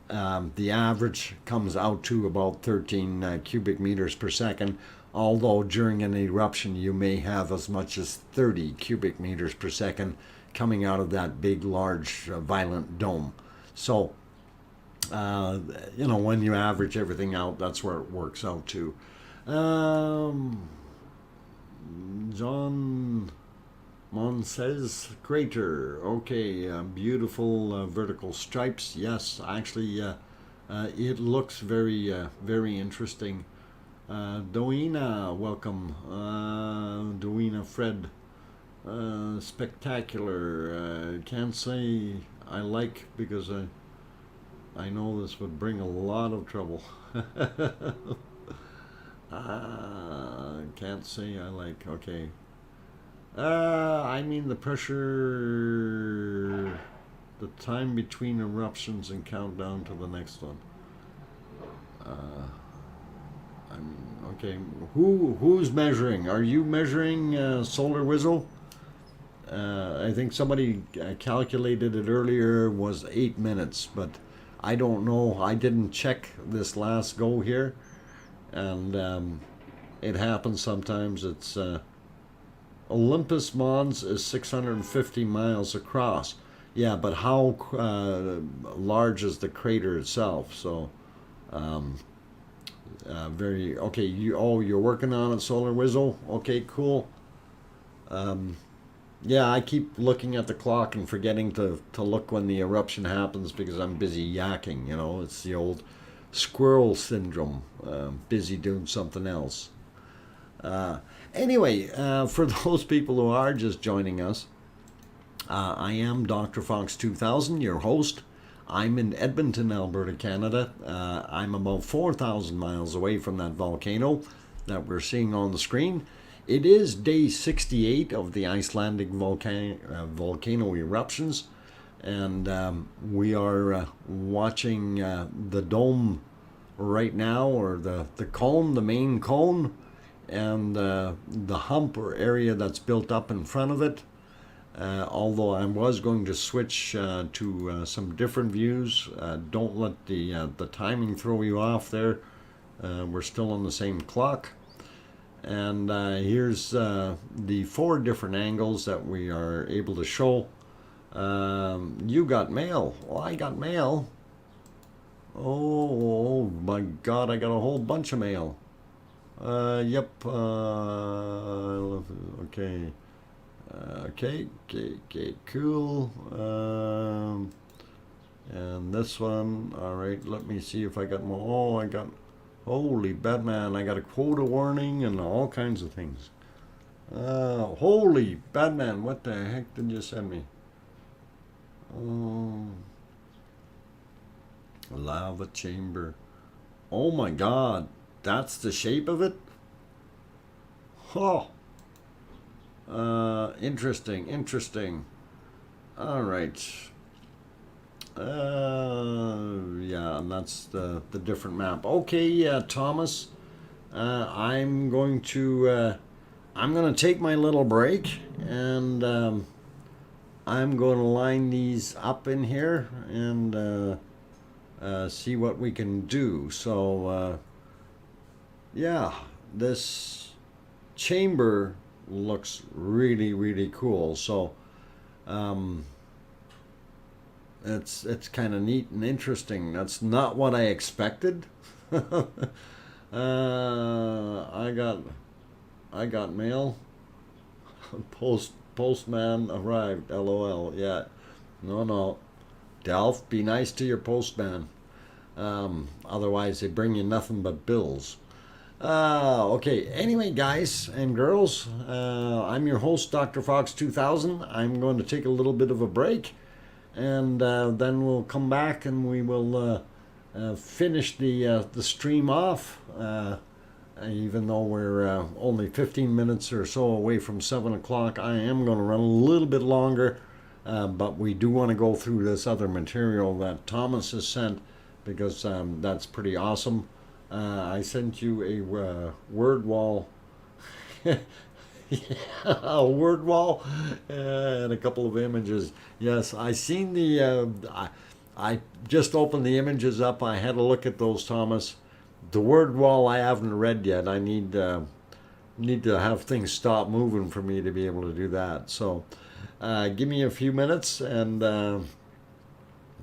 the average comes out to about 13 cubic meters per second, although during an eruption you may have as much as 30 cubic meters per second coming out of that big, large, violent dome. So, you know, when you average everything out, that's where it works out to. John Mon says, crater. Okay, beautiful vertical stripes. Yes, actually, it looks very, very interesting. Doina, welcome. Doina Fred. Spectacular. Can't say I like, because I know this would bring a lot of trouble. Can't say I like. Okay. I mean the pressure, the time between eruptions and countdown to the next one. I mean, okay. Who's measuring? Are you measuring, Solar Wizzle? I think somebody calculated it earlier was 8 minutes, but I don't know. I didn't check this last go here, and it happens sometimes. It's Olympus Mons is 650 miles across. Yeah, but how large is the crater itself? So, very okay. You're working on it, Solar Wizzle. Okay, cool. Yeah, I keep looking at the clock and forgetting to look when the eruption happens because I'm busy yakking, you know. It's the old squirrel syndrome, busy doing something else. Anyway, for those people who are just joining us, I am DrFox2000, your host. I'm in Edmonton, Alberta, Canada. I'm about 4,000 miles away from that volcano that we're seeing on the screen. It is day 68 of the Icelandic volcano eruptions, and we are watching the dome right now, or the cone, the main cone, and the hump or area that's built up in front of it. Although I was going to switch to some different views. Don't let the timing throw you off there. We're still on the same clock. And here's the 4 different angles that we are able to show. You got mail. Well, I got mail. Oh my God, I got a whole bunch of mail. Yep. Okay. Okay, cool. And this one, all right, let me see if I got more. Oh, I got, holy Batman, I got a quota warning and all kinds of things. Holy Batman, what the heck did you send me? Oh, lava chamber. Oh my God, that's the shape of it? Oh. Interesting. All right. Yeah, and that's the different map. Okay, Thomas. I'm going to take my little break, and I'm going to line these up in here and see what we can do. So, yeah, this chamber looks really cool. So it's kind of neat and interesting. That's not what I expected. I got mail. Postman arrived. LOL. Yeah. No. Delph, be nice to your postman. Otherwise they bring you nothing but bills. Okay, anyway, guys and girls, I'm your host, DrFox2000. I'm going to take a little bit of a break, and then we'll come back and we will finish the stream off. Even though we're only 15 minutes or so away from 7 o'clock, I am going to run a little bit longer, but we do want to go through this other material that Thomas has sent, because that's pretty awesome. I sent you a word wall. A word wall and a couple of images. Yes, I seen the. I just opened the images up. I had a look at those, Thomas. The word wall I haven't read yet. I need to have things stop moving for me to be able to do that. So, give me a few minutes and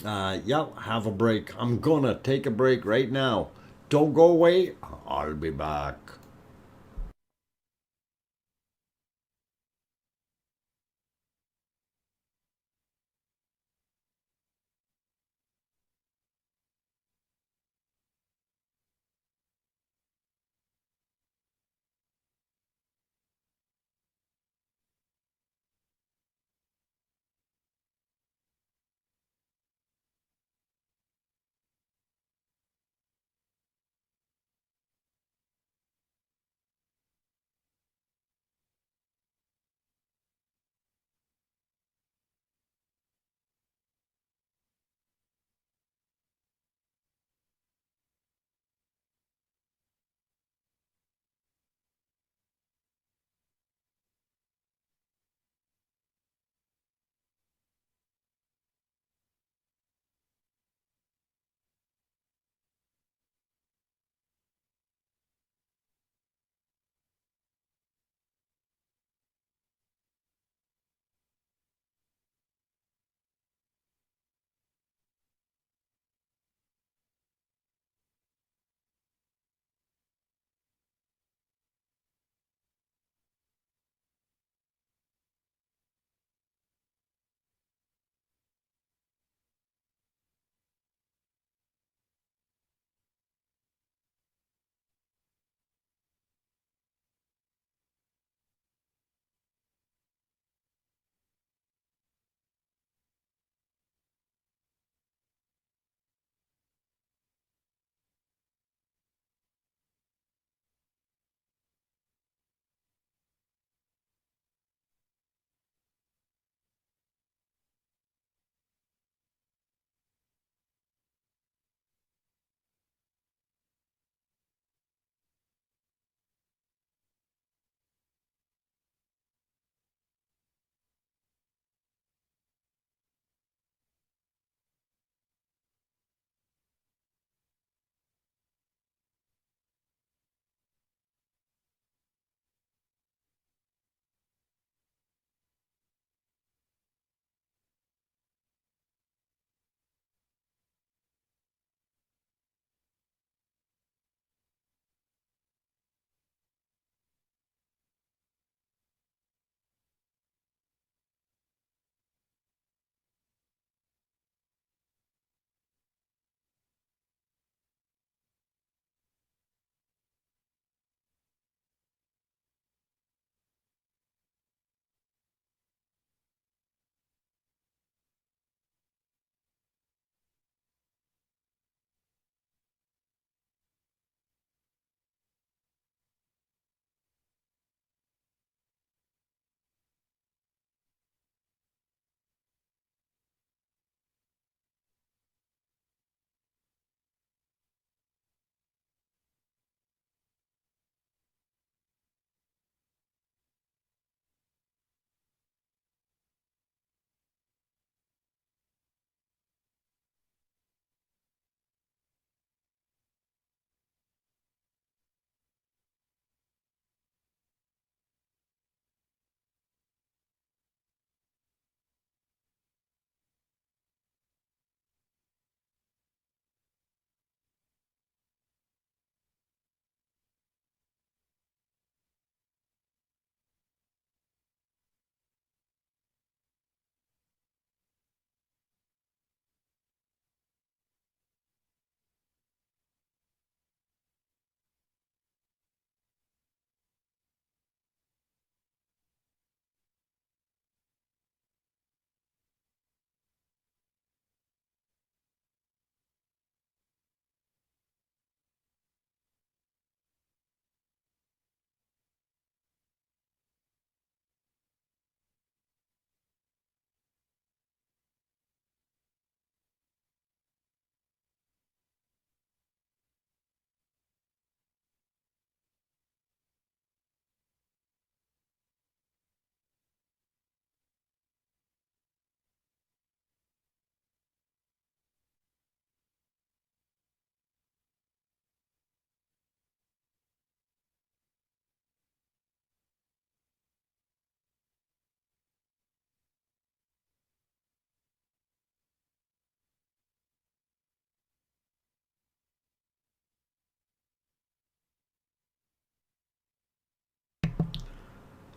yeah, have a break. I'm gonna take a break right now. Don't go away. I'll be back.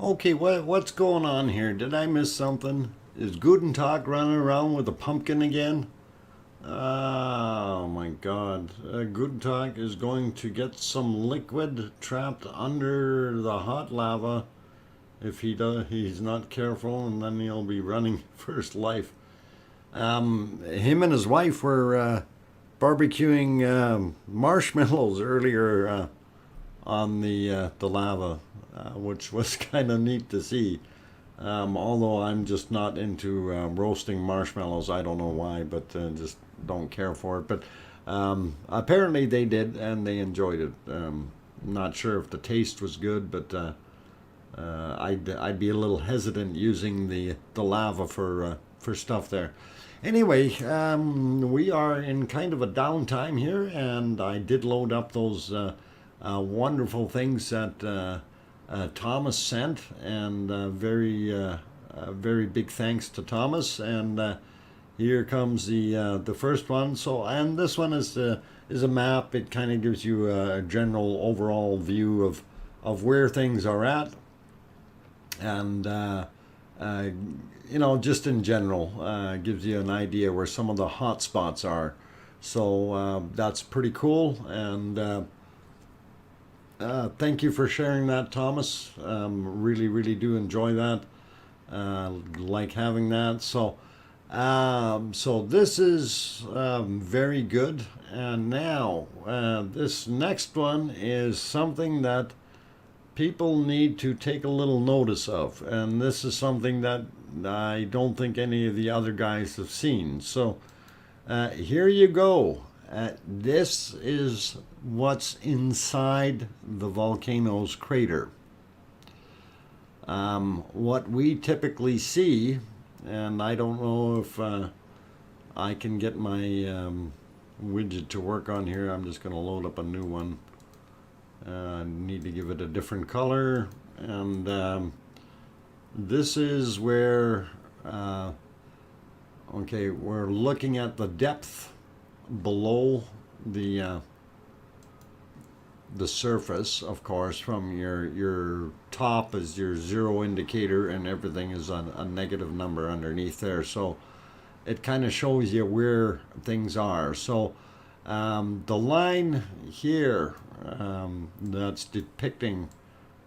Okay, what's going on here? Did I miss something? Is Guten Tag running around with a pumpkin again? Oh my God. Guten Tag is going to get some liquid trapped under the hot lava if he's not careful, and then he'll be running for his life. Him and his wife were barbecuing marshmallows earlier on the lava, which was kind of neat to see. Although I'm just not into roasting marshmallows, I don't know why, but just don't care for it. But apparently they did, and they enjoyed it. Not sure if the taste was good, but I'd be a little hesitant using the lava for stuff there. Anyway, we are in kind of a downtime here, and I did load up those wonderful things that Thomas sent, and very big thanks to Thomas. And here comes the first one. So, and this one is a map. It kind of gives you a general overall view of where things are at, and just in general, gives you an idea where some of the hot spots are. So that's pretty cool, and thank you for sharing that, Thomas. Really do enjoy that. Like having that. So this is very good. And now this next one is something that people need to take a little notice of, and this is something that I don't think any of the other guys have seen. So here you go. This is what's inside the volcano's crater. What we typically see, and I don't know if I can get my widget to work on here. I'm just going to load up a new one. Need to give it a different color, and this is where we're looking at the depth below the surface, of course. From your top is your zero indicator, and everything is a negative number underneath there, so it kind of shows you where things are. So the line here that's depicting,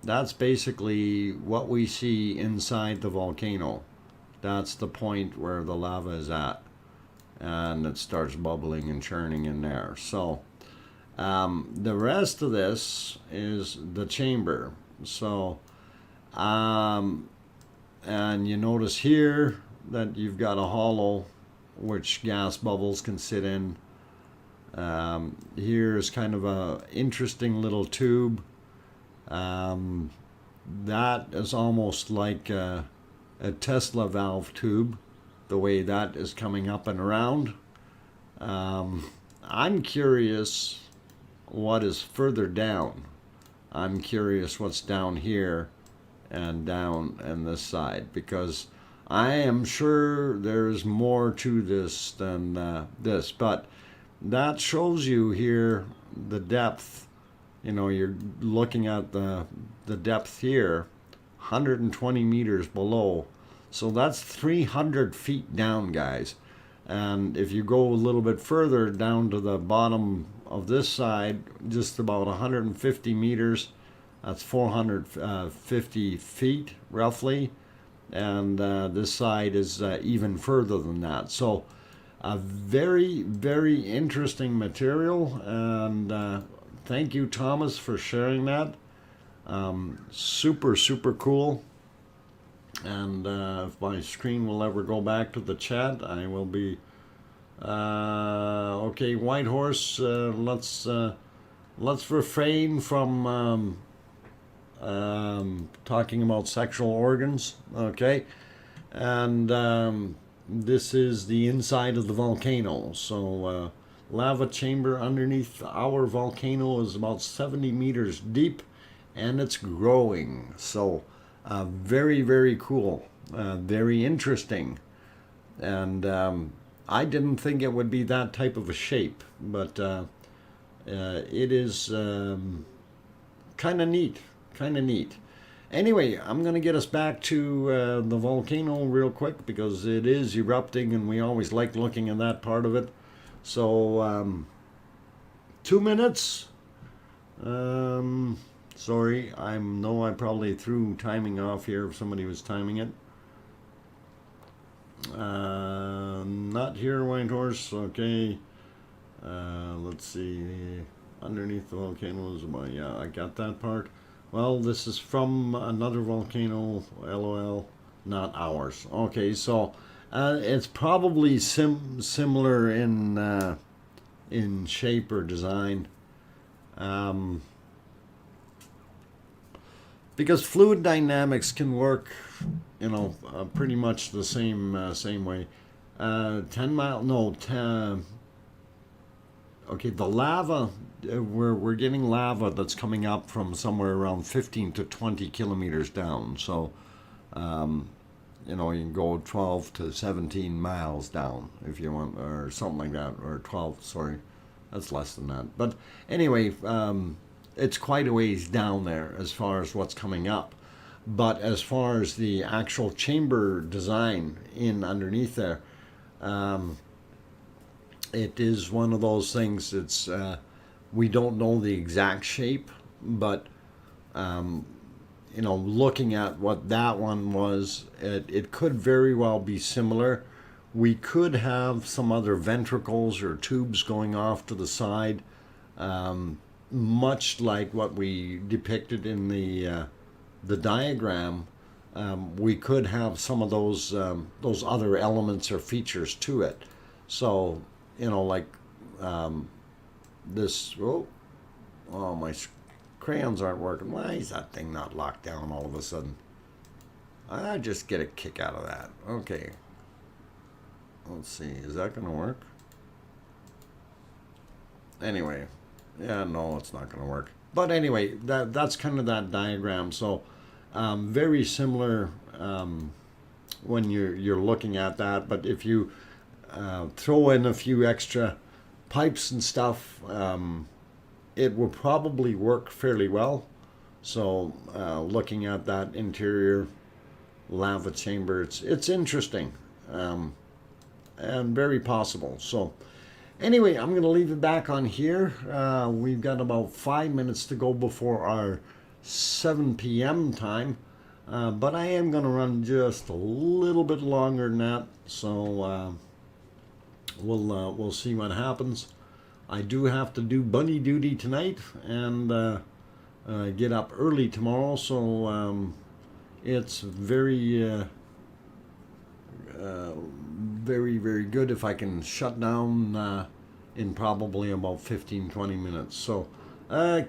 that's basically what we see inside the volcano. That's the point where the lava is at, and it starts bubbling and churning in there. So the rest of this is the chamber. So and you notice here that you've got a hollow which gas bubbles can sit in. Here's kind of a interesting little tube. That is almost like a Tesla valve tube, the way that is coming up and around. I'm curious what is further down. I'm curious what's down here and down on this side, because I am sure there's more to this than this, but that shows you here the depth. You're looking at the depth here, 120 meters below. So that's 300 feet down, guys. And if you go a little bit further down to the bottom of this side, just about 150 meters, that's 450 feet roughly. And this side is even further than that. So a very interesting material, and thank you, Thomas, for sharing that. Super cool. And if my screen will ever go back to the chat, I will be okay. Whitehorse, let's refrain from talking about sexual organs, okay? And this is the inside of the volcano. So lava chamber underneath our volcano is about 70 meters deep, and it's growing. So very cool, very interesting. And I didn't think it would be that type of a shape, but it is kind of neat. Anyway, I'm going to get us back to the volcano real quick because it is erupting and we always like looking at that part of it. So, 2 minutes. Sorry, I probably threw timing off here if somebody was timing it. Not here, White Horse. Okay. Let's see. Underneath the volcanoes. Well, yeah, I got that part. Well, this is from another volcano. LOL. Not ours. Okay, so it's probably similar in shape or design. Because fluid dynamics can work, pretty much the same way. 10 mile, no, 10. Okay, the lava, we're getting lava that's coming up from somewhere around 15 to 20 kilometers down. So, you can go 12 to 17 miles down if you want, or something like that, or 12, sorry, that's less than that. But anyway, it's quite a ways down there as far as what's coming up. But as far as the actual chamber design in underneath there, it is one of those things. It's we don't know the exact shape, but looking at what that one was, it could very well be similar. We could have some other ventricles or tubes going off to the side, much like what we depicted in the diagram. We could have some of those other elements or features to it. So, like this. Oh, my crayons aren't working. Why is that thing not locked down all of a sudden? I just get a kick out of that. Okay. Let's see. Is that going to work? Anyway. Yeah, no, it's not going to work. But anyway, that's kind of that diagram. So, very similar when you're looking at that. But if you throw in a few extra pipes and stuff, it will probably work fairly well. So, looking at that interior lava chamber, it's interesting and very possible. So, anyway, I'm going to leave it back on here. We've got about 5 minutes to go before our 7 p.m. time. But I am going to run just a little bit longer than that. So we'll see what happens. I do have to do bunny duty tonight and get up early tomorrow. So it's very, very good if I can shut down in probably about 15-20 minutes. So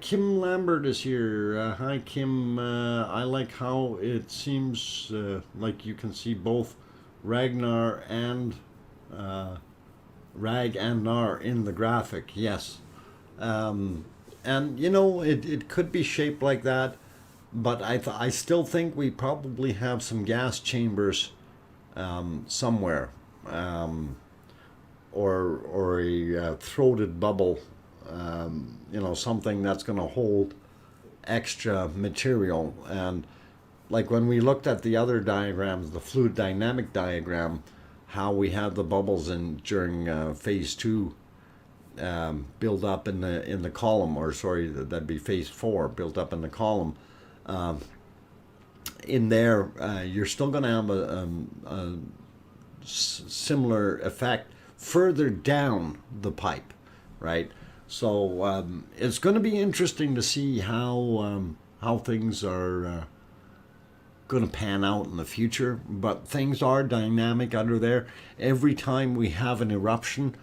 Kim Lambert is here. Hi Kim. I like how it seems like you can see both Ragnar and Rag and Nar in the graphic. Yes. And it could be shaped like that, but I still think we probably have some gas chambers somewhere, or a throated bubble, something that's going to hold extra material. And like when we looked at the other diagrams, the fluid dynamic diagram, how we had the bubbles during phase 2 build up in the column, or sorry, that'd be phase 4 built up in the column. In there, you're still going to have a similar effect further down the pipe, right? So it's going to be interesting to see how things are going to pan out in the future. But things are dynamic under there. Every time we have an eruption,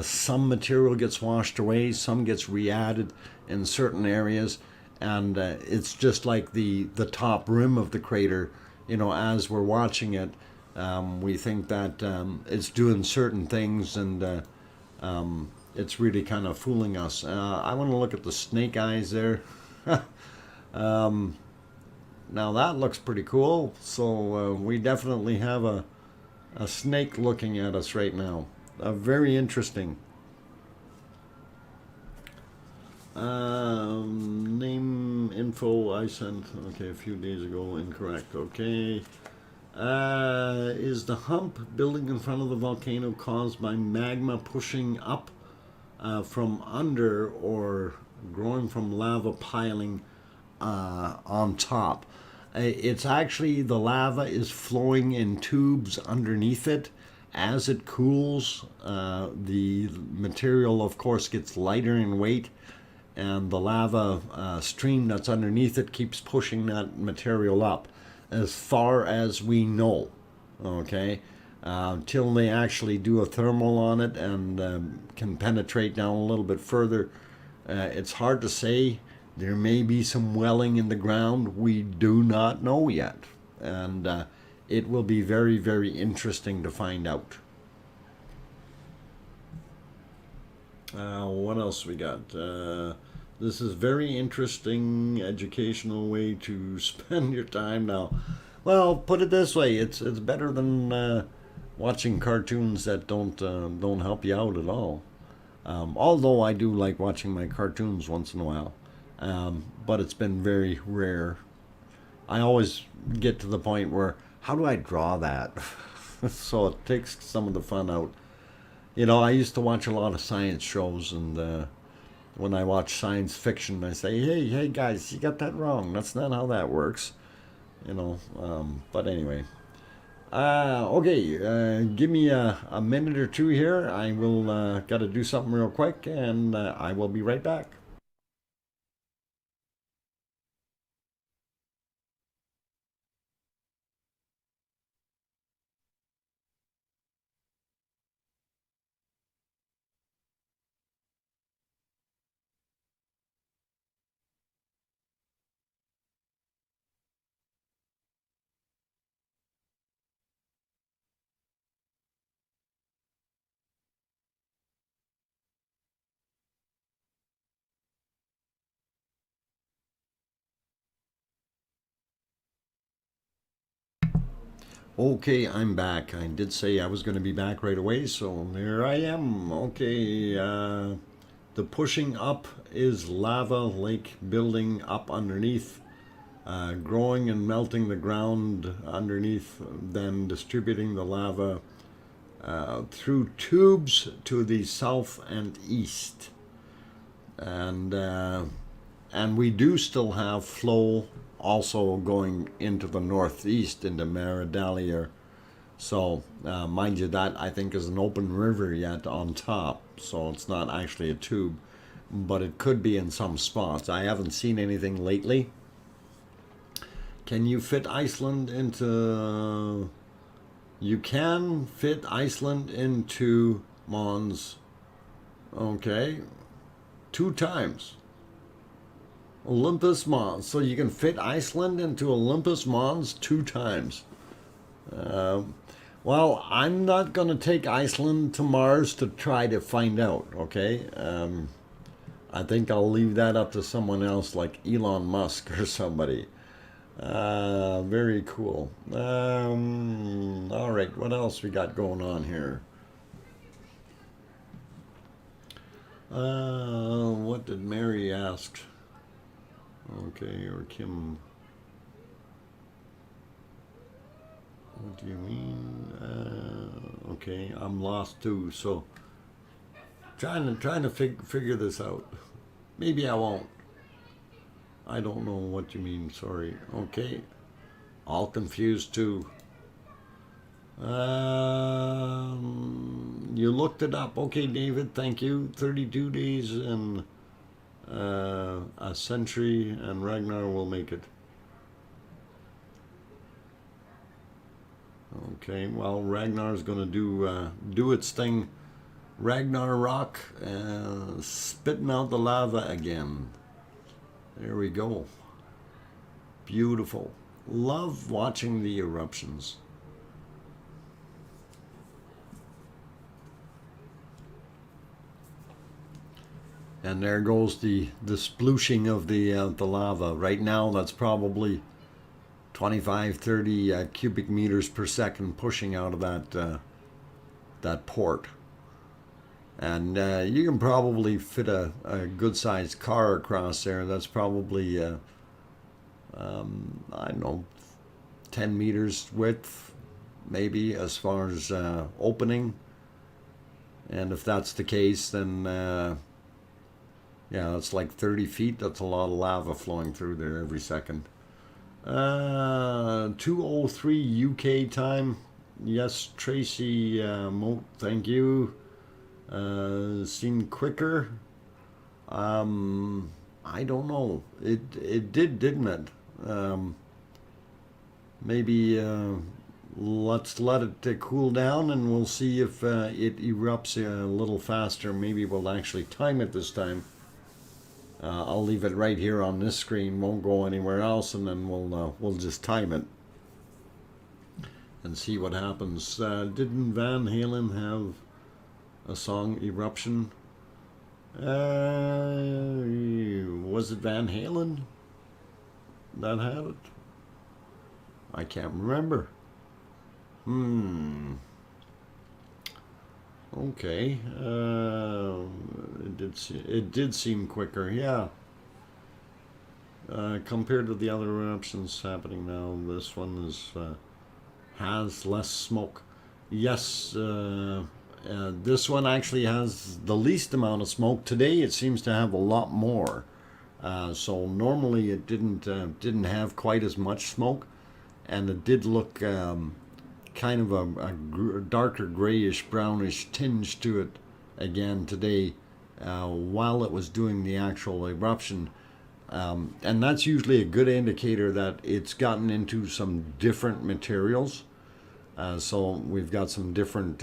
some material gets washed away, some gets re-added in certain areas. And it's just like the top rim of the crater, as we're watching it, we think that it's doing certain things, and it's really kind of fooling us. I want to look at the snake eyes there. Now that looks pretty cool. So we definitely have a snake looking at us right now. Very interesting. Name info I sent, okay, a few days ago, incorrect, okay. Is the hump building in front of the volcano caused by magma pushing up from under or growing from lava piling on top? It's actually the lava is flowing in tubes underneath it. As it cools, the material, of course, gets lighter in weight, and the lava stream that's underneath it keeps pushing that material up as far as we know, okay, till they actually do a thermal on it and can penetrate down a little bit further. It's hard to say. There may be some welling in the ground. We do not know yet, and it will be very, very interesting to find out. What else we got? This is very interesting, educational way to spend your time now. Well, put it this way: it's better than watching cartoons that don't help you out at all. Although I do like watching my cartoons once in a while, but it's been very rare. I always get to the point where, how do I draw that? So it takes some of the fun out. You know, I used to watch a lot of science shows, and when I watch science fiction, I say, hey guys, you got that wrong. That's not how that works. You know, but anyway. Okay, give me a minute or two here. I will got to do something real quick, and I will be right back. Okay, I'm back. I did say I was going to be back right away, so there I am. Okay, the pushing up is lava lake building up underneath, growing and melting the ground underneath, then distributing the lava through tubes to the south and east. And we do still have flow also going into the northeast into Maridalia. So mind you, that I think is an open river yet on top, so it's not actually a tube, but it could be in some spots. I haven't seen anything lately. Can you fit Iceland into... You can fit Iceland into Mons. Okay. 2 times. Olympus Mons. So you can fit Iceland into Olympus Mons 2 times. Well, I'm not going to take Iceland to Mars to try to find out, okay? I think I'll leave that up to someone else like Elon Musk or somebody. Very cool. All right, what else we got going on here? What did Mary ask? Okay, or Kim. What do you mean? Okay, I'm lost too. So trying to figure this out. Maybe I won't. I don't know what you mean. Sorry. Okay, all confused too. You looked it up. Okay, David. Thank you. 32 days and a century, and Ragnar will make it. Okay, well, Ragnar's going to do its thing. Ragnar rock, spitting out the lava again. There we go. Beautiful. Love watching the eruptions. And there goes the splooshing of the lava. Right now, that's probably 25, 30 cubic meters per second pushing out of that port. And you can probably fit a good-sized car across there. That's probably, I don't know, 10 meters width, maybe, as far as opening. And if that's the case, then, yeah, that's like 30 feet. That's a lot of lava flowing through there every second. 2:03 UK time. Yes, Tracy Moat, thank you. Seemed quicker. I don't know. It did, didn't it? Maybe let's let it cool down, and we'll see if it erupts a little faster. Maybe we'll actually time it this time. I'll leave it right here on this screen. Won't go anywhere else, and then we'll just time it and see what happens. Didn't Van Halen have a song, Eruption? Was it Van Halen that had it? I can't remember. Okay. It did seem quicker, yeah. Compared to the other eruptions happening now, this one has less smoke. Yes, this one actually has the least amount of smoke. Today it seems to have a lot more. So normally it didn't have quite as much smoke, and it did look kind of a darker grayish brownish tinge to it again today while it was doing the actual eruption. And that's usually a good indicator that it's gotten into some different materials. So we've got some different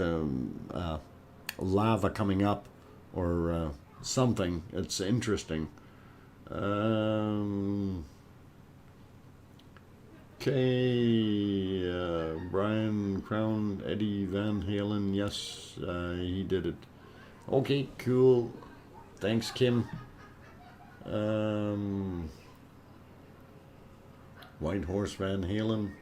lava coming up or something. It's interesting. Okay, Brian Crown, Eddie Van Halen, yes, he did it. Okay, cool. Thanks, Kim. White Horse Van Halen.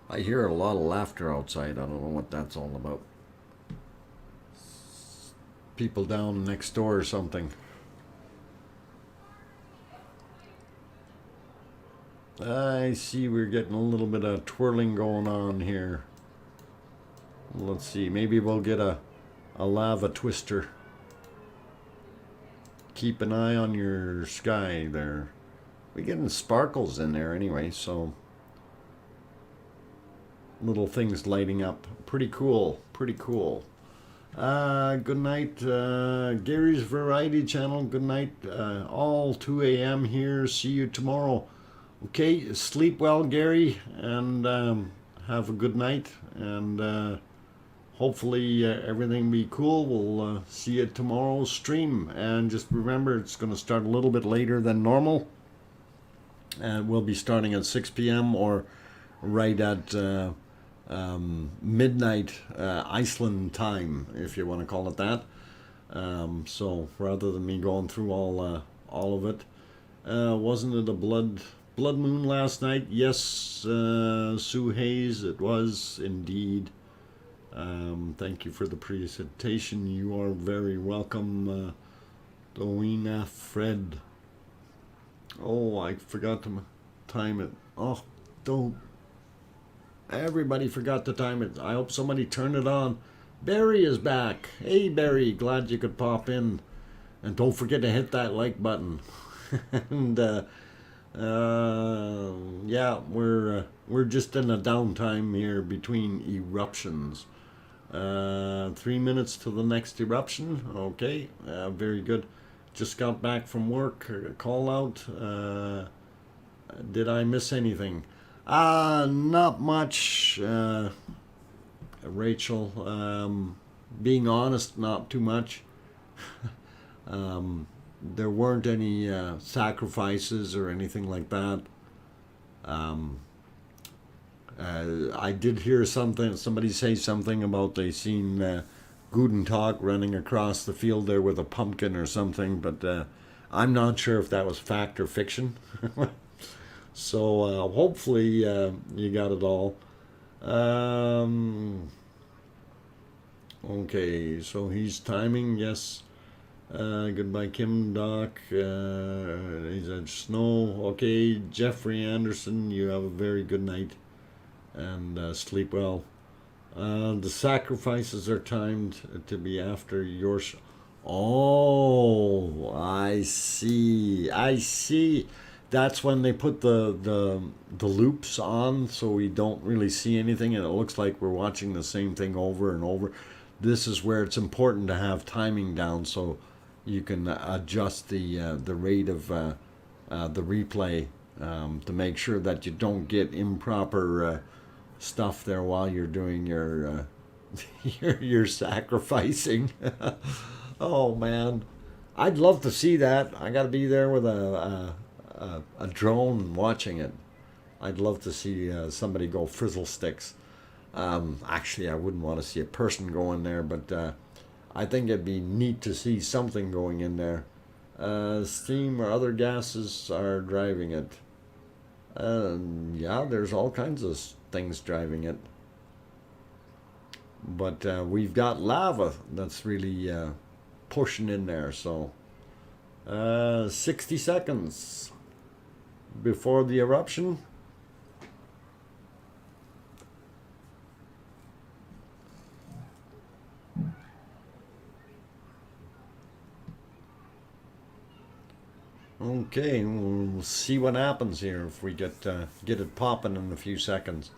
I hear a lot of laughter outside. I don't know what that's all about. People down next door or something. I see we're getting a little bit of twirling going on here. Let's see, maybe we'll get a lava twister. Keep an eye on your sky there. We're getting sparkles in there anyway, so little things lighting up. Pretty cool, pretty cool. Good night, Gary's Variety Channel. Good night, all 2 a.m. here. See you tomorrow. Okay, sleep well, Gary, and have a good night, and hopefully everything be cool. We'll see you tomorrow's stream, and just remember it's going to start a little bit later than normal, and we'll be starting at 6 p.m. or right at midnight Iceland time, if you want to call it that. So rather than me going through all of it, wasn't it a blood moon last night? Yes, Sue Hayes, it was indeed. Thank you for the presentation. You are very welcome, Doina Fred. Oh, I forgot to time it. Oh, don't. Everybody forgot to time it. I hope somebody turned it on. Barry is back. Hey, Barry, glad you could pop in. And don't forget to hit that like button. And yeah, we're just in a downtime here between eruptions. 3 minutes to the next eruption. Okay, very good. Just got back from work. Call out. Did I miss anything? Not much, Rachel. Being honest, not too much. There weren't any sacrifices or anything like that. I did hear somebody say something about they seen Guten Tag running across the field there with a pumpkin or something, but I'm not sure if that was fact or fiction. So hopefully you got it all. Okay, so he's timing, yes. Goodbye, Kim Doc. He's at Snow. Okay, Jeffrey Anderson, you have a very good night and sleep well. The sacrifices are timed to be after your. Oh, I see. I see. That's when they put the loops on, so we don't really see anything, and it looks like we're watching the same thing over and over. This is where it's important to have timing down, so you can adjust the rate of the replay to make sure that you don't get improper stuff there while you're doing your your sacrificing. Oh man, I'd love to see that. I got to be there with a drone watching it. I'd love to see somebody go frizzle sticks. Actually, I wouldn't want to see a person go in there, but I think it'd be neat to see something going in there. Steam or other gases are driving it. Yeah, there's all kinds of things driving it. But we've got lava that's really pushing in there. So 60 seconds before the eruption. Okay, we'll see what happens here if we get it popping in a few seconds.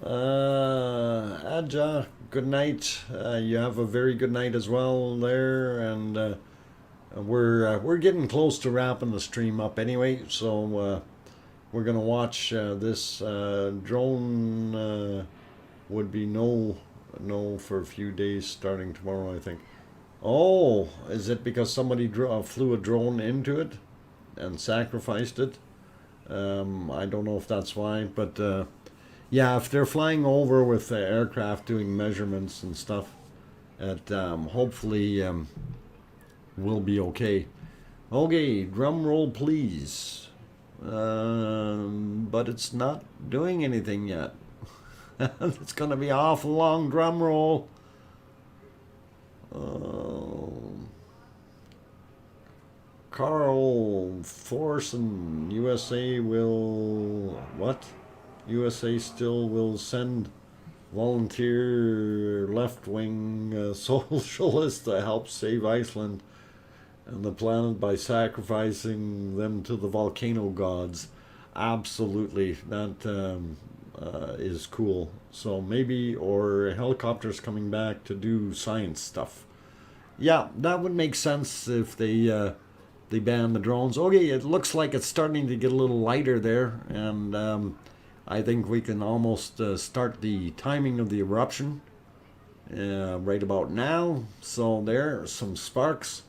Adja, good night. You have a very good night as well there, and we're getting close to wrapping the stream up anyway. So we're gonna watch this drone. Would be no for a few days starting tomorrow, I think. Oh, is it because somebody flew a drone into it and sacrificed it? I don't know if that's why, but yeah, if they're flying over with the aircraft doing measurements and stuff, it hopefully will be okay. Okay, drum roll please. But it's not doing anything yet. It's gonna be an awful long drum roll. Carl Thorson, USA will what? USA still will send volunteer left-wing socialists to help save Iceland and the planet by sacrificing them to the volcano gods. Absolutely, that is cool. So maybe, or helicopters coming back to do science stuff. Yeah, that would make sense if they ban the drones. Okay, it looks like it's starting to get a little lighter there, and I think we can almost start the timing of the eruption right about now. So there are some sparks.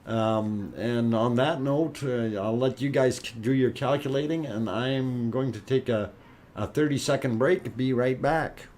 And on that note, I'll let you guys do your calculating, and I'm going to take a 30-second break. Be right back.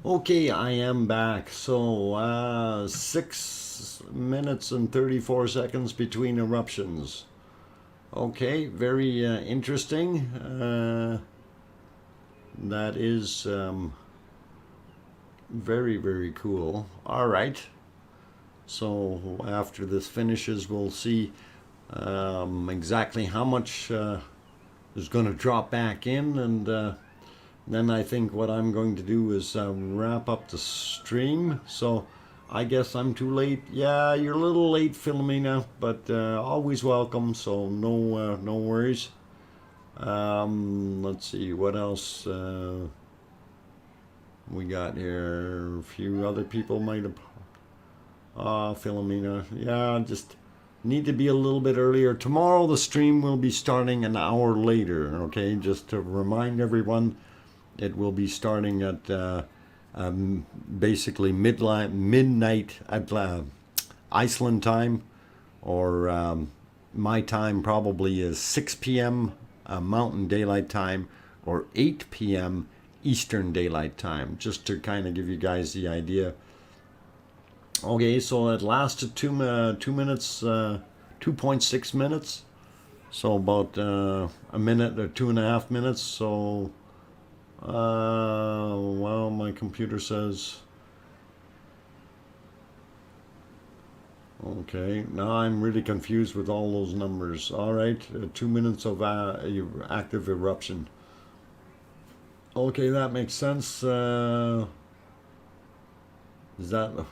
Okay, I am back. So, 6 minutes and 34 seconds between eruptions. Okay, very interesting. That is very, very cool. All right. So after this finishes, we'll see exactly how much is going to drop back in, and then I think what I'm going to do is wrap up the stream. So I guess I'm too late. Yeah, you're a little late, Philomena, but always welcome. So no worries. Let's see what else we got here. A few other people might have. Philomena. Yeah, just need to be a little bit earlier. Tomorrow the stream will be starting an hour later. Okay, just to remind everyone, it will be starting at basically midnight at Iceland time, or my time probably is 6 p.m. Mountain Daylight Time, or 8 p.m. Eastern Daylight Time, just to kind of give you guys the idea. Okay, so it lasted 2 minutes, 2.6 minutes, so about a minute or 2.5 minutes. So well, my computer says, okay, now I'm really confused with all those numbers. All right, 2 minutes of active eruption. Okay, that makes sense. Is that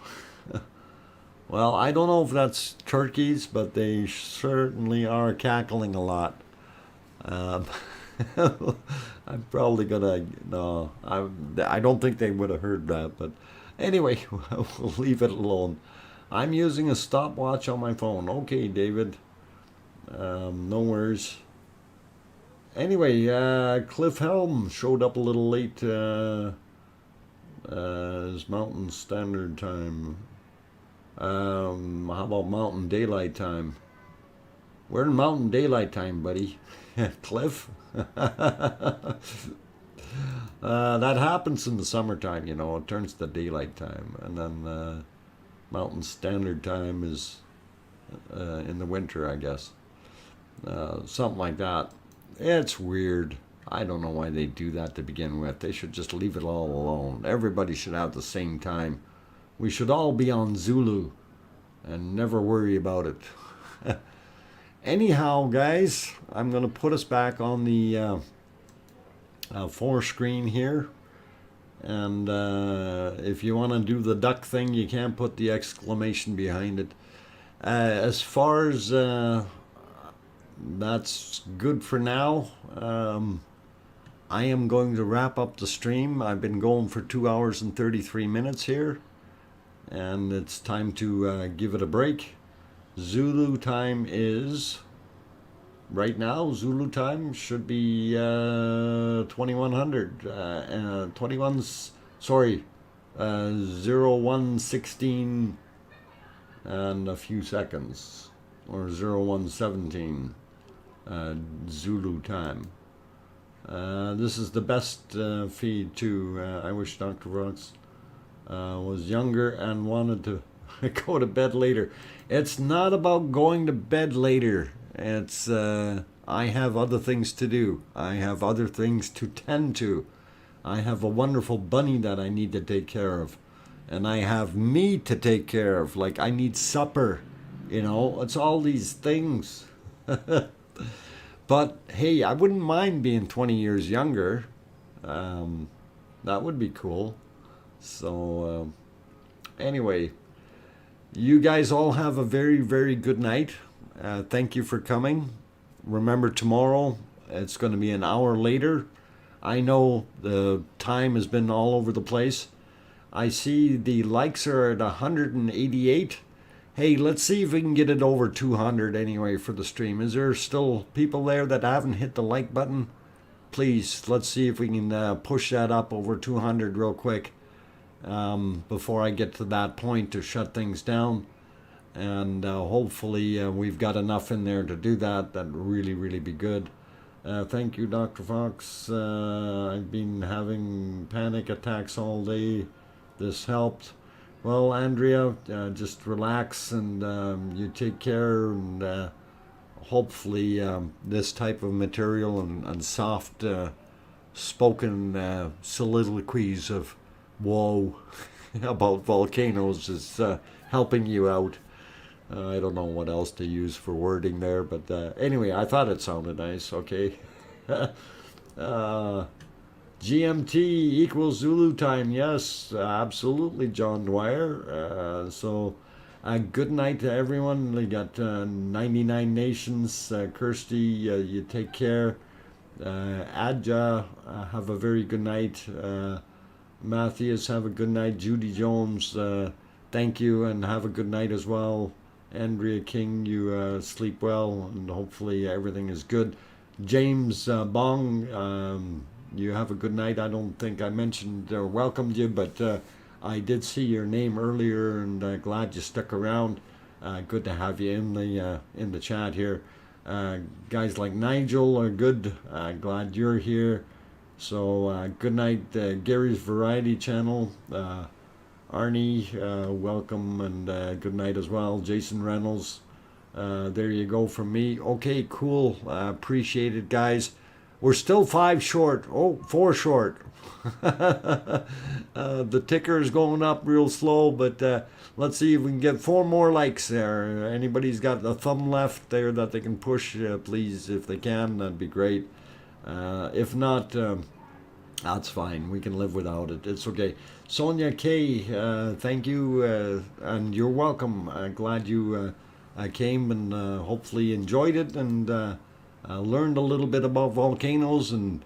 well, I don't know if that's turkeys, but they certainly are cackling a lot. I'm probably gonna, no, I don't think they would have heard that, but anyway, we'll leave it alone. I'm using a stopwatch on my phone. Okay, David, no worries. Anyway, Cliff Helm showed up a little late. Is Mountain Standard Time. How about Mountain Daylight Time? We're in Mountain Daylight Time, buddy. Cliff? That happens in the summertime, you know. It turns to daylight time. And then Mountain Standard Time is in the winter, I guess. Something like that. It's weird. I don't know why they do that to begin with. They should just leave it all alone. Everybody should have the same time. We should all be on Zulu and never worry about it. Anyhow, guys, I'm going to put us back on the fore screen here. And if you want to do the duck thing, you can't put the exclamation behind it. As far as that's good for now, I am going to wrap up the stream. I've been going for 2 hours and 33 minutes here. And it's time to give it a break. Zulu time is, right now, Zulu time should be 2100. 0116 and a few seconds, or 0117 Zulu time. This is the best feed too. I wish DrFox was younger and wanted to go to bed later. It's not about going to bed later. It's I have other things to do. I have other things to tend to. I have a wonderful bunny that I need to take care of. And I have me to take care of. Like, I need supper. You know, it's all these things. But hey, I wouldn't mind being 20 years younger. That would be cool. So anyway, you guys all have a very, very good night. Thank you for coming. Remember, tomorrow it's going to be an hour later. I know the time has been all over the place. I see the likes are at 188. Hey, let's see if we can get it over 200 anyway for the stream. Is there still people there that haven't hit the like button? Please, let's see if we can push that up over 200 real quick before I get to that point to shut things down. And hopefully we've got enough in there to do that. That'd really, really be good. Thank you, Dr. Fox. I've been having panic attacks all day. This helped. Well, Andrea, just relax and you take care, and hopefully this type of material and soft spoken soliloquies of woe about volcanoes is helping you out. I don't know what else to use for wording there, but anyway, I thought it sounded nice. Okay. GMT equals Zulu time. Yes, absolutely, John Dwyer. So, good night to everyone. We got 99 nations. Kirsty, you take care. Adja, have a very good night. Matthias, have a good night. Judy Jones, thank you and have a good night as well. Andrea King, you sleep well and hopefully everything is good. James Bong, you have a good night. I don't think I mentioned or welcomed you, but I did see your name earlier and glad you stuck around. Good to have you in the chat here. Guys like Nigel are good. Glad you're here. So good night, Gary's Variety Channel. Arnie, welcome and good night as well. Jason Reynolds, there you go from me. Okay, cool. Appreciate it, guys. We're still 5 short. Oh, 4 short. The ticker is going up real slow, but let's see if we can get 4 more likes there. Anybody's got a thumb left there that they can push, please, if they can, that'd be great. If not, that's fine. We can live without it. It's okay. Sonia K, thank you, and you're welcome. Glad you came and hopefully enjoyed it and learned a little bit about volcanoes and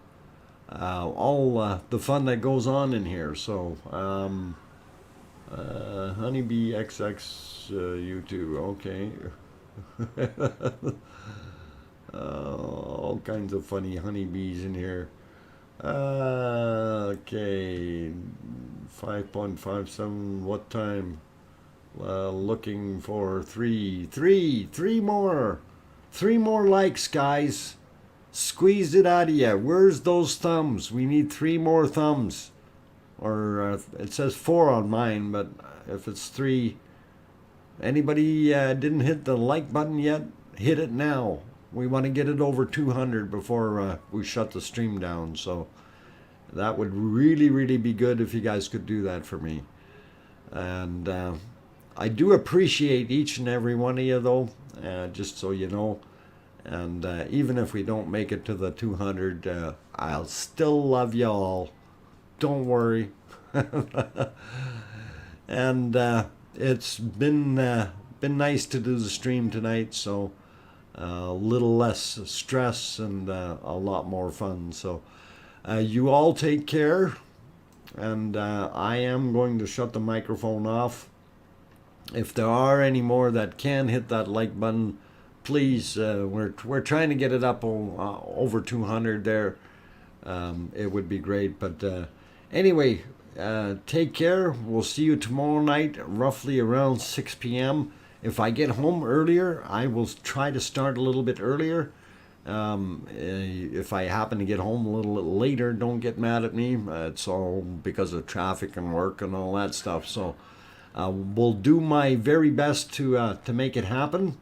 all the fun that goes on in here. So, Honeybee XX, you too. Okay. All kinds of funny honeybees in here. Okay, 5.57. What time? Looking for three more. 3 more likes, guys. Squeeze it out of you. Where's those thumbs? We need 3 more thumbs. Or it says 4 on mine, but if it's 3, anybody didn't hit the like button yet? Hit it now. We want to get it over 200 before we shut the stream down. So that would really, really be good if you guys could do that for me. And I do appreciate each and every one of you, though, just so you know. And even if we don't make it to the 200, I'll still love you all. Don't worry. And it's been nice to do the stream tonight, so a little less stress and a lot more fun. So you all take care, and I am going to shut the microphone off. If there are any more that can hit that like button, please, we're trying to get it up over 200 there. It would be great. But anyway, take care. We'll see you tomorrow night, roughly around 6 p.m. If I get home earlier, I will try to start a little bit earlier. If I happen to get home a little later, don't get mad at me. It's all because of traffic and work and all that stuff. So we'll do my very best to make it happen.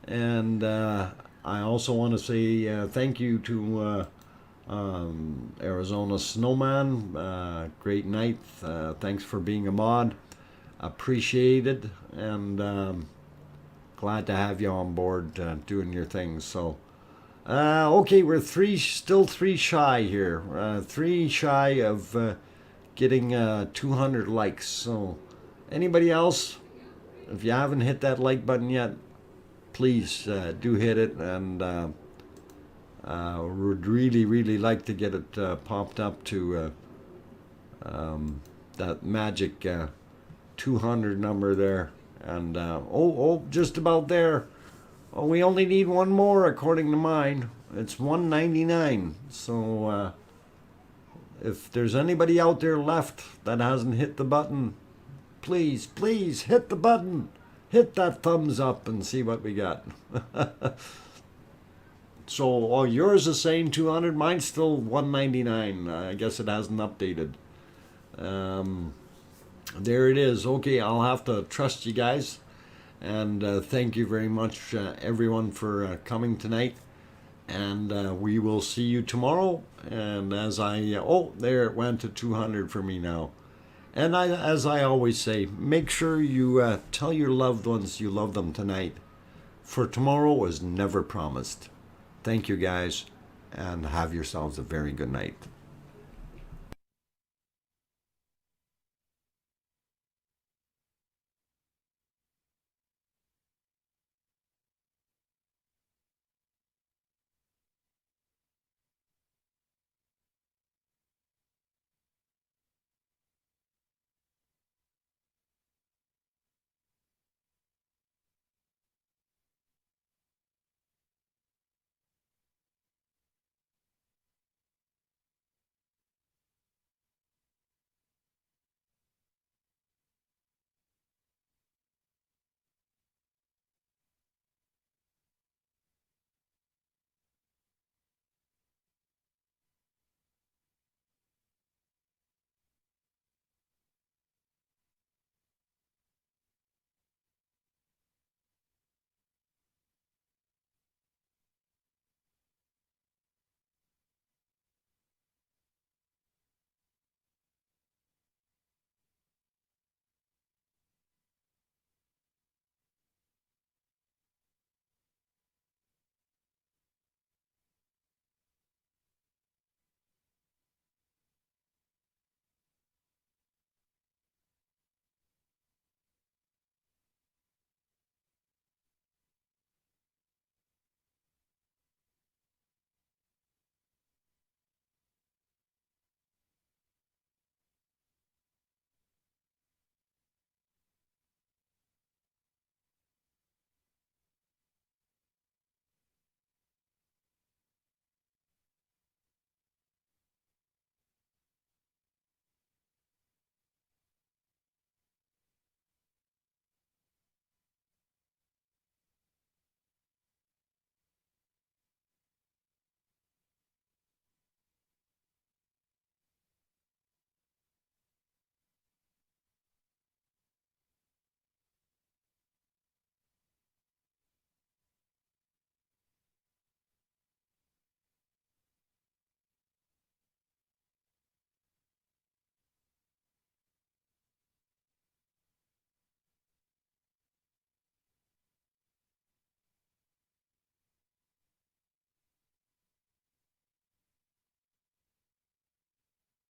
And I also want to say thank you to Arizona Snowman. Great night. Thanks for being a mod. Appreciated, and glad to have you on board doing your things. So okay, we're still 3 shy here. 3 shy of getting 200 likes. So anybody else, if you haven't hit that like button yet, please do hit it, and would really like to get it popped up to that magic 200 number there. And just about there. Oh, we only need 1 more according to mine. It's 199. So if there's anybody out there left that hasn't hit the button, please hit the button. Hit that thumbs up and see what we got. So yours is saying 200. Mine's still 199. I guess it hasn't updated. There it is. Okay, I'll have to trust you guys. And thank you very much, everyone, for coming tonight. And we will see you tomorrow. And as oh, there it went to 200 for me now. And as I always say, make sure you tell your loved ones you love them tonight, for tomorrow was never promised. Thank you, guys, and have yourselves a very good night.